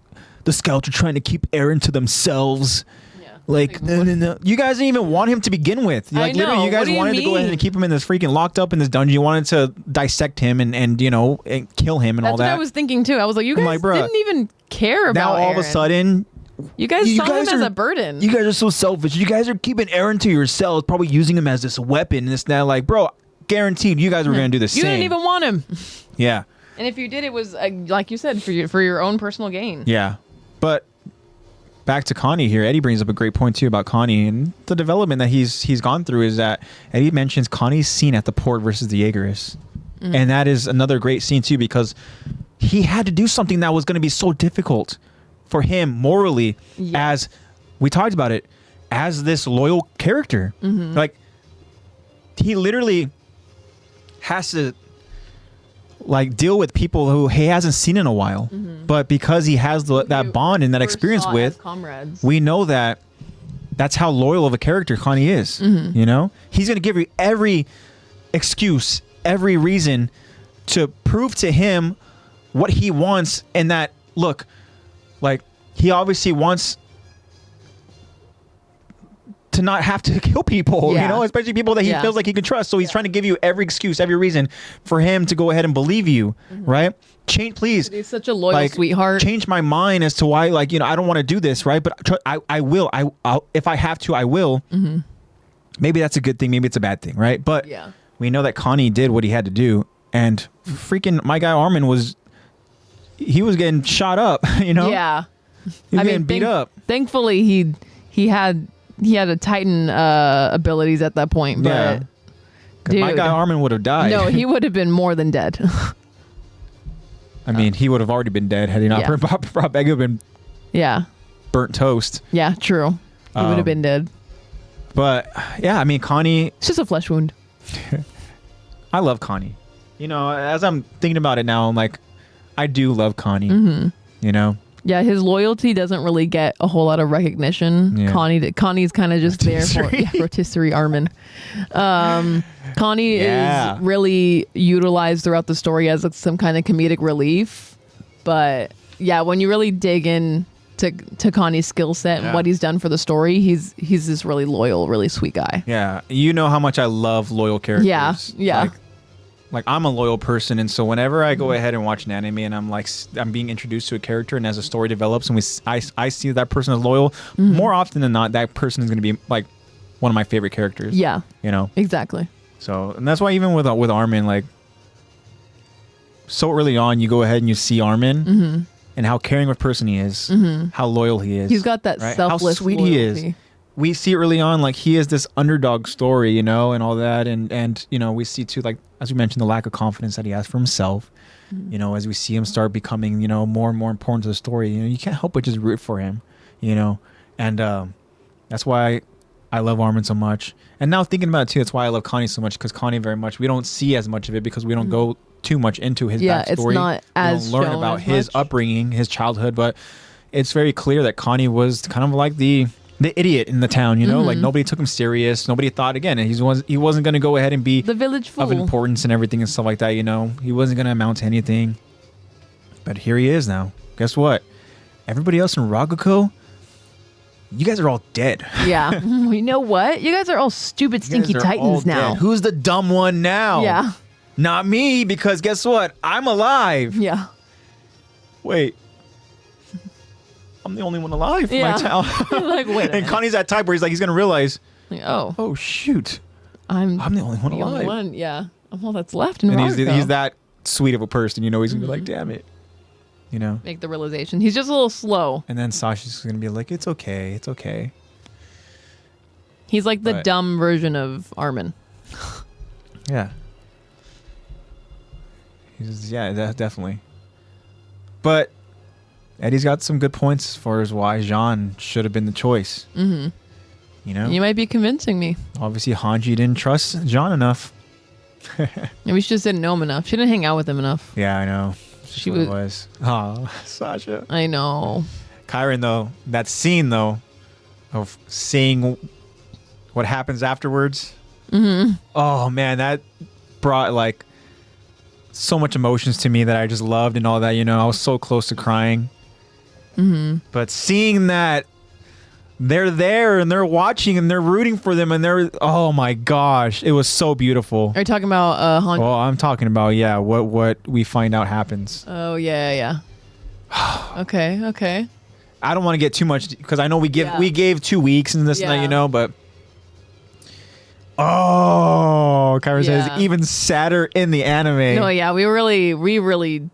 the scouts are trying to keep Eren to themselves. Yeah. Like, no. You guys didn't even want him to begin with. Like, literally, you guys wanted to go ahead and keep him in this freaking locked up in this dungeon. You wanted to dissect him and kill him and all that. That's what I was thinking too. I was like, you guys didn't even care about Now all Eren. of a sudden, you guys saw him as a burden. You guys are so selfish. You guys are keeping Eren to yourselves, probably using him as this weapon and this and that. Like, bro, guaranteed you guys were going to do the same. You didn't even want him. Yeah. And if you did, it was, like you said, for your own personal gain. Yeah. But back to Connie here. Eddie brings up a great point too about Connie, and the development that he's gone through is that Eddie mentions Connie's scene at the port versus the Jaegerists. And that is another great scene too, because he had to do something that was going to be so difficult for him morally, as we talked about it, as this loyal character. Like, he literally has to like deal with people who he hasn't seen in a while, but because he has that bond and that experience with comrades, we know that that's how loyal of a character Connie is. You know, he's going to give you every excuse, every reason to prove to him what he wants, and that, look, like, he obviously wants to not have to kill people, especially people that he feels like he can trust. So he's trying to give you every excuse, every reason for him to go ahead and believe you, right? Please. He's such a loyal sweetheart. Change my mind as to why, like, I don't want to do this, right? But I will. I'll, if I have to, I will. Maybe that's a good thing. Maybe it's a bad thing, right? But we know that Connie did what he had to do, and freaking my guy Armin was getting shot up, Yeah. He was getting beat up. Thankfully, he had a Titan abilities at that point, but dude, my guy Armin would have died. No, he would have been more than dead. I mean, he would have already been dead had he not brought back. He would have been burnt toast. Yeah, true. He would have been dead. But yeah, I mean, Connie. It's just a flesh wound. I love Connie. As I'm thinking about it now, I'm like, I do love Connie. Yeah, his loyalty doesn't really get a whole lot of recognition. Yeah. Connie's kind of just there for rotisserie Armin. Connie is really utilized throughout the story as some kind of comedic relief. But yeah, when you really dig in to Connie's skill set and what he's done for the story. He's this really loyal, really sweet guy. Yeah, you know how much I love loyal characters. Yeah. Like I'm a loyal person, and so whenever I go ahead and watch an anime and I'm being introduced to a character, and as a story develops and I see that person is loyal, more often than not that person is going to be like one of my favorite characters. Yeah. You know? Exactly. So, and that's why even with Armin, like so early on, you go ahead and you see Armin and how caring of a person he is, how loyal he is. He's got that selfless how sweet loyalty. he is. We see early on, like he is this underdog story, you know, and all that. And, you know, we see too, like, as we mentioned, the lack of confidence that he has for himself, you know, as we see him start becoming, you know, more and more important to the story, you know, you can't help but just root for him, you know, and that's why I love Armin so much. And now thinking about it too, that's why I love Connie so much, because Connie very much, we don't see as much of it because we don't go too much into his backstory. It's not as we don't learn about his upbringing, his childhood, but it's very clear that Connie was kind of like the idiot in the town, you know, like nobody took him serious. Nobody thought, again, he wasn't going to go ahead and be the village fool of importance and everything and stuff like that, you know. He wasn't going to amount to anything. But here he is now. Guess what? Everybody else in Raguko, you guys are all dead. Yeah. You know what? You guys are all stupid, stinky titans now. Dead. Who's the dumb one now? Yeah. Not me, because guess what? I'm alive. Yeah. Wait. I'm the only one alive in my town. Like, wait. And Connie's that type where he's going to realize, like, oh shoot, I'm the only one alive. I'm all that's left in And Raguko. he's that sweet of a person, you know. He's gonna be like, damn it, you know. Make the realization. He's just a little slow. And then Sasha's gonna be like, it's okay. He's like the dumb version of Armin. Yeah. Definitely. But Eddie's got some good points as far as why Jean should have been the choice. You know? You might be convincing me. Obviously, Hanji didn't trust Jean enough. Maybe she just didn't know him enough. She didn't hang out with him enough. Yeah, I know. She was. Oh, Sasha. I know. Kyron, though, that scene, though, of seeing what happens afterwards. Oh, man, that brought, like, so much emotions to me that I just loved and all that, you know. I was so close to crying. But seeing that they're there and they're watching and they're rooting for them and they're, oh my gosh, it was so beautiful. Are you talking about Han? Well, I'm talking about, what we find out happens. Oh, yeah. Okay. I don't want to get too much because I know we gave 2 weeks and this and that, you know, but Kyra says even sadder in the anime. No, yeah, we really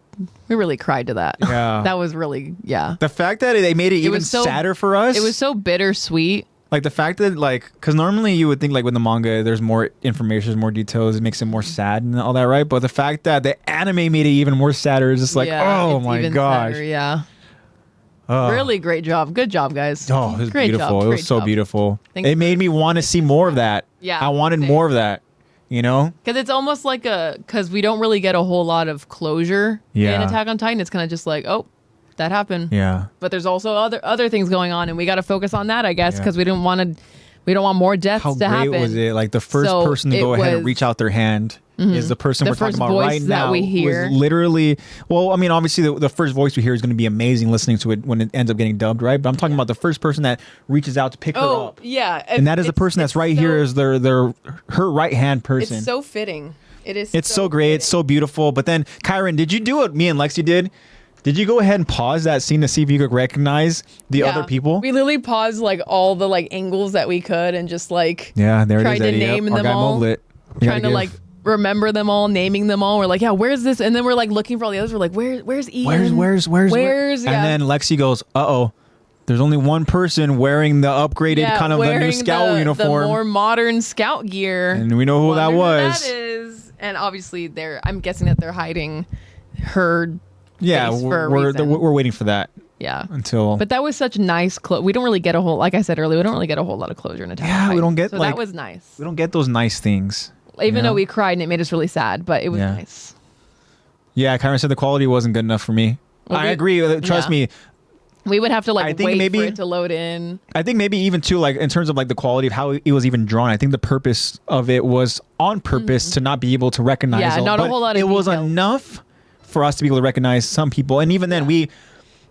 cried to that. Yeah. That was really, The fact that they made it even sadder for us. It was so bittersweet. Like the fact that, like, because normally you would think, like, with the manga, there's more information, there's more details, it makes it more sad and all that, right? But the fact that the anime made it even more sadder is just like, oh my gosh. Sadder, yeah. Really great job. Good job, guys. Oh, it was great beautiful. Job. It was so beautiful. Thanks It made me want to see more of that. Yeah. I wanted more of that, you know? Because it's almost like because we don't really get a whole lot of closure in Attack on Titan. It's kind of just like, oh, that happened. Yeah. But there's also other things going on, and we got to focus on that, I guess, because we don't want more deaths to happen. How great was it? Like the first person to go ahead and reach out their hand is the person we're talking about right now. That we hear. Was literally, well, I mean, obviously the first voice we hear is going to be amazing listening to it when it ends up getting dubbed, right? But I'm talking about the first person that reaches out to pick her up. Yeah. And that is the person that's right here is her right hand person. It's so fitting. It is. It's so great. Fitting. It's so beautiful. But then, Kyron, did you do what me and Lexi did? Did you go ahead and pause that scene to see if you could recognize the other people? We literally paused like all the like angles that we could and just like there it is. Tried to name them all. Trying to like remember them all, naming them all. We're like, where's this? And then we're like looking for all the others. We're like, where's Ian? Where's? Yeah. And then Lexi goes, there's only one person wearing the upgraded kind of the new scout uniform. The more modern scout gear. And we know who that was. Who that is. And obviously I'm guessing that they're hiding her. Yeah, we're waiting for that. Yeah. But that was such nice we don't really get like I said earlier, we don't really get a whole lot of closure in Attack on Titan. Yeah, we don't get so that was nice. We don't get those nice things. Even though we cried and it made us really sad, but it was nice. Yeah, Kyron said the quality wasn't good enough for me. Well, I agree. Trust me. We would have to wait for it to load in. I think maybe even too, like in terms of like the quality of how it was even drawn, I think the purpose of it was on purpose to not be able to recognize not a whole lot of it was enough for us to be able to recognize some people. And even then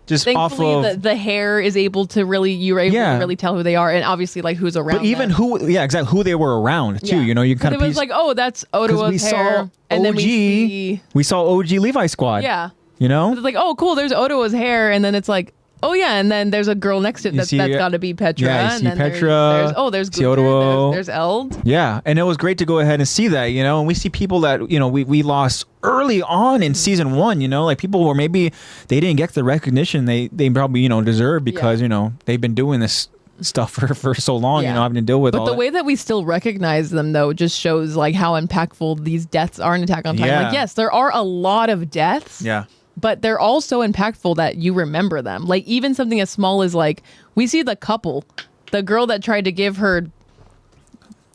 just Thankfully, off of the hair is able to really, you're able to really tell who they are, and obviously like who's around. But even them. exactly who they were around too. You know, you kind of it was like, oh, that's Otoa's hair, and then we saw OG Levi Squad. Yeah, you know, it's like, oh, cool, there's Otoa's hair, and then it's like, oh yeah, and then there's a girl next to it that's got to be Petra. Yeah, you see and then Petra. There's Gunnar, there's Eld. Yeah, and it was great to go ahead and see that, you know, and we see people that, you know, we lost early on in season 1, you know, like people were maybe they didn't get the recognition they probably, you know, deserve because, you know, they've been doing this stuff for so long, you know, having to deal with all the way that we still recognize them though just shows like how impactful these deaths are in Attack on Titan. Like, yes, there are a lot of deaths. Yeah. But they're all so impactful that you remember them. Like even something as small as like we see the couple, the girl that tried to give her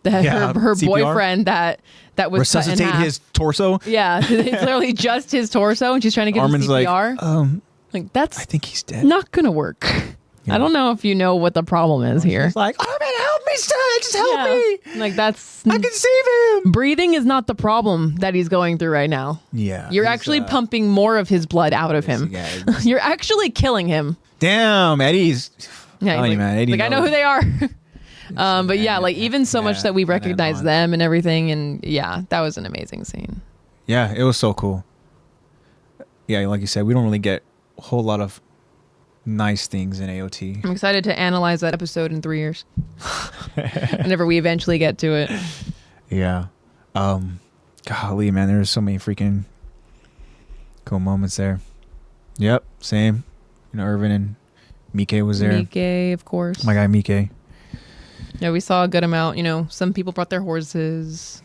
her boyfriend that was resuscitate his torso. Yeah, it's literally just his torso, and she's trying to give him CPR. Like that's I think he's dead. Not gonna work. Yeah. I don't know if you know what the problem is here. She's like, Armin, help me, son! Just help me! Like that's I can save him. Breathing is not the problem that he's going through right now. Yeah, you're actually pumping more of his blood out of him. You're actually killing him. Damn, Eddie's. Yeah, like, man, Eddie like I know who they are. But yeah, like even so much that we recognize them and everything, and yeah, that was an amazing scene. Yeah, it was so cool. Yeah, like you said, we don't really get a whole lot of nice things in AOT. I'm excited to analyze that episode in 3 years. Whenever we eventually get to it. Yeah. Golly, man, there's so many freaking cool moments there. Yep, same. You know, Irvin and Mike was there. Mike, of course. My guy Mike. Yeah, we saw a good amount. You know, some people brought their horses.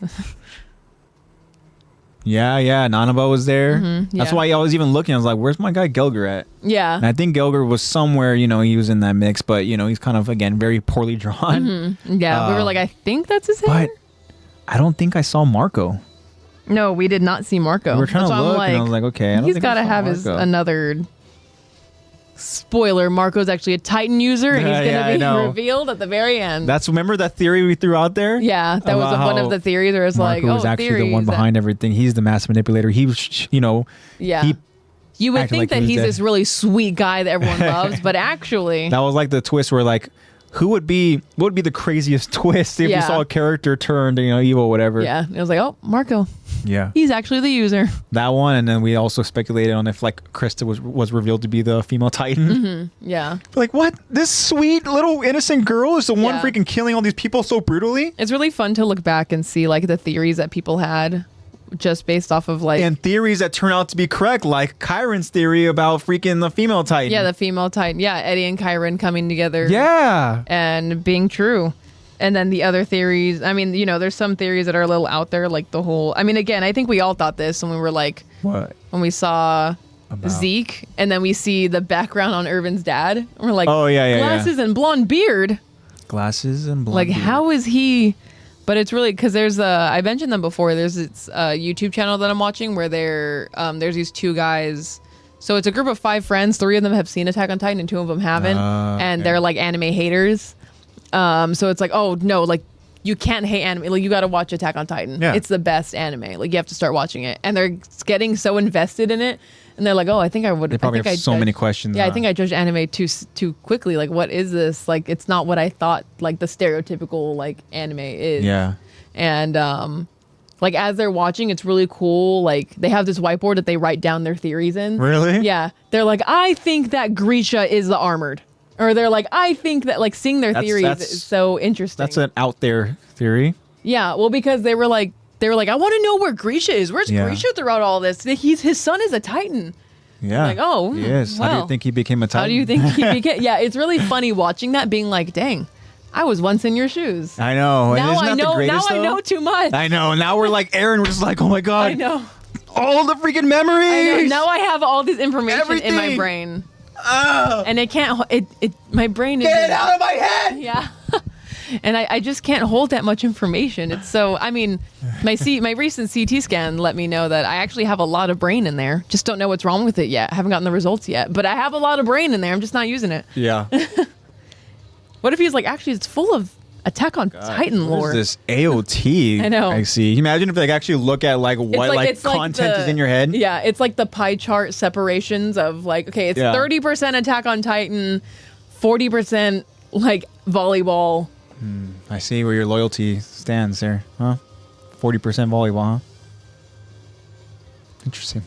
Yeah, Nanaba was there. Mm-hmm, That's why I was even looking. I was like, where's my guy Gelger at? Yeah. And I think Gelger was somewhere, you know, he was in that mix, but, you know, he's kind of, again, very poorly drawn. Mm-hmm. Yeah, we were like, I think that's his hair. But I don't think I saw Marco. No, we did not see Marco. We were trying to look, and I was like, okay, he's got to have his another... Spoiler, Marco's actually a Titan user, and he's going to be revealed at the very end. Remember that theory we threw out there? Yeah, that was one of the theories where it's Marco was actually the one behind everything. He's the master manipulator. He was, you know... Yeah. You would think that he's this really sweet guy that everyone loves, but actually... That was like the twist where like, what would be the craziest twist if you saw a character turned, you know, evil or whatever? Yeah, it was like, oh, Marco. Yeah. He's actually the user. That one, and then we also speculated on if like Krista was revealed to be the female Titan. Mm-hmm. Yeah. Like, what? This sweet little innocent girl is the one freaking killing all these people so brutally? It's really fun to look back and see like the theories that people had just based off of like... And theories that turn out to be correct, like Kyron's theory about freaking the female Titan. Yeah, the female Titan. Yeah, Eddie and Kyron coming together. Yeah. And being true. And then the other theories, I mean, you know, there's some theories that are a little out there, like the whole... I mean, again, I think we all thought this when we were like... What? When we saw Zeke, and then we see the background on Irvin's dad. And we're like, oh, yeah. Glasses and blonde beard. Glasses and blonde like, beard. how is he... But it's really... Because there's I mentioned them before. There's this YouTube channel that I'm watching where there's these two guys... So it's a group of 5 friends. 3 of them have seen Attack on Titan and 2 of them haven't. And they're like anime haters. So it's like, oh no, like you can't hate anime. Like you got to watch Attack on Titan. Yeah. It's the best anime. Like you have to start watching it. And they're getting so invested in it. And they're like, oh, I think I would. They probably have so many questions. Yeah, I think I judged anime too quickly. Like, what is this? Like, it's not what I thought. Like the stereotypical like anime is. Yeah. And like as they're watching, it's really cool. Like they have this whiteboard that they write down their theories in. Really? Yeah. They're like, I think that Grisha is the armored. Or they're like, I think that, like, seeing their theories is so interesting. That's an out there theory. Yeah, well, because they were like, I want to know where Grisha is. Where's Grisha throughout all this? His son is a Titan. Yeah. Like, oh, yes. Well, how do you think he became a Titan? How do you think he became? Yeah, it's really funny watching that, being like, dang, I was once in your shoes. I know. Now I know. Now I know too much. I know. Now we're like Aaron. We're just like, oh my god. I know. All the freaking memories. I know. Now I have all this information in my brain. Oh. And I can't. My brain is. Get it out of my head. Yeah. And I just can't hold that much information. It's so. I mean, my recent CT scan let me know that I actually have a lot of brain in there. Just don't know what's wrong with it yet. I haven't gotten the results yet, but I have a lot of brain in there. I'm just not using it. Yeah. What if he's like, actually, it's full of Attack on Titan lore. What is this AOT? I know. I see. Imagine if they actually look at like what it's content is in your head. Yeah, it's like the pie chart separations of like, okay, it's 30% Attack on Titan, 40% like volleyball. I see where your loyalty stands there, huh? 40% volleyball, huh? Interesting.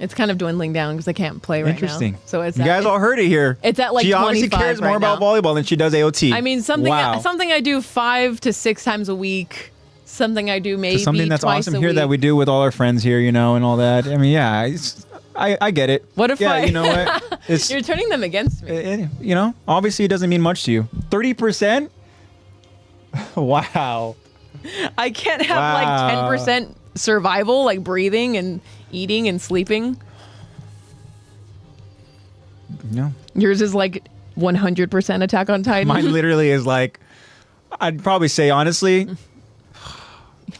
It's kind of dwindling down because I can't play right Interesting. now. So it's you guys all heard it here. It's at like she obviously 25 cares more right about now. volleyball than she does AOT. I mean, something Wow. I do 5 to 6 times a week. Something I do maybe something that's twice awesome a here week. that we do with all our friends here, you know, and all that. I mean, yeah, I get it. What if you know what? It's You're turning them against me. you know, obviously it doesn't mean much to you. 30%? Wow. I can't have like 10% survival, like breathing and eating and sleeping. No. Yours is like 100% Attack on Titan. Mine literally is like, I'd probably say honestly,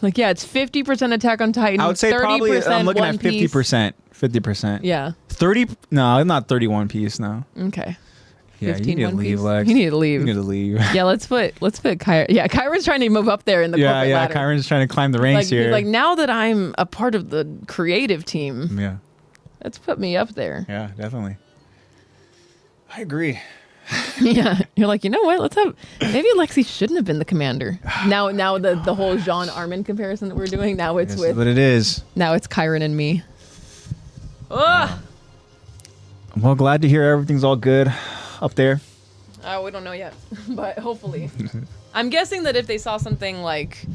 like, yeah, it's 50% Attack on Titan. I would say 30% probably I'm looking One at Piece. 50%. 50%. Yeah. 30? No, not 31 piece. No. Okay. Yeah, 15 you need to One leave, Piece. Lex. You need to leave. You need to leave. Yeah, let's put Kyra. Yeah, Kyra's trying to move up there in the corporate ladder. Kyron's trying to climb the ranks here. Like now that I'm a part of the creative team, Yeah. let's put me up there. Yeah, definitely. I agree. Yeah, you're like, you know what? Let's have maybe Lexi shouldn't have been the commander. Now the whole Jean Armin comparison that we're doing. Now it's That's what it is. now it's Kyron and me. Ugh. Well, glad to hear everything's all good up there. We don't know yet, but hopefully. I'm guessing that if they saw something like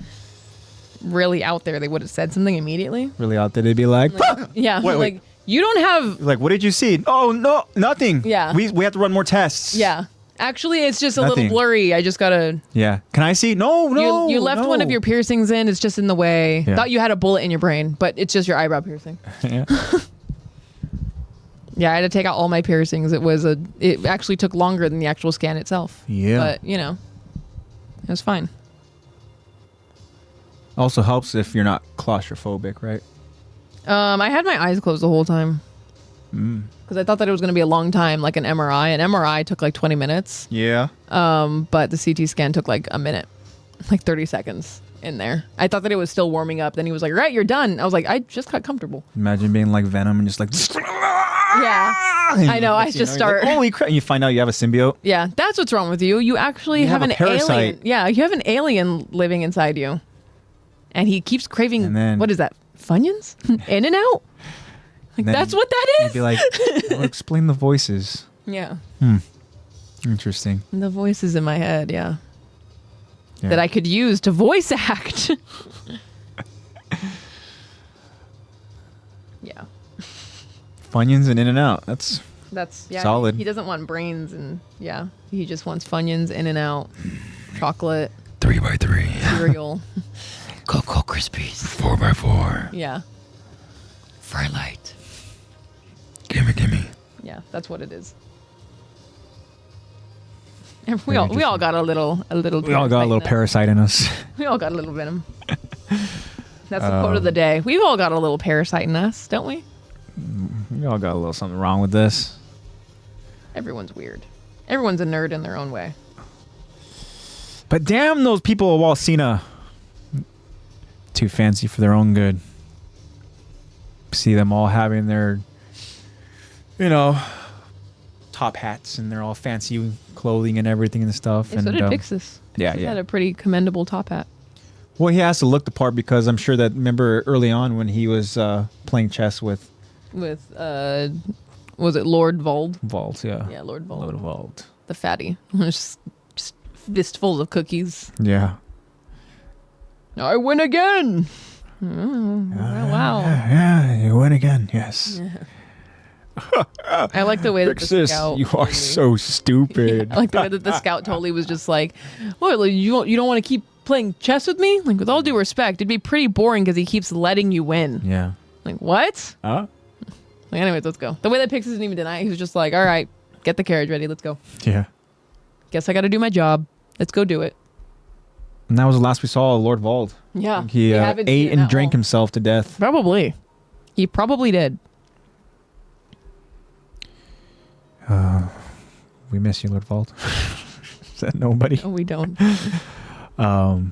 really out there, they would have said something immediately. Really out there, they'd be like, Yeah, Wait. like you don't have. like, what did you see? Oh, no, nothing. Yeah. We have to run more tests. Yeah, actually, it's just a Nothing. little blurry. I just gotta. Yeah. Can I see? No. You left one of your piercings in. It's just in the way. Yeah. Thought you had a bullet in your brain, but it's just your eyebrow piercing. Yeah. Yeah, I had to take out all my piercings. It actually took longer than the actual scan itself. Yeah. But, you know, it was fine. Also helps if you're not claustrophobic, right? I had my eyes closed the whole time. Because I thought that it was going to be a long time, like an MRI. An MRI took like 20 minutes. Yeah. But the CT scan took like a minute, like 30 seconds in there. I thought that it was still warming up. Then he was like, right, you're done. I was like, I just got comfortable. Imagine being like Venom and just like... Yeah. I know. I just start. Like, holy crap. And you find out you have a symbiote. Yeah, that's what's wrong with you. You actually have have an a parasite. alien. Yeah, you have an alien living inside you. And he keeps craving, And then- what is that? Funyuns? In and out? Like, then that's what that You'd is? be like, well, explain the voices. Yeah. Interesting. The voices in my head, yeah. Yeah. That I could use to voice act. Yeah. Funyuns and in and out. That's Yeah. solid. He doesn't want brains and, yeah. He just wants Funyuns, in and out, chocolate, 3x3. cereal. Cocoa Krispies. 4x4. Yeah. Firelight. Gimme. Yeah, that's what it is. And we all got a little. We all got a little parasite in us. We all got a little venom. That's the quote of the day. We've all got a little parasite in us, don't we? We all got a little something wrong with this. Everyone's weird. Everyone's a nerd in their own way. But damn those people of Walsina. Too fancy for their own good. See them all having their, top hats and they're all fancy clothing and everything and stuff. Yeah, and so did Pixis. Yeah, He yeah. had a pretty commendable top hat. Well, he has to look the part because I'm sure that, remember early on when he was playing chess with With, was it Lord Vold? Vault, yeah. Yeah, Lord Vold. Lord Vault. The fatty. just fistfuls of cookies. Yeah. I win again. Wow. Yeah, you win again, yes. I like the way that the Pixis, scout. you are so stupid. I like the way that the scout totally was just like, "What? Like, you don't want to keep playing chess with me? Like, with all due respect, it'd be pretty boring because he keeps letting you win." Yeah. Like, what? Huh? Like, anyways, let's go. The way that Pixis didn't even deny it, he was just like, "All right, get the carriage ready. Let's go. Yeah. Guess I got to do my job. Let's go do it." And that was the last we saw of Lord Vault. Yeah. He we haven't seen ate it and at drank all. himself to death. Probably. He probably did. We miss you, Lord Vault. Is that nobody? Oh, we don't. So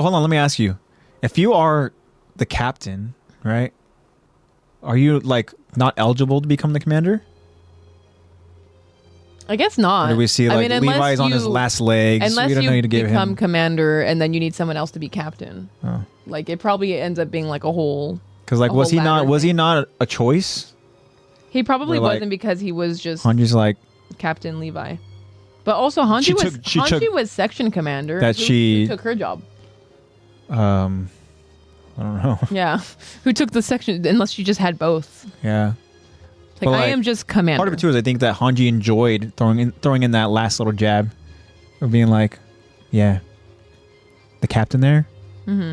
hold on, let me ask you. If you are the captain, right? Are you like not eligible to become the commander? I guess not. Or do we see like Levi's on his last legs? Unless we don't you need to give become him commander and then you need someone else to be captain. Oh. Like it probably ends up being like a whole. Because like a was whole he not ladder was he thing. not a choice? He probably Or, like, wasn't because he was just Hanji's like Captain Levi. But also Hanji She took was section commander. that who she- took her job. I don't know. Yeah. Who took the section unless she just had both. Yeah. Like, But, I like, am just commander. Part of it too is I think that Hanji enjoyed throwing in that last little jab of being like, yeah, the captain there,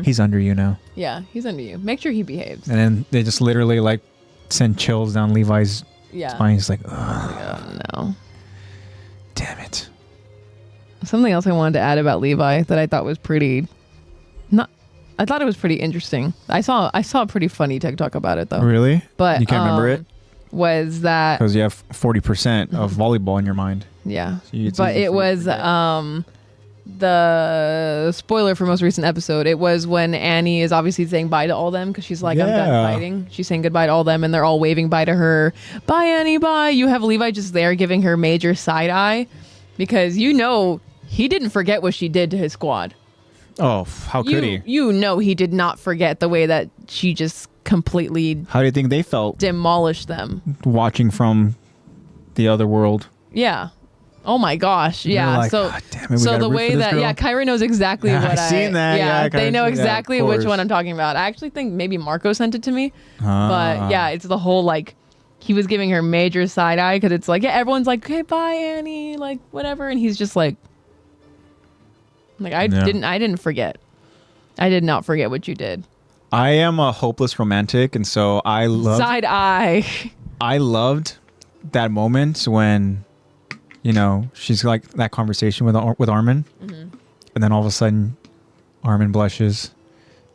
he's under you now. Yeah, he's under you. Make sure he behaves. And then they just literally like send chills down Levi's Yeah. spine. He's like, ugh, Oh, no. damn it. Something else I wanted to add about Levi that I thought was pretty I thought it was pretty interesting. I saw a pretty funny TikTok about it though. Really? But You can't remember it? Was that Because you have 40% of volleyball in your mind. yeah. So it's But easy it for you to was forget. the spoiler for most recent episode. It was when Annie is obviously saying bye to all them because she's like, I'm done Yeah. fighting. She's saying goodbye to all them and they're all waving bye to her. Bye, Annie, bye. You have Levi just there giving her major side eye because you know he didn't forget what she did to his squad. Oh, how could he? You know he did not forget the way that she just completely How do you think they felt demolished them. watching from the other world? Yeah. Oh my gosh. Yeah. like, so "God damn it, we so gotta the root way for this that girl." Kyra knows exactly Yeah, what I seen that. Yeah, they Kyra's know seen that, of exactly which course. one I'm talking about. I actually think maybe Marco sent it to me. But Ah. yeah, it's the whole like he was giving her major side eye because it's like yeah, everyone's like, "Okay, bye Annie," like whatever, and he's just like I Yeah. didn't forget. I did not forget what you did. I am a hopeless romantic, and so I Side eye. loved that moment when, you know, she's like that conversation with Armin, and then all of a sudden, Armin blushes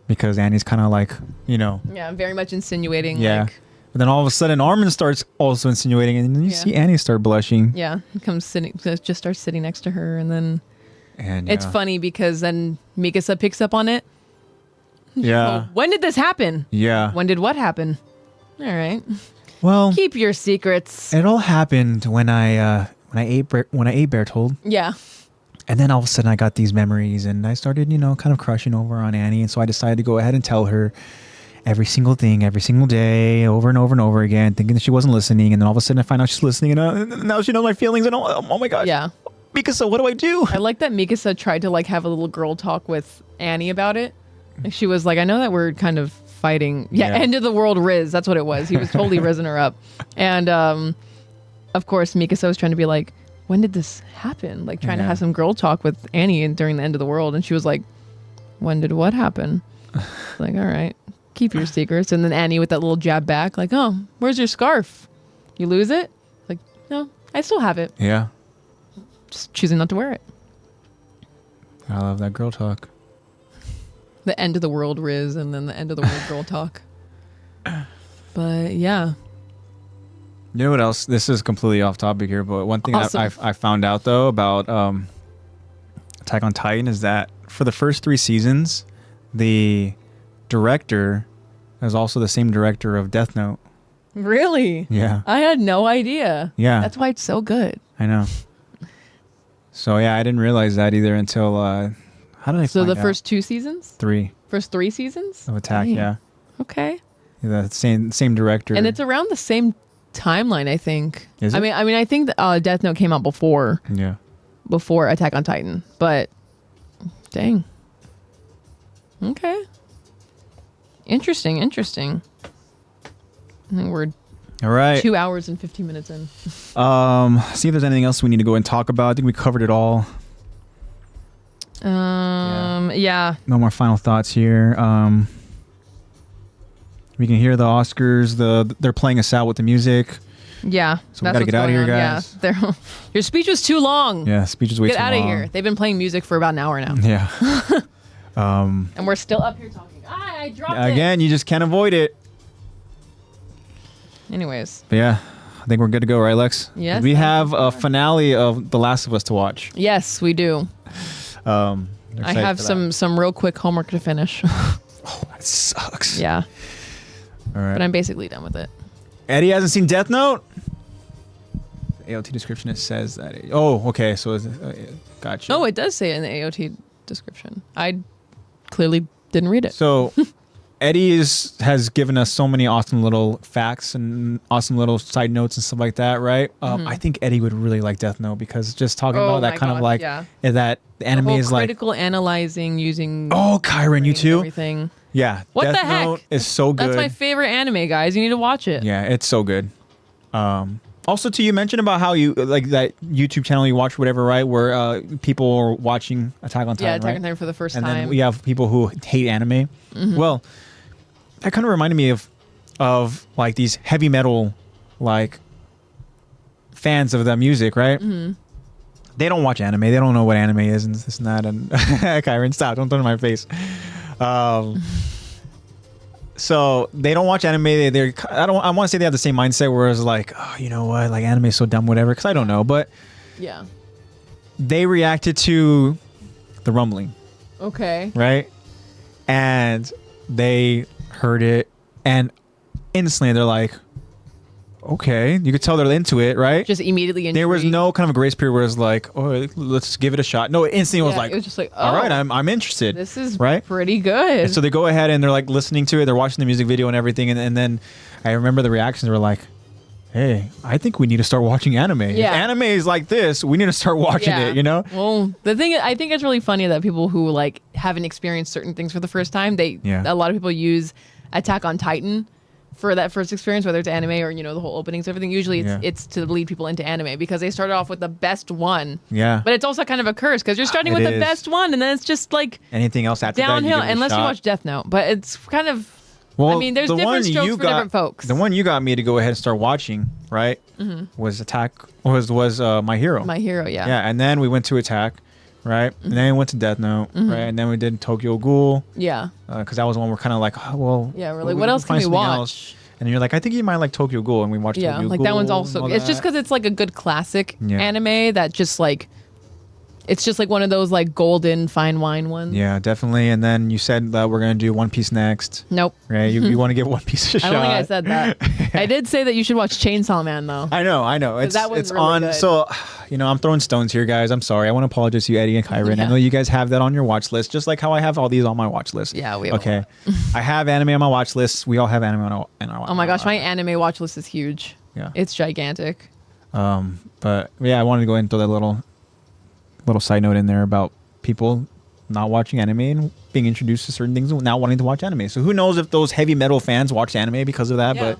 because Annie's kind of like, you know, Yeah, very much insinuating. yeah. Like, But then all of a sudden, Armin starts also insinuating, and then you Yeah. see Annie start blushing. yeah, he comes sitting, just starts sitting next to her, and then And it's funny because then Mikasa picks up on it. Yeah, Oh, when did this happen? yeah. When did what happen? All right, Well, keep your secrets. it all happened when I ate Bertold. Yeah, And then all of a sudden I got these memories and I started, you know, kind of crushing over on Annie. And so I decided to go ahead and tell her every single thing, every single day, over and over and over again, thinking that she wasn't listening. And then all of a sudden I find out she's listening and now she knows my feelings. And oh my gosh. yeah. Mikasa, what do I do? I like that Mikasa tried to like have a little girl talk with Annie about it. Like, she was like, I know that we're kind of fighting. Yeah, Yeah. end of the world Riz. That's what it was. He was totally rizzing her up. And of course, Mikasa was trying to be like, when did this happen? Like trying to Yeah. have some girl talk with Annie during the end of the world. And she was like, when did what happen? Like, all right, keep your secrets. And then Annie with that little jab back, like, oh, where's your scarf? You lose it? Like, no, I still have it. Yeah. Just choosing not to wear it. I love that girl talk. The end of the world Riz and then the end of the world girl talk. But yeah. You know what else? This is completely off topic here, but one thing Awesome. I found out though about Attack on Titan is that for the first 3 seasons, the director is also the same director of Death Note. Really? Yeah. I had no idea. Yeah. That's why it's so good. I know. So yeah, I didn't realize that either until how did I So find the out? first 2 seasons? 3 First 3 seasons? of Attack, Dang. yeah. Okay. The same director. And it's around the same timeline, I think. Is it? I mean I think that, Death Note came out before yeah. Attack on Titan, but dang. Okay. Interesting. I think we're All right. 2 hours and 15 minutes in. See if there's anything else we need to go and talk about. I think we covered it all. Yeah. No more final thoughts here. We can hear the Oscars. They're playing us out with the music. Yeah. So we gotta what's get outta going here, on. guys. Yeah. Your speech was too long. Yeah, speech is way Get too out of long. here. They've been playing music for about an hour now. Yeah. And we're still up here talking. I dropped it. Again, you just can't avoid it. Anyways. But yeah, I think we're good to go, right, Lex? Yes, We I have think a we are. finale of The Last of Us to watch. Yes, we do. I have some real quick homework to finish. Oh, that sucks. Yeah. All right. But I'm basically done with it. Eddie hasn't seen Death Note? AOT description, it says that. Oh, okay. So, gotcha. Oh, it does say it in the AOT description. I clearly didn't read it. So, Eddie has given us so many awesome little facts and awesome little side notes and stuff like that, right? I think Eddie would really like Death Note because just talking about that kind of like that the anime is like critical analyzing using. Oh, Kyron, you too. Everything. Yeah. What Death the heck? Note is so good. That's my favorite anime, guys. You need to watch it. Yeah, it's so good. Also, too, you mentioned about how you like that YouTube channel you watch, whatever, right? Where people are watching Attack on Titan, yeah, Attack on Titan for the first time. And then we have people who hate anime. Well, that kind of reminded me of like these heavy metal like fans of the music, right? They don't watch anime. They don't know what anime is and this and that. And Kyron, stop! Don't throw it in my face. So they don't watch anime. I want to say they have the same mindset, whereas like, oh, you know what, like anime is so dumb, whatever. Because I don't know, but yeah, they reacted to the rumbling. Okay. Right, and they heard it, and instantly they're like, okay, you could tell they're into it, right? Just immediately intrigued. There was no kind of a grace period where it's like, oh, let's give it a shot. No, it instantly was like, it was just like, oh, all right, I'm interested. This is right? pretty good. And so they go ahead and they're like listening to it. They're watching the music video and everything. And then I remember the reactions were like, hey, I think we need to start watching anime. Yeah. If anime is like this, we need to start watching it, you know? Well, the thing, I think it's really funny that people who like haven't experienced certain things for the first time, a lot of people use Attack on Titan for that first experience, whether it's anime or, you know, the whole openings, everything. Usually it's to lead people into anime because they started off with the best one. Yeah. But it's also kind of a curse because you're starting with the best one and then it's just like anything else after downhill that, unless you watch Death Note. But it's kind of, well, I mean, there's different strokes for different folks. The one you got me to go ahead and start watching, right, was My Hero. My Hero, yeah. Yeah, and then we went to Attack, right? And then we went to Death Note, right? And then we did Tokyo Ghoul. Yeah. Because that was one we're kind of like, oh, well. Yeah, we're like, what else can we watch? And you're like, I think you might like Tokyo Ghoul, and we watched Tokyo Ghoul. Yeah, like that one's also, it's just because it's like a good classic anime that just like, it's just like one of those like golden fine wine ones. Yeah, definitely. And then you said that we're going to do One Piece next. Nope. Right? You want to give One Piece a shot. I don't think I said that. I did say that you should watch Chainsaw Man though. I know. It's really on. Good. So, you know, I'm throwing stones here, guys. I'm sorry. I want to apologize to you, Eddie and Kyron. I know you guys have that on your watch list, just like how I have all these on my watch list. Yeah, we have. Okay. I have anime on my watch list. We all have anime on our Oh my gosh, my anime watch list is huge. Yeah. It's gigantic. But yeah, I wanted to go ahead and throw that little side note in there about people not watching anime and being introduced to certain things and now wanting to watch anime. So who knows if those heavy metal fans watched anime because of that, but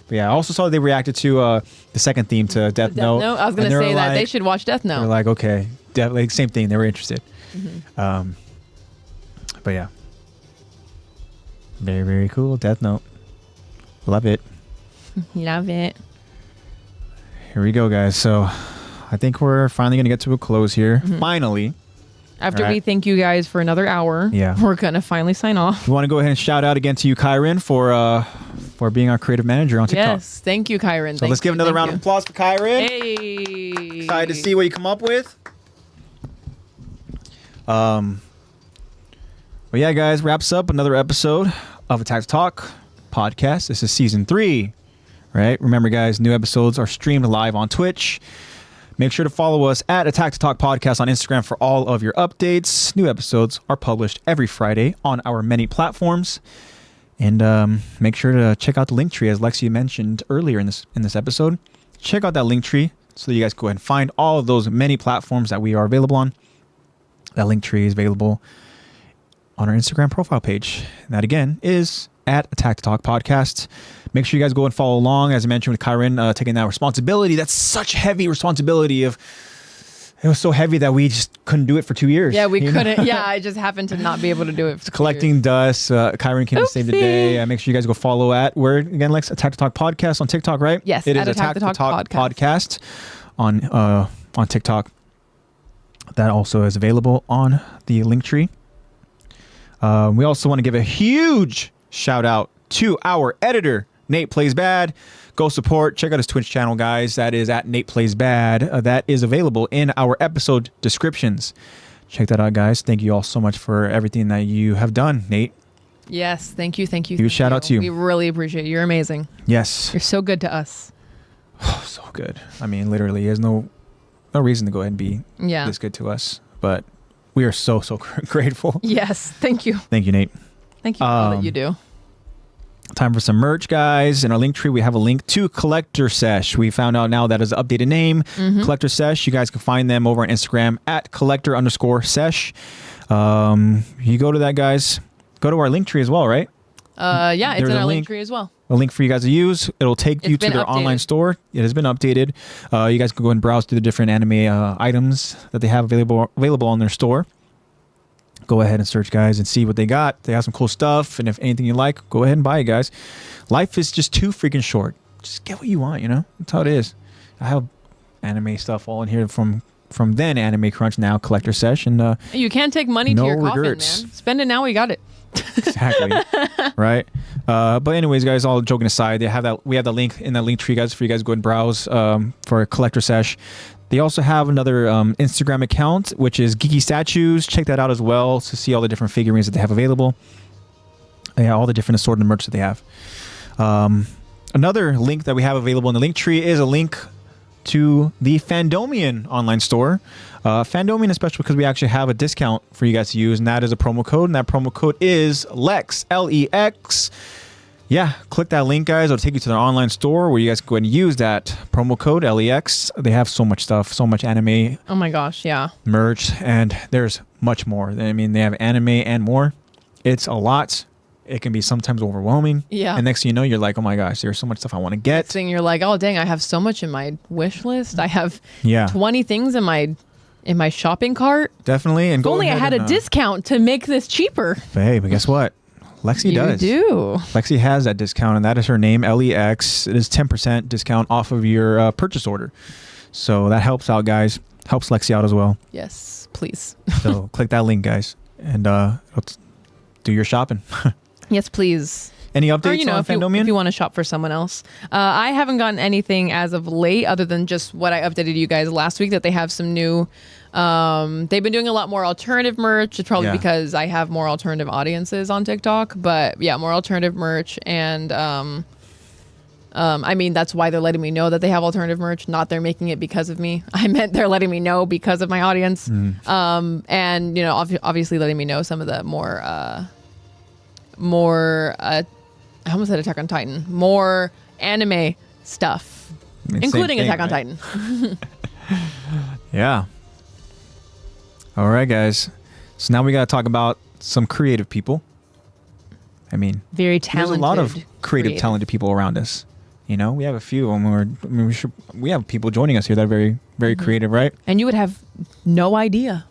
yeah, I also saw they reacted to the second theme to Death Note. I was going to say that they should watch Death Note. They're like, okay, definitely same thing. They were interested. But yeah, very, very cool. Death Note. Love it. Love it. Here we go, guys. So I think we're finally going to get to a close here. Finally. After we thank you guys for another hour, we're going to finally sign off. We want to go ahead and shout out again to you, Kyron, for being our creative manager on TikTok. Yes, thank you, Kyron. So let's give another round of applause for Kyron. Hey. Excited to see what you come up with. Well, yeah, guys, wraps up another episode of Attack Talk podcast. This is season 3, right? Remember, guys, new episodes are streamed live on Twitch. Make sure to follow us at Attack to Talk Podcast on Instagram for all of your updates. New episodes are published every Friday on our many platforms. And make sure to check out the link tree, as Lexi mentioned earlier in this episode. Check out that link tree so that you guys go ahead and find all of those many platforms that we are available on. That link tree is available on our Instagram profile page. And that, again, is at Attack to Talk Podcast. Make sure you guys go and follow along, as I mentioned, with Kyron taking that responsibility. That's such heavy responsibility. It was so heavy that we just couldn't do it for 2 years. Yeah, we couldn't. Know? Yeah, I just happened to not be able to do it. For collecting dust. Kyron came to save the day. Make sure you guys go follow at again, Lex, Attack to Talk Podcast on TikTok, right? Yes, it is Attack to Talk Podcast on TikTok. That also is available on the link tree. We also want to give a huge shout out to our editor, NatePlaysBad. Go support. Check out his Twitch channel, guys. That is at NatePlaysBad. That is available in our episode descriptions. check that out, guys. Thank you all so much for everything that you have done, Nate. Yes, thank you. Huge shout out to you. We really appreciate you. You're amazing. Yes. You're so good to us. So good. I mean, literally, there's no reason to go ahead and be Yeah. this good to us, but we are so grateful. Yes, thank you. Thank you, Nate. Thank you for all that you do. Time for some merch, guys. In our link tree, we have a link to Collector Sesh. We found out now that is an updated name, Collector Sesh. You guys can find them over on Instagram at collector_sesh. You go to that, guys. Go to our link tree as well, right? Yeah, it's There's in a our link link. tree as well. A link for you guys to use. It'll take you It's to been their online updated. store. It has been updated. You guys can go and browse through the different anime items that they have available on their store. Go ahead and search, guys, and see what they got. They have some cool stuff, and if anything you like, go ahead and buy it, guys. Life is just too freaking short. Just get what you want, you know? That's how it is. I have anime stuff all in here from then AnimeCrunch, now Collector Sesh, and You can't take money No to your regrets. coffin, man. Spend it now. We got it. exactly right. But anyways, guys, all joking aside, we have the link in that link tree, guys, for you guys to go and browse for Collector Sesh. They also have another Instagram account, which is Geeky Statues. Check that out as well to see all the different figurines that they have available. Yeah, all the different assorted merch that they have. Another link that we have available in the link tree is a link to the Fandomion online store. Fandomion, especially because we actually have a discount for you guys to use, and that is a promo code, and that promo code is LEX, L-E-X. Yeah, click that link, guys. It'll take you to their online store where you guys can go ahead and use that promo code, LEX. They have so much stuff, so much anime Oh my gosh, yeah. merch, and there's much more. I mean, they have anime and more. It's a lot. It can be sometimes overwhelming. Yeah. And next thing you know, you're like, oh my gosh, there's so much stuff I want to get. Thing you're like, oh dang, I have so much in my wish list. I have Yeah. 20 things in my shopping cart. Definitely. And If go only I ahead had a and, discount to make this cheaper. Hey, but guess what? Lexi You does. do. Lexi has that discount, and that is her name, LEX. It is 10% discount off of your purchase order. So that helps out, guys. Helps Lexi out as well. Yes, please. So click that link, guys, and let's do your shopping. Yes, please. Any updates Or, you know, on if you Fandomion? want to shop for someone else. I haven't gotten anything as of late other than just what I updated you guys last week that they have some new... they've been doing a lot more alternative merch. It's probably Yeah. because I have more alternative audiences on TikTok. But yeah, more alternative merch. And I mean, that's why they're letting me know that they have alternative merch. Not they're making it because of me. I meant they're letting me know because of my audience. And, you know, obviously letting me know some of the more I almost said Attack on Titan. More anime stuff, I mean, including same thing, Attack on right? Titan. Yeah. All right, guys. So now we got to talk about some creative people. I mean, Very there's talented. a lot of creative, talented people around us. You know, we have a few of them. We have people joining us here that are very, very creative, right? And you would have no idea.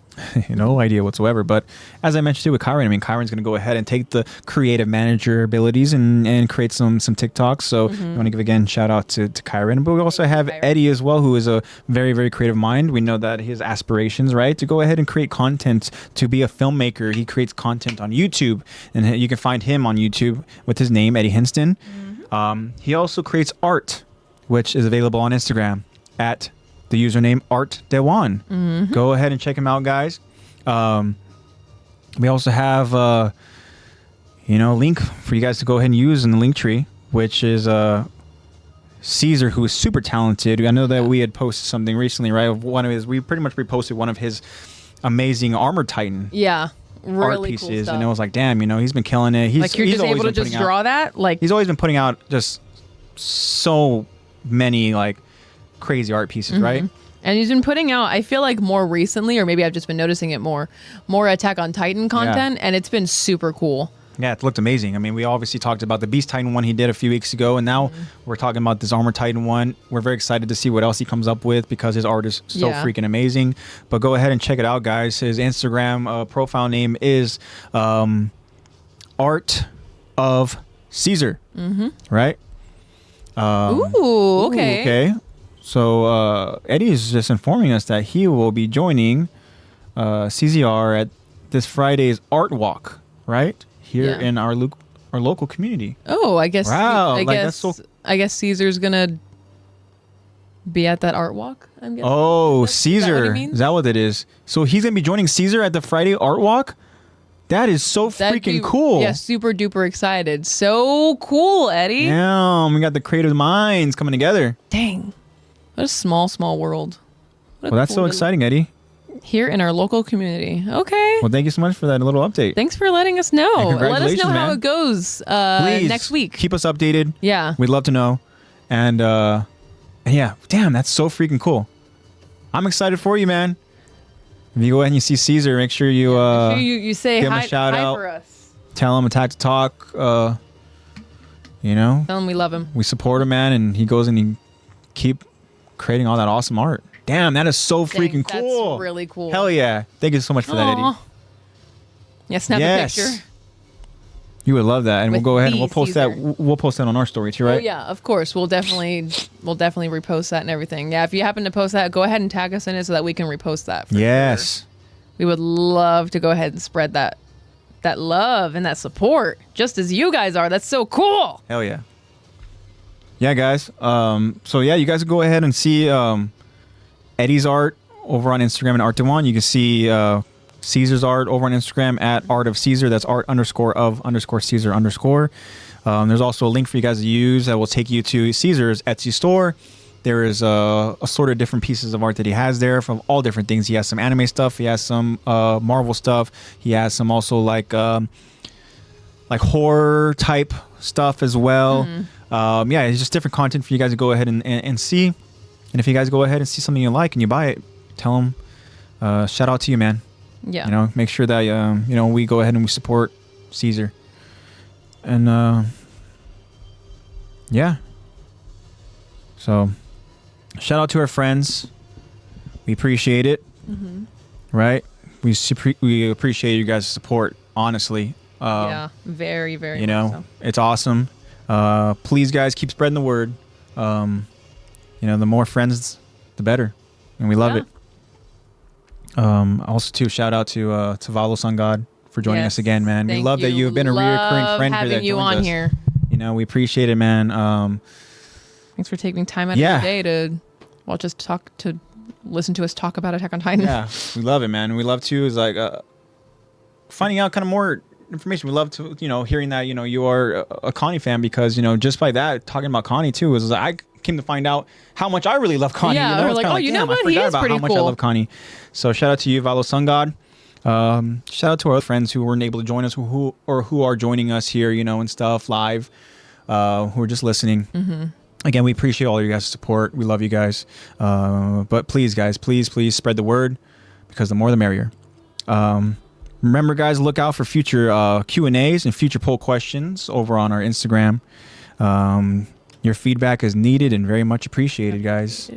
No idea whatsoever. But as I mentioned too with Kyron, I mean, Kyron's going to go ahead and take the creative manager abilities and create some TikToks. So I want to give again shout out to Kyron. But we also have Kyron. Eddie as well, who is a very, very creative mind. We know that his aspirations, right, to go ahead and create content, to be a filmmaker. He creates content on YouTube, and you can find him on YouTube with his name, Eddie Hinston. He also creates art, which is available on Instagram at the username ArtDewan. Go ahead and check him out, guys. We also have link for you guys to go ahead and use in the link tree, which is Caesar, who is super talented. I know that we had posted something recently, right? Of one of his, we pretty much reposted one of his amazing Armor Titan Yeah. Really art pieces, cool stuff. and it was like, damn, he's been killing it. Like you're just always able to been just putting out- draw that? Like He's always been putting out just so many like crazy art pieces, right? And he's been putting out, I feel like more recently, or maybe I've just been noticing it more Attack on Titan content, and it's been super cool. Yeah, it looked amazing. I mean, we obviously talked about the Beast Titan one he did a few weeks ago, and now we're talking about this Armor Titan one. We're very excited to see what else he comes up with because his art is so Yeah. freaking amazing. But go ahead and check it out, guys. His Instagram profile name is Art of Caesar, right? Ooh, okay. Okay. So Eddie is just informing us that he will be joining CZR at this Friday's Art Walk, right? Here Yeah. in our local community. Oh, I guess. Wow, I like, guess. that's so- I guess Caesar's gonna be at that art walk. I'm guessing. Oh, Is that Caesar. what he means? Is that what it is? So he's going to be joining Caesar at the Friday art walk? That is so That'd freaking be- cool. Yeah, super duper excited. So cool, Eddie. Damn, we got the creative minds coming together. Dang. What a small, small world. What a Well, that's cool so little- exciting, Eddie. Here in our local community. Okay. Well, thank you so much for that little update. Thanks for letting us know. And Let us congratulations, know how man. it goes Please next week. keep us updated. Yeah. We'd love to know. And yeah, damn, that's so freaking cool. I'm excited for you, man. If you go ahead and you see Caesar, make sure you Make sure you say give him a hi, shout hi out. for us. tell him Attack to Talk. You know, Tell him we love him. we support him, man, and he goes and he keep creating all that awesome art. Damn, that is so freaking Dang, cool. That's really cool. Hell yeah. Thank you so much for that, Eddie. Aw. Yeah, snap Yes. a picture. You would love that. And we'll With go ahead and the we'll post Caesar. that. We'll post that on our story too, right? Oh yeah, of course. We'll definitely repost that and everything. Yeah, if you happen to post that, go ahead and tag us in it so that we can repost that. for Yes. sure. We would love to go ahead and spread that love and that support, just as you guys are. That's so cool. Hell yeah. Yeah, guys. So yeah, you guys can go ahead and see Eddie's art over on Instagram and Art1. You can see Caesar's art over on Instagram at ArtofCesar. That's art_of_Caesar_. There's also a link for you guys to use that will take you to Caesar's Etsy store. There is a sort of different pieces of art that he has there from all different things. He has some anime stuff. He has some Marvel stuff. He has some also like horror type stuff as well. Yeah, it's just different content for you guys to go ahead and see. And if you guys go ahead and see something you like and you buy it, tell them, shout out to you, man. Yeah. You know, make sure that, we go ahead and we support Caesar. And, yeah. So, shout out to our friends. We appreciate it. Right? We appreciate you guys' support, honestly. Yeah, very, very You much know, so. it's awesome. Please, guys, keep spreading the word. The more friends, the better, and we love Yeah. it. Also, too, shout out to Valo Sun God for joining us Yes, again, man. We thank love that you. you've been a reoccurring Love friend here having that you joins on us. here. You know, we appreciate it, man. Thanks for taking time out Yeah. of your day to listen to us talk about Attack on Titan. Yeah, we love it, man. We love to is like finding out kind of more information. We love to, hearing that, you are a Connie fan because, just by that, talking about Connie too, is like I came to find out how much I really love Connie. Yeah, It's we're like, kinda oh, you know damn, what? I He forgot is about pretty how much I cool. love Connie. So shout out to you, Valo Sun God. Shout out to our other friends who weren't able to join us who are joining us here, and stuff live, who are just listening. Again, we appreciate all your guys' support. We love you guys. But please, guys, please spread the word because the more the merrier. Remember, guys, look out for future Q&As and future poll questions over on our Instagram. Your feedback is needed and very much appreciated, guys.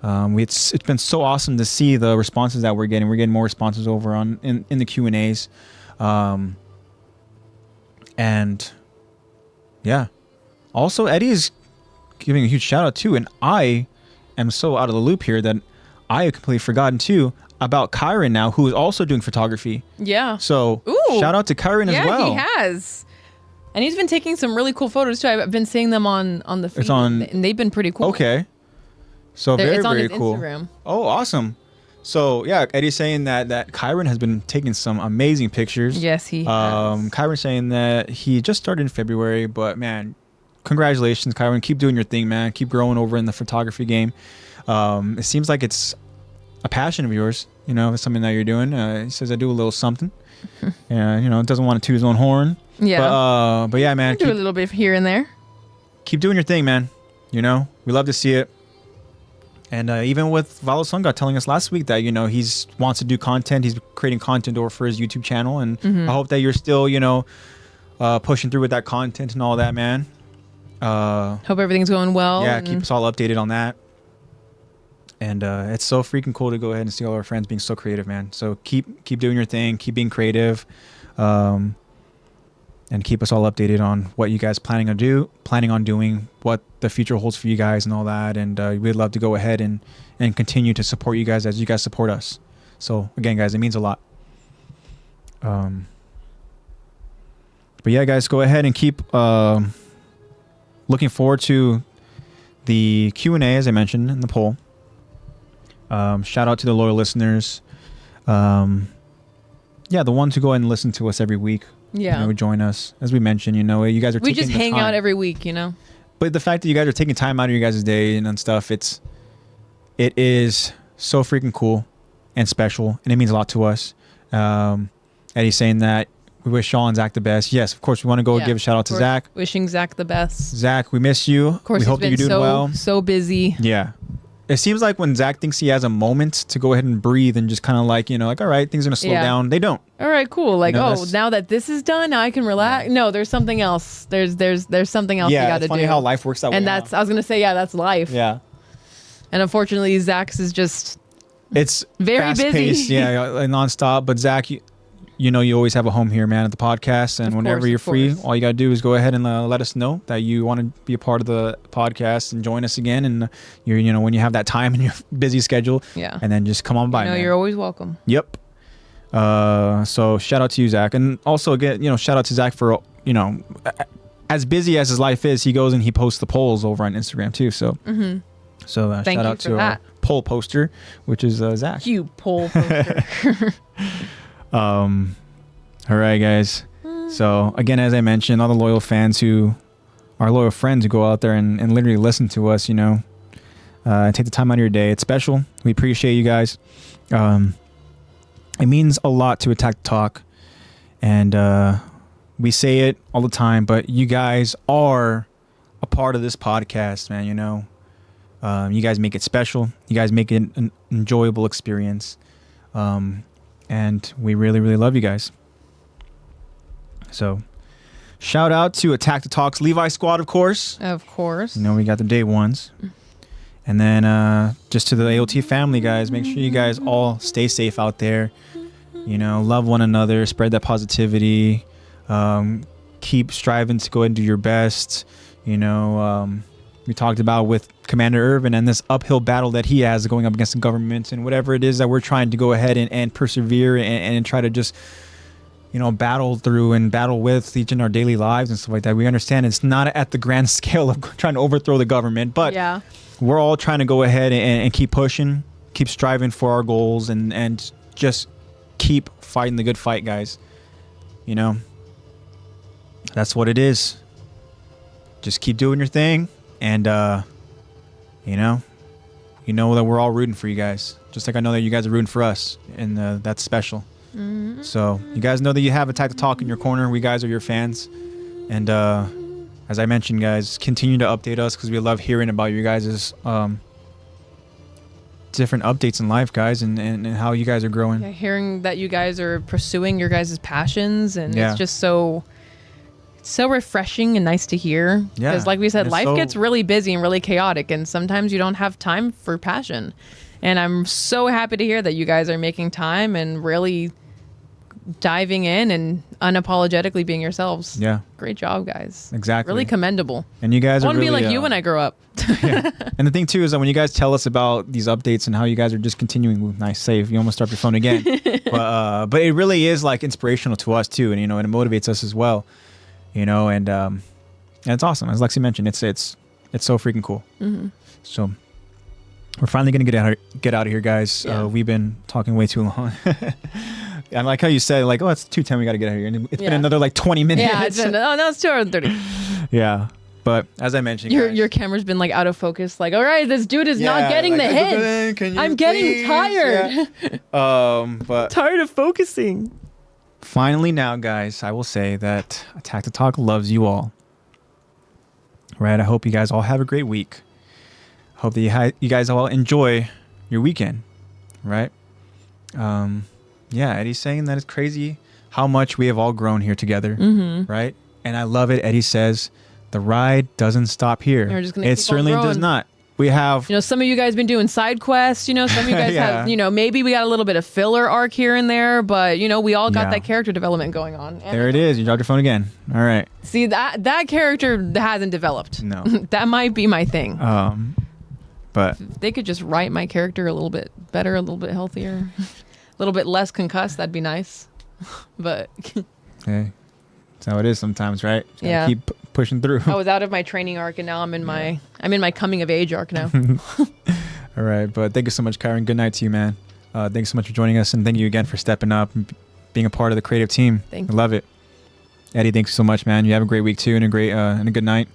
It's been so awesome to see the responses that we're getting. We're getting more responses over on in the Q&As. And yeah. Also, Eddie is giving a huge shout out too, and I am so out of the loop here that I have completely forgotten too about Kyron now, who is also doing photography. Yeah. So Ooh. shout out to Kyron as well. Yeah, he has. And he's been taking some really cool photos too. I've been seeing them on the feed, and they've been pretty cool. Okay. So It's on very his cool. Instagram. Oh, awesome. So yeah, Eddie's saying that Kyron has been taking some amazing pictures. Yes, he has. Kyron's saying that he just started in February, but man, congratulations, Kyron. Keep doing your thing, man. Keep growing over in the photography game. It seems like it's a passion of yours. It's something that you're doing. He says I do a little something. Doesn't want to toot his own horn. Yeah. But yeah, man. Do a little bit here and there. Keep doing your thing, man. We love to see it. And even with Valo Sun God telling us last week that, he's wants to do content. He's creating content over for his YouTube channel. And I hope that you're still, pushing through with that content and all that, man. Hope everything's going well. Yeah, and keep us all updated on that. And it's so freaking cool to go ahead and see all our friends being so creative, man. So keep doing your thing. Keep being creative. And keep us all updated on what you guys planning on doing, what the future holds for you guys and all that. And we'd love to go ahead and continue to support you guys as you guys support us. So again, guys, it means a lot. But yeah, guys, go ahead and keep looking forward to the Q&A, as I mentioned in the poll. Shout out to the loyal listeners. The ones who go ahead and listen to us every week. Yeah. Join us. As we mentioned, you guys are we taking just the hang time. out every week, But the fact that you guys are taking time out of your guys' day and stuff, it is so freaking cool and special, and it means a lot to us. Eddie's saying that we wish Shaw and Zach the best. Yes, of course, we want to go give a shout out to Zach. Wishing Zach the best. Zach, we miss you. Of course, we hope that you're doing well. So busy. Yeah. It seems like when Zach thinks he has a moment to go ahead and breathe and just kind of like, all right, things are going to slow down. They don't. All right, cool. Like, now that this is done, now I can relax. No, there's something else. There's something else you got to do. Yeah, it's funny how life works that way. And I was going to say, that's life. Yeah. And unfortunately, Zach's is just it's very busy. Fast-paced, nonstop. But Zach, you always have a home here, man, at the podcast. And whenever you're free, all you got to do is go ahead and let us know that you want to be a part of the podcast and join us again. And when you have that time in your busy schedule, and then just come on by. You're always welcome. Yep. So shout out to you, Zach. And also again, shout out to Zach for, as busy as his life is, he goes and he posts the polls over on Instagram too. So, shout out to our poll poster, which is Zach. You poll poster. All right, guys. So again, as I mentioned, all the loyal fans our loyal friends who go out there and literally listen to us, take the time out of your day. It's special. We appreciate you guys. It means a lot to Attack the Talk, and we say it all the time, but you guys are a part of this podcast, man. You guys make it special. You guys make it an enjoyable experience. And we really, really love you guys. So, shout out to Attack the Talk's Levi Squad, of course. Of course. We got the day ones. And then just to the AOT family, guys, make sure you guys all stay safe out there. Love one another, spread that positivity. Keep striving to go ahead and do your best. We talked about with Commander Irvin and this uphill battle that he has going up against the government and whatever it is that we're trying to go ahead and persevere and try to just, battle through and battle with each in our daily lives and stuff like that. We understand it's not at the grand scale of trying to overthrow the government, but we're all trying to go ahead and keep pushing, keep striving for our goals and just keep fighting the good fight, guys. That's what it is. Just keep doing your thing. And, you know that we're all rooting for you guys. Just like I know that you guys are rooting for us. And that's special. Mm-hmm. So you guys know that you have Attack the Talk in your corner. We guys are your fans. And as I mentioned, guys, continue to update us because we love hearing about you guys' different updates in life, guys, and how you guys are growing. Yeah, hearing that you guys are pursuing your guys' passions. And it's just so refreshing and nice to hear. Because like we said, life gets really busy and really chaotic, and sometimes you don't have time for passion. And I'm so happy to hear that you guys are making time and really diving in and unapologetically being yourselves. Yeah. Great job, guys. Exactly. Really commendable. And you guys I want to be like you when I grow up. And the thing too is that when you guys tell us about these updates and how you guys are just continuing with nice save, you almost start your phone again. But it really is like inspirational to us too, and and it motivates us as well. And it's awesome. As Lexi mentioned, it's so freaking cool. Mm-hmm. So we're finally gonna get out of here, guys. Yeah. We've been talking way too long. I like how you said, like, oh, it's 2:10. We gotta get out of here, and it's been another like 20 minutes. Yeah, it's been, it's 2 hours and 30. Yeah, but as I mentioned, your camera's been like out of focus. Like, all right, this dude is not getting the hint. I'm getting tired. Yeah. But tired of focusing. Finally, now, guys, I will say that Attack the Talk loves you all. Right? I hope you guys all have a great week. Hope that you guys all enjoy your weekend. Right? Yeah, Eddie's saying that it's crazy how much we have all grown here together. Mm-hmm. Right? And I love it. Eddie says the ride doesn't stop here. It certainly does not. We have, some of you guys been doing side quests, some of you guys have, maybe we got a little bit of filler arc here and there, but we all got that character development going on. And there it is. You dropped your phone again. All right. See, that character hasn't developed. No. That might be my thing. But if they could just write my character a little bit better, a little bit healthier, a little bit less concussed, that'd be nice. But hey, that's how it is sometimes, right? Yeah. Keep pushing through. I was out of my training arc, and now I'm in my coming of age arc now. All right, but thank you so much, Kyron. Good night to you, man. Thanks so much for joining us, and thank you again for stepping up and being a part of the creative team. Thank I you. love it. Eddie, thanks so much, man. You have a great week too, and a good night.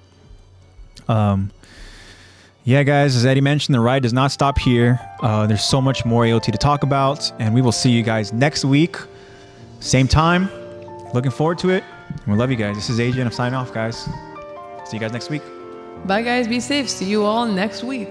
Yeah, guys, as Eddie mentioned, the ride does not stop here. There's so much more AOT to talk about, and we will see you guys next week, same time. Looking forward to it. And we love you guys. This is AJ, and I'm signing off, guys. See you guys next week. Bye, guys. Be safe. See you all next week.